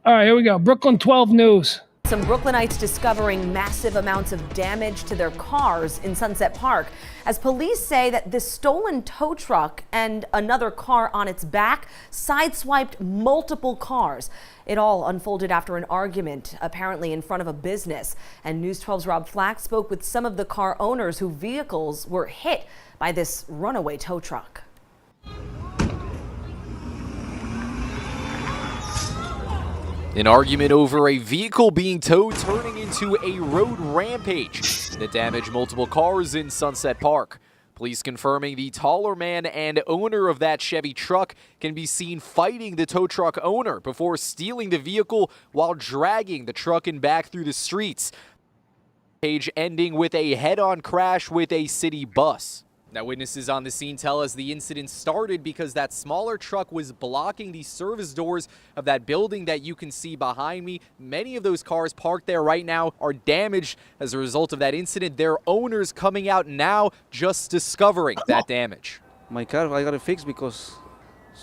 right, here we go. Brooklyn 12 News. Some Brooklynites discovering massive amounts of damage to their cars in Sunset Park as police say that this stolen tow truck and another car on its back sideswiped multiple cars. It all unfolded after an argument, apparently in front of a business. And News 12's Rob Flack spoke with some of the car owners whose vehicles were hit by this runaway tow truck. An argument over a vehicle being towed turning into a road rampage that damaged multiple cars in Sunset Park. Police confirming the taller man and owner of that Chevy truck can be seen fighting the tow truck owner before stealing the vehicle while dragging the truck and back through the streets. Page ending with a head-on crash with a city bus. Now, witnesses on the scene tell us the incident started because that smaller truck was blocking the service doors of that building that you can see behind me. Many of those cars parked there right now are damaged as a result of that incident. Their owners coming out now just discovering that damage. My car, I got it fixed because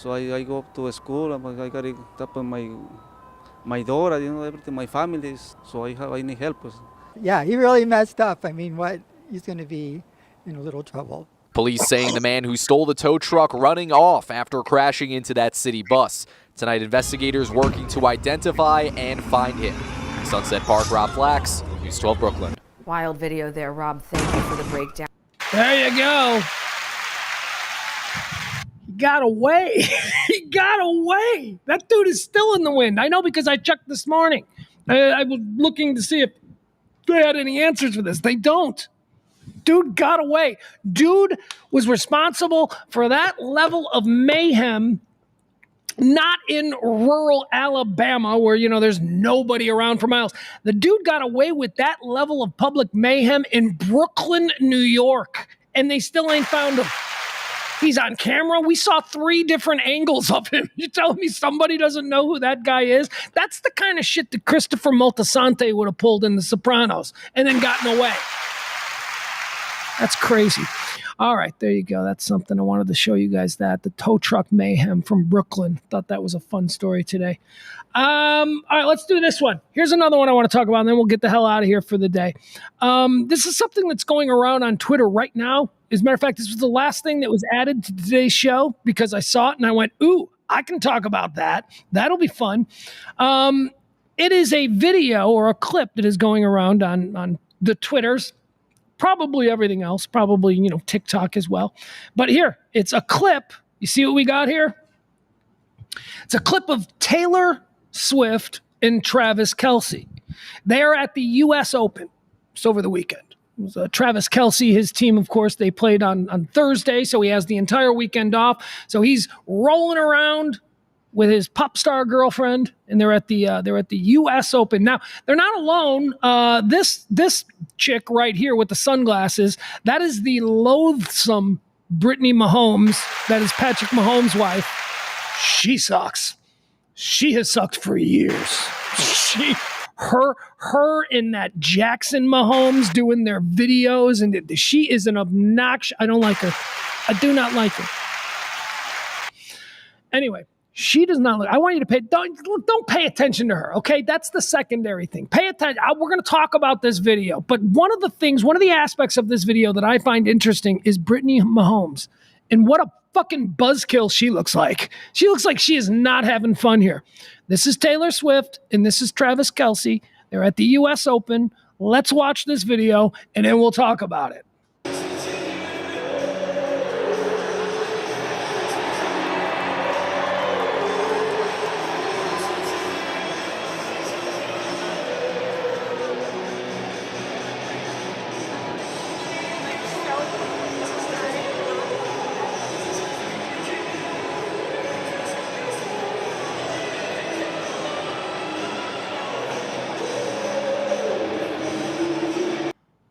I go up to a school, I got it up on my door, everything, my family, so I need help. Yeah, he really messed up. I mean, he's going to be in a little trouble. Police saying the man who stole the tow truck running off after crashing into that city bus. Tonight, investigators working to identify and find him. Sunset Park, Rob Flax, News 12 Brooklyn. Wild video there, Rob. Thank you for the breakdown. There you go. He got away. He got away. That dude is still in the wind. I know because I checked this morning. I was looking to see if they had any answers for this. They don't. Dude got away. Dude was responsible for that level of mayhem, not in rural Alabama where, there's nobody around for miles. The dude got away with that level of public mayhem in Brooklyn, New York, and they still ain't found him. He's on camera. We saw 3 different angles of him. You telling me somebody doesn't know who that guy is? That's the kind of shit that Christopher Moltisanti would have pulled in The Sopranos and then gotten away. That's crazy. All right, there you go. That's something I wanted to show you guys that. The tow truck mayhem from Brooklyn. Thought that was a fun story today. All right, let's do this one. Here's another one I want to talk about, and then we'll get the hell out of here for the day. This is something that's going around on Twitter right now. As a matter of fact, this was the last thing that was added to today's show because I saw it and I went, ooh, I can talk about that. That'll be fun. It is a video or a clip that is going around on the Twitters. probably everything else, probably, TikTok as well. But here, it's a clip. You see what we got here? It's a clip of Taylor Swift and Travis Kelce. They're at the U.S. Open. It's over the weekend. It was, Travis Kelce, his team, of course, they played on Thursday, so he has the entire weekend off. So he's rolling around with his pop star girlfriend, and they're at the U.S. Open. Now, they're not alone. This chick right here with the sunglasses, that is the loathsome Brittany Mahomes. That is Patrick Mahomes' wife. She sucks. She has sucked for years. Her and that Jackson Mahomes doing their videos, and she is an obnoxious. I don't like her. I do not like her. Anyway, she does not look. I want you to don't pay attention to her, okay? That's the secondary thing. Pay attention. We're going to talk about this video, but one of the aspects of this video that I find interesting is Brittany Mahomes and what a fucking buzzkill she looks like. She looks like she is not having fun here. This is Taylor Swift and this is Travis Kelce. They're at the U.S. Open. Let's watch this video and then we'll talk about it.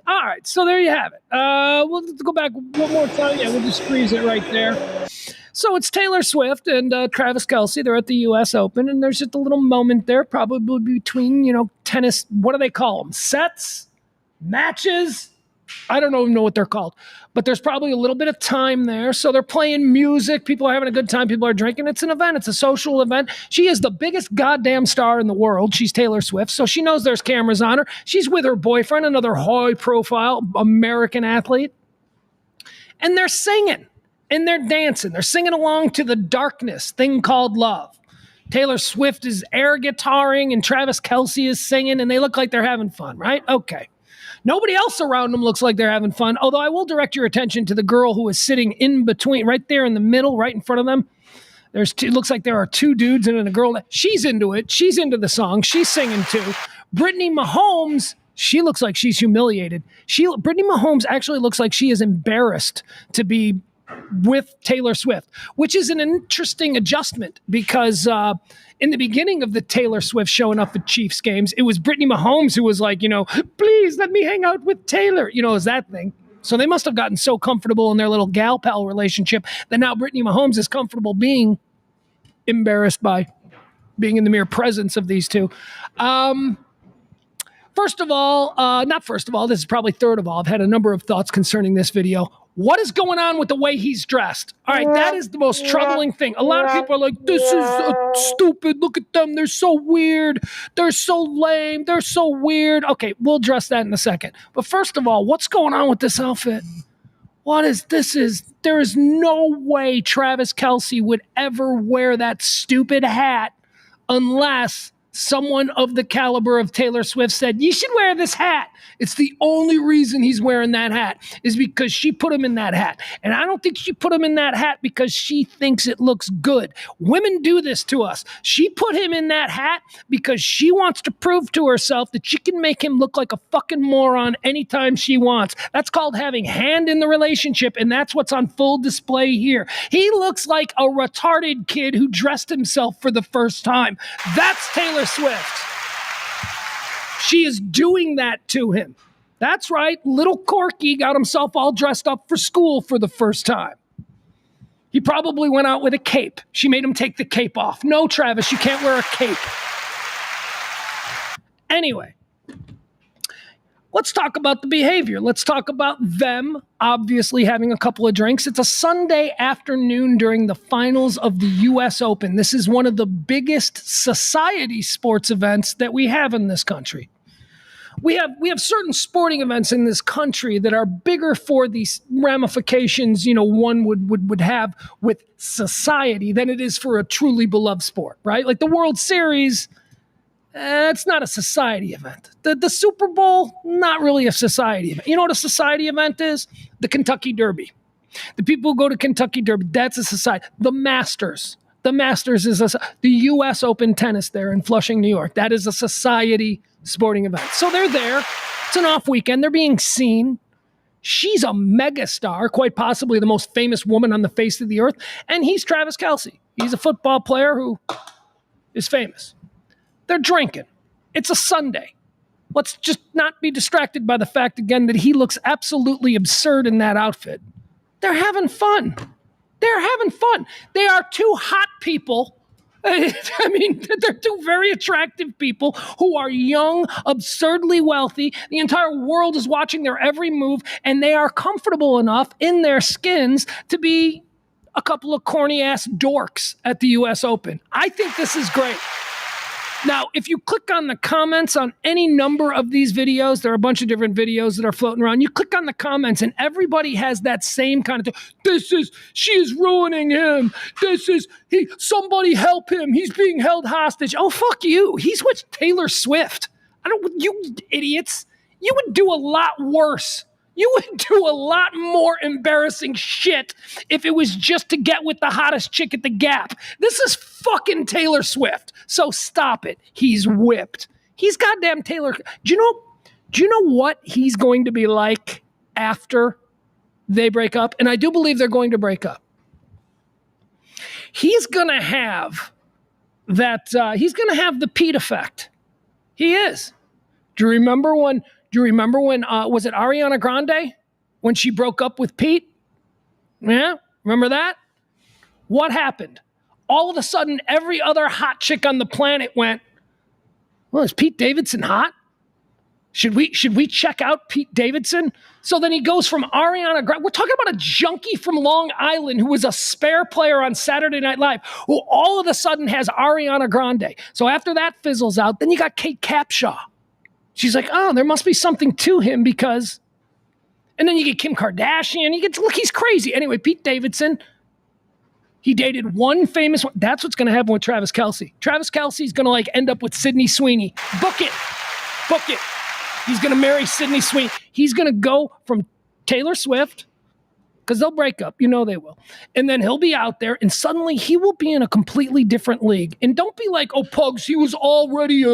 All right, so there you have it. We'll go back one more time. Yeah, we'll just freeze it right there. So it's Taylor Swift and Travis Kelce. They're at the U.S. Open, and there's just a little moment there, probably between, tennis, what do they call them? Sets? Matches? I don't even know what they're called. But there's probably a little bit of time there. So they're playing music. People are having a good time. People are drinking. It's an event. It's a social event. She is the biggest goddamn star in the world. She's Taylor Swift. So she knows there's cameras on her. She's with her boyfriend, another high-profile American athlete. And they're singing. And they're dancing. They're singing along to the Darkness, Thing Called Love. Taylor Swift is air guitaring and Travis Kelce is singing, and they look like they're having fun, right? Okay. Nobody else around them looks like they're having fun, although I will direct your attention to the girl who is sitting in between, right there in the middle, right in front of them. It looks like there are two dudes and then a girl. She's into it. She's into the song. She's singing too. Brittany Mahomes, she looks like she's humiliated. Brittany Mahomes actually looks like she is embarrassed to be with Taylor Swift, which is an interesting adjustment because in the beginning of the Taylor Swift showing up at Chiefs games, it was Brittany Mahomes who was like, please let me hang out with Taylor. It was that thing. So they must have gotten so comfortable in their little gal pal relationship that now Brittany Mahomes is comfortable being embarrassed by being in the mere presence of these two. First of all, this is probably third of all. I've had a number of thoughts concerning this video. What is going on with the way he's dressed? All right, that is the most troubling thing. A lot of people are like, this is stupid. Look at them. They're so weird. They're so lame. They're so weird. Okay, we'll address that in a second. But first of all, what's going on with this outfit? There is no way Travis Kelce would ever wear that stupid hat unless someone of the caliber of Taylor Swift said, you should wear this hat. It's the only reason he's wearing that hat is because she put him in that hat. And I don't think she put him in that hat because she thinks it looks good. Women do this to us. She put him in that hat because she wants to prove to herself that she can make him look like a fucking moron anytime she wants. That's called having hand in the relationship, and that's what's on full display here. He looks like a retarded kid who dressed himself for the first time. That's Taylor Swift. She is doing that to him. That's right. Little Corky got himself all dressed up for school for the first time. He probably went out with a cape. She made him take the cape off. No, Travis, you can't wear a cape. Anyway, let's talk about the behavior. Let's talk about them obviously having a couple of drinks. It's a Sunday afternoon during the finals of the U.S. Open. This is one of the biggest society sports events that we have in this country. We have certain sporting events in this country that are bigger for these ramifications, one would have with society than it is for a truly beloved sport, right? Like the World Series It's not a society event. The Super Bowl, not really a society event. You know what a society event is? The Kentucky Derby. The people who go to Kentucky Derby, that's a society. The Masters. The Masters is the U.S. Open tennis there in Flushing, New York. That is a society sporting event. So they're there. It's an off weekend. They're being seen. She's a megastar, quite possibly the most famous woman on the face of the earth. And he's Travis Kelce. He's a football player who is famous. They're drinking. It's a Sunday. Let's just not be distracted by the fact, again, that he looks absolutely absurd in that outfit. They're having fun. They're having fun. They are two hot people. I mean, they're two very attractive people who are young, absurdly wealthy. The entire world is watching their every move, and they are comfortable enough in their skins to be a couple of corny-ass dorks at the U.S. Open. I think this is great. Now, if you click on the comments on any number of these videos, there are a bunch of different videos that are floating around. You click on the comments and everybody has that same kind of thing. She is ruining him. Somebody help him. He's being held hostage. Oh, fuck you. He's with Taylor Swift. You idiots. You would do a lot worse. You would do a lot more embarrassing shit if it was just to get with the hottest chick at the Gap. This is fucking Taylor Swift. So stop it. He's whipped. He's goddamn Taylor. Do you know what he's going to be like after they break up? And I do believe they're going to break up. He's going to have that. He's going to have the Pete effect. He is. Do you remember when was it Ariana Grande when she broke up with Pete? Yeah, remember that? What happened? All of a sudden, every other hot chick on the planet went, well, is Pete Davidson hot? Should we check out Pete Davidson? So then he goes from Ariana Grande. We're talking about a junkie from Long Island who was a spare player on Saturday Night Live, who all of a sudden has Ariana Grande. So after that fizzles out, then you got Kate Capshaw. She's like, oh, there must be something to him because... And then you get Kim Kardashian. Look, he's crazy. Anyway, Pete Davidson, he dated one famous one. That's what's going to happen with Travis Kelce. Travis Kelce's going to end up with Sydney Sweeney. Book it. He's going to marry Sydney Sweeney. He's going to go from Taylor Swift, because they'll break up. You know they will. And then he'll be out there, and suddenly he will be in a completely different league. And don't be like, oh, Pugs, he was already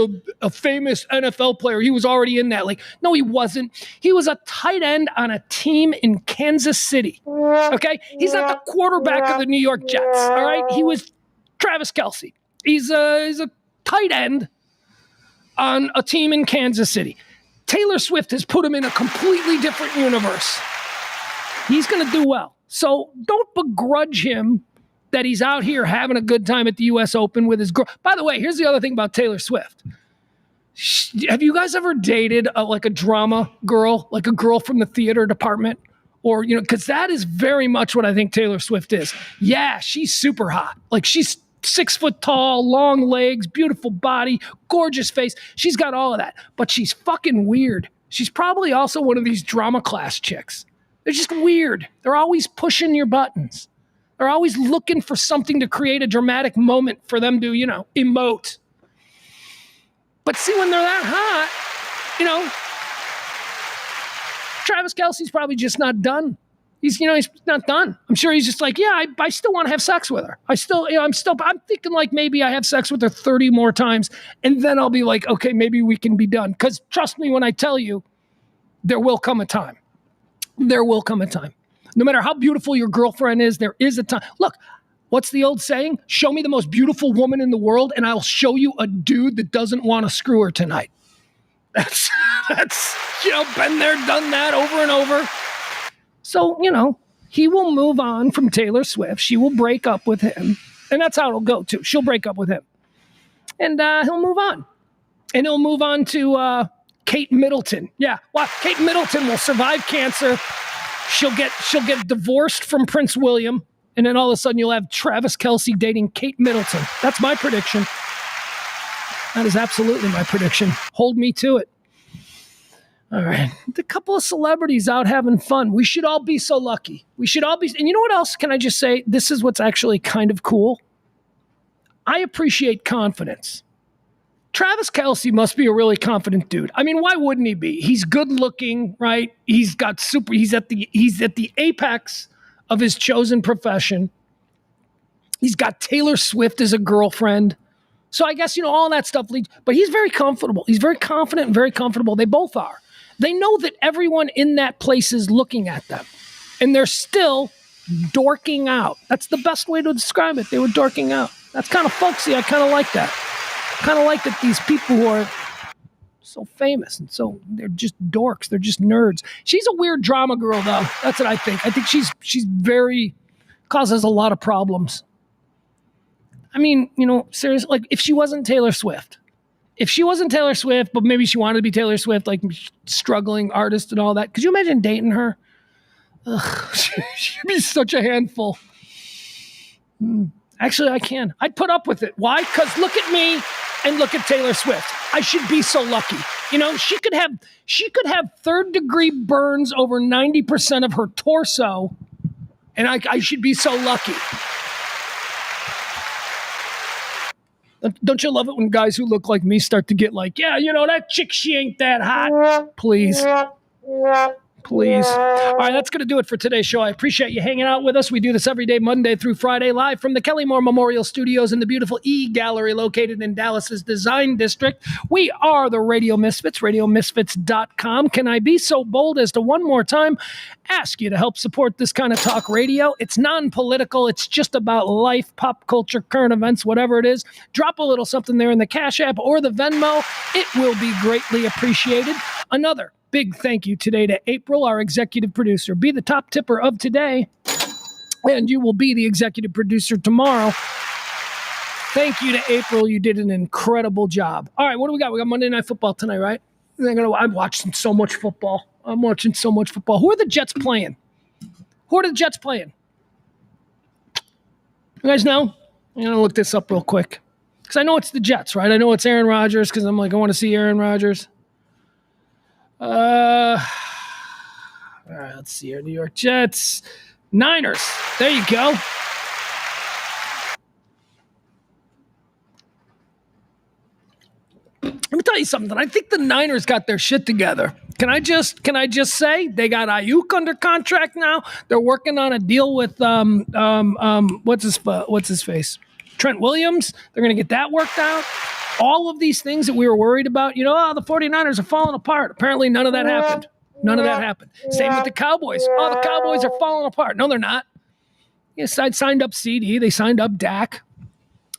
a famous NFL player. He was already in that league. No, he wasn't. He was a tight end on a team in Kansas City. Okay? He's not the quarterback of the New York Jets. All right? He was Travis Kelce. He's a tight end on a team in Kansas City. Taylor Swift has put him in a completely different universe. He's going to do well. So don't begrudge him that he's out here having a good time at the U.S. Open with his girl. By the way, here's the other thing about Taylor Swift. Have you guys ever dated a drama girl, like a girl from the theater department? Or, because that is very much what I think Taylor Swift is. Yeah, she's super hot. Like, she's 6 foot tall, long legs, beautiful body, gorgeous face. She's got all of that. But she's fucking weird. She's probably also one of these drama class chicks. They're just weird. They're always pushing your buttons. They're always looking for something to create a dramatic moment for them to, emote. But see, when they're that hot, Travis Kelce's probably just not done. He's not done. I'm sure he's just like, yeah, I still want to have sex with her. I'm thinking like maybe I have sex with her 30 more times, and then I'll be like, okay, maybe we can be done. Because trust me when I tell you, there will come a time. There will come a time. No matter how beautiful your girlfriend is, there is a time. Look, what's the old saying? Show me the most beautiful woman in the world, and I'll show you a dude that doesn't want to screw her tonight. That's been there, done that over and over. So, he will move on from Taylor Swift. She will break up with him, and that's how it'll go, too. She'll break up with him, and he'll move on. And he'll move on to... Kate Middleton. Yeah. Well, Kate Middleton will survive cancer. She'll get divorced from Prince William. And then all of a sudden you'll have Travis Kelce dating Kate Middleton. That's my prediction. That is absolutely my prediction. Hold me to it. All right. A couple of celebrities out having fun. We should all be so lucky. We should all be. And you know what else? Can I just say, this is what's actually kind of cool. I appreciate confidence. Travis Kelce must be a really confident dude. I mean, why wouldn't he be? He's good looking, right? He's at the apex of his chosen profession. He's got Taylor Swift as a girlfriend. So I guess, all that stuff leads, but he's very comfortable. He's very confident and very comfortable. They both are. They know that everyone in that place is looking at them, and they're still dorking out. That's the best way to describe it. They were dorking out. That's kind of folksy. I kind of like that. Kind of like that these people who are so famous and so they're just dorks. They're just nerds. She's a weird drama girl, though. That's what I think. I think she's very causes a lot of problems. I mean, seriously, like if she wasn't Taylor Swift, but maybe she wanted to be Taylor Swift, like struggling artist and all that. Could you imagine dating her? Ugh, she'd be such a handful. Actually, I can. I'd put up with it. Why? Because look at me and look at Taylor Swift. I should be so lucky. She could have third-degree burns over 90% of her torso, and I should be so lucky. Don't you love it when guys who look like me start to get like, yeah, that chick, she ain't that hot. Please. Please. All right, that's going to do it for today's show. I appreciate you hanging out with us. We do this every day, Monday through Friday, live from the Kellymore Memorial Studios in the beautiful E-Gallery located in Dallas's Design District. We are the Radio Misfits, radiomisfits.com. Can I be so bold as to one more time ask you to help support this kind of talk radio? It's non-political. It's just about life, pop culture, current events, whatever it is. Drop a little something there in the Cash App or the Venmo. It will be greatly appreciated. Another big thank you today to April, our executive producer. Be the top tipper of today, and you will be the executive producer tomorrow. Thank you to April. You did an incredible job. All right, what do we got? We got Monday Night Football tonight, right? I'm watching so much football. Who are the Jets playing? You guys know? I'm going to look this up real quick. Because I know it's the Jets, right? I know it's Aaron Rodgers because I'm like, I want to see Aaron Rodgers. All right, let's see here. New York Jets, Niners. There you go. Let me tell you something. I think the Niners got their shit together. Can I just say they got Ayuk under contract now? They're working on a deal with what's his face? Trent Williams. They're going to get that worked out. All of these things that we were worried about, the 49ers are falling apart. Apparently none of that happened. Same with the Cowboys. Oh, the Cowboys are falling apart. No, they're not. Yes, I signed up CD. They signed up Dak. I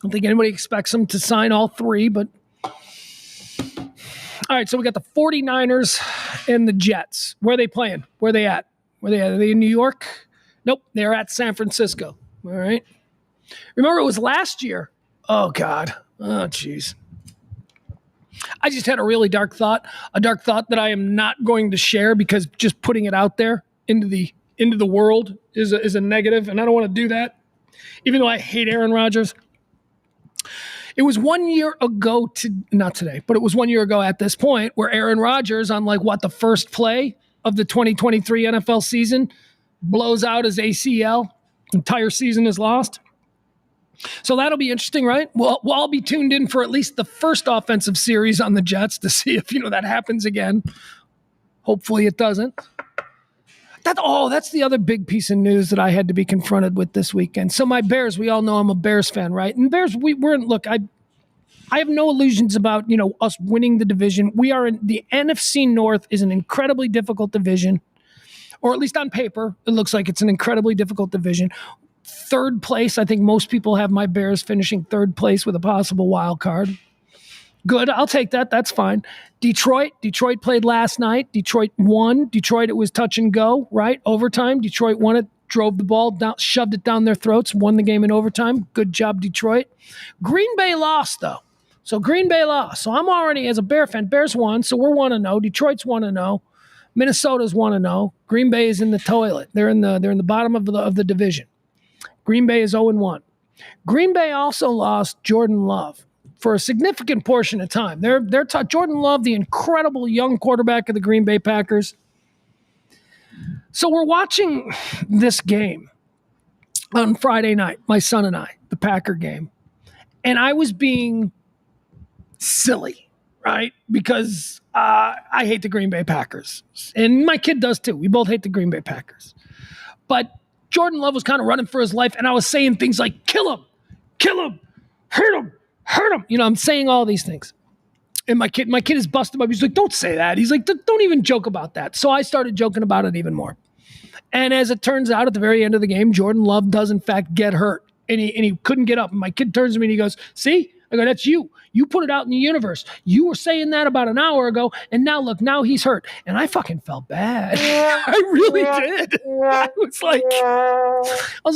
don't think anybody expects them to sign all three, but all right, so we got the 49ers and the Jets. Where are they playing? Where are they at? Are they in New York? Nope, they're at San Francisco. All right. Remember, it was last year. Oh, God. Oh, jeez. I just had a really dark thought that I am not going to share because just putting it out there into the world is a negative, and I don't want to do that, even though I hate Aaron Rodgers. It was 1 year ago, not today, but it was 1 year ago at this point where Aaron Rodgers, on the first play of the 2023 NFL season, blows out his ACL. Entire season is lost. So that'll be interesting, right? We'll all be tuned in for at least the first offensive series on the Jets to see if, that happens again. Hopefully it doesn't. That's the other big piece of news that I had to be confronted with this weekend. So my Bears, we all know I'm a Bears fan, right? And Bears, I have no illusions about, us winning the division. We are in the NFC North is an incredibly difficult division, or at least on paper, it looks like it's an incredibly difficult division. Third place, I think most people have my Bears finishing third place with a possible wild card. Good, I'll take that. That's fine. Detroit played last night. Detroit won. Detroit, it was touch and go, right? Overtime. Detroit won it, drove the ball down, shoved it down their throats, won the game in overtime. Good job, Detroit. Green Bay lost, though. So Green Bay lost. So I'm already, as a Bear fan, Bears won, so we're 1-0. Detroit's 1-0. Minnesota's 1-0. Green Bay is in the toilet. They're in the bottom of the division. Green Bay is 0-1. Green Bay also lost Jordan Love for a significant portion of time. Jordan Love, the incredible young quarterback of the Green Bay Packers. So we're watching this game on Friday night, my son and I, the Packer game. And I was being silly, right? Because I hate the Green Bay Packers. And my kid does too. We both hate the Green Bay Packers. But Jordan Love was kind of running for his life, and I was saying things like, kill him, hurt him. I'm saying all these things. And my kid is busted up. He's like, don't say that. He's like, don't even joke about that. So I started joking about it even more. And as it turns out, at the very end of the game, Jordan Love does, in fact, get hurt. And he couldn't get up. And my kid turns to me and he goes, see? I go, that's you. You put it out in the universe. You were saying that about an hour ago, and now look, now he's hurt. And I fucking felt bad. I really did. I was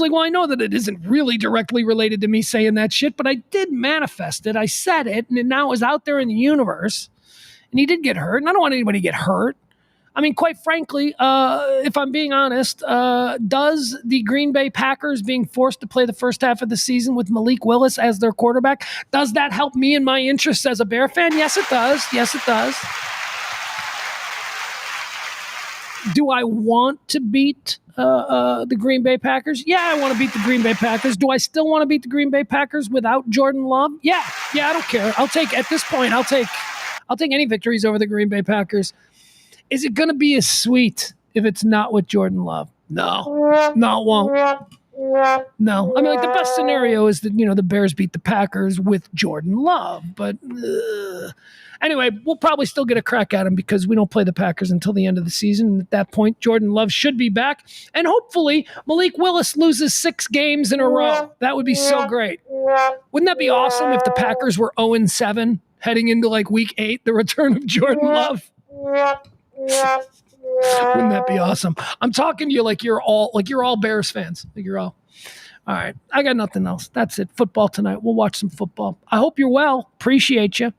like, well, I know that it isn't really directly related to me saying that shit, but I did manifest it. I said it, and now it's out there in the universe. And he did get hurt, and I don't want anybody to get hurt. I mean, quite frankly, if I'm being honest, does the Green Bay Packers being forced to play the first half of the season with Malik Willis as their quarterback, does that help me in my interests as a Bear fan? Yes, it does. Yes, it does. Do I want to beat the Green Bay Packers? Yeah, I want to beat the Green Bay Packers. Do I still want to beat the Green Bay Packers without Jordan Love? Yeah, I don't care. I'll take any victories over the Green Bay Packers. Is it going to be as sweet if it's not with Jordan Love? No, it won't. No. I mean, like, the best scenario is that, the Bears beat the Packers with Jordan Love. But anyway, we'll probably still get a crack at him because we don't play the Packers until the end of the season. And at that point, Jordan Love should be back. And hopefully, Malik Willis loses 6 games in a row. That would be so great. Wouldn't that be awesome if the Packers were 0-7 heading into, week 8, the return of Jordan Love? Wouldn't that be awesome? I'm talking to you like you're all Bears fans. All right. I got nothing else. That's it. Football tonight. We'll watch some football. I hope you're well. Appreciate you.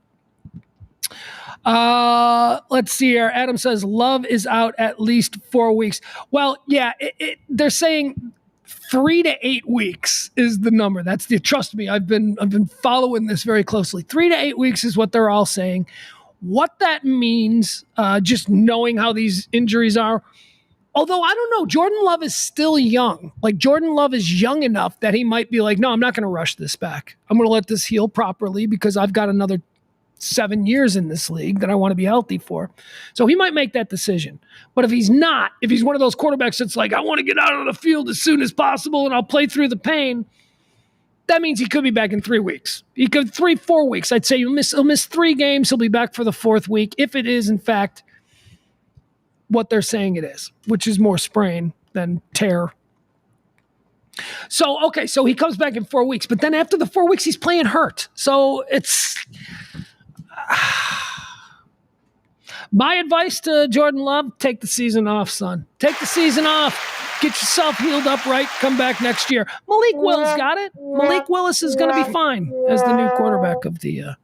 Let's see here. Adam says Love is out at least 4 weeks. Well, yeah, they're saying 3 to 8 weeks is the number. Trust me. I've been following this very closely. 3 to 8 weeks is what they're all saying. What that means, just knowing how these injuries are, although I don't know, Jordan Love is still young. Jordan Love is young enough that he might be like, no, I'm not going to rush this back. I'm going to let this heal properly because I've got another 7 years in this league that I want to be healthy for. So he might make that decision. But if he's not, if he's one of those quarterbacks that's like, I want to get out of the field as soon as possible and I'll play through the pain, that means he could be back in 3 weeks. He could 3-4 weeks. I'd say he'll miss 3 games. He'll be back for the 4th week if it is, in fact, what they're saying it is, which is more sprain than tear. So he comes back in 4 weeks. But then after the 4 weeks, he's playing hurt. So it's... My advice to Jordan Love, take the season off, son. Take the season off. Get yourself healed up right. Come back next year. Malik Willis got it. Malik Willis is going to be fine as the new quarterback of the.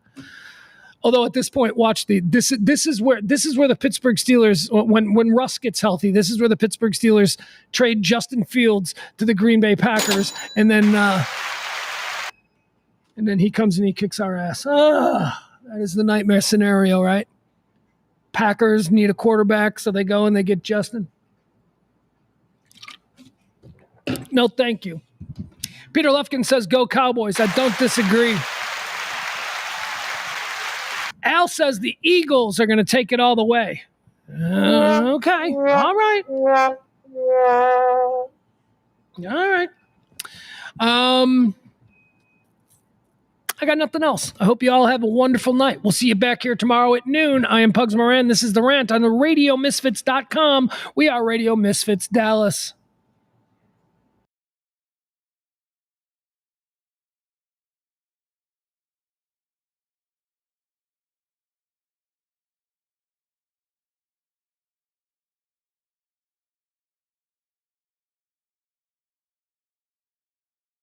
Although at this point, watch this is where the Pittsburgh Steelers, when Russ gets healthy, this is where the Pittsburgh Steelers trade Justin Fields to the Green Bay Packers, and then he comes and he kicks our ass. That is the nightmare scenario, right? Packers need a quarterback, so they go and they get Justin. No, thank you. Peter Lufkin says, go Cowboys. I don't disagree. Al says the Eagles are going to take it all the way. Okay. All right. I got nothing else. I hope you all have a wonderful night. We'll see you back here tomorrow at noon. I am Pugs Moran. This is The Rant on the RadioMisfits.com. We are Radio Misfits Dallas.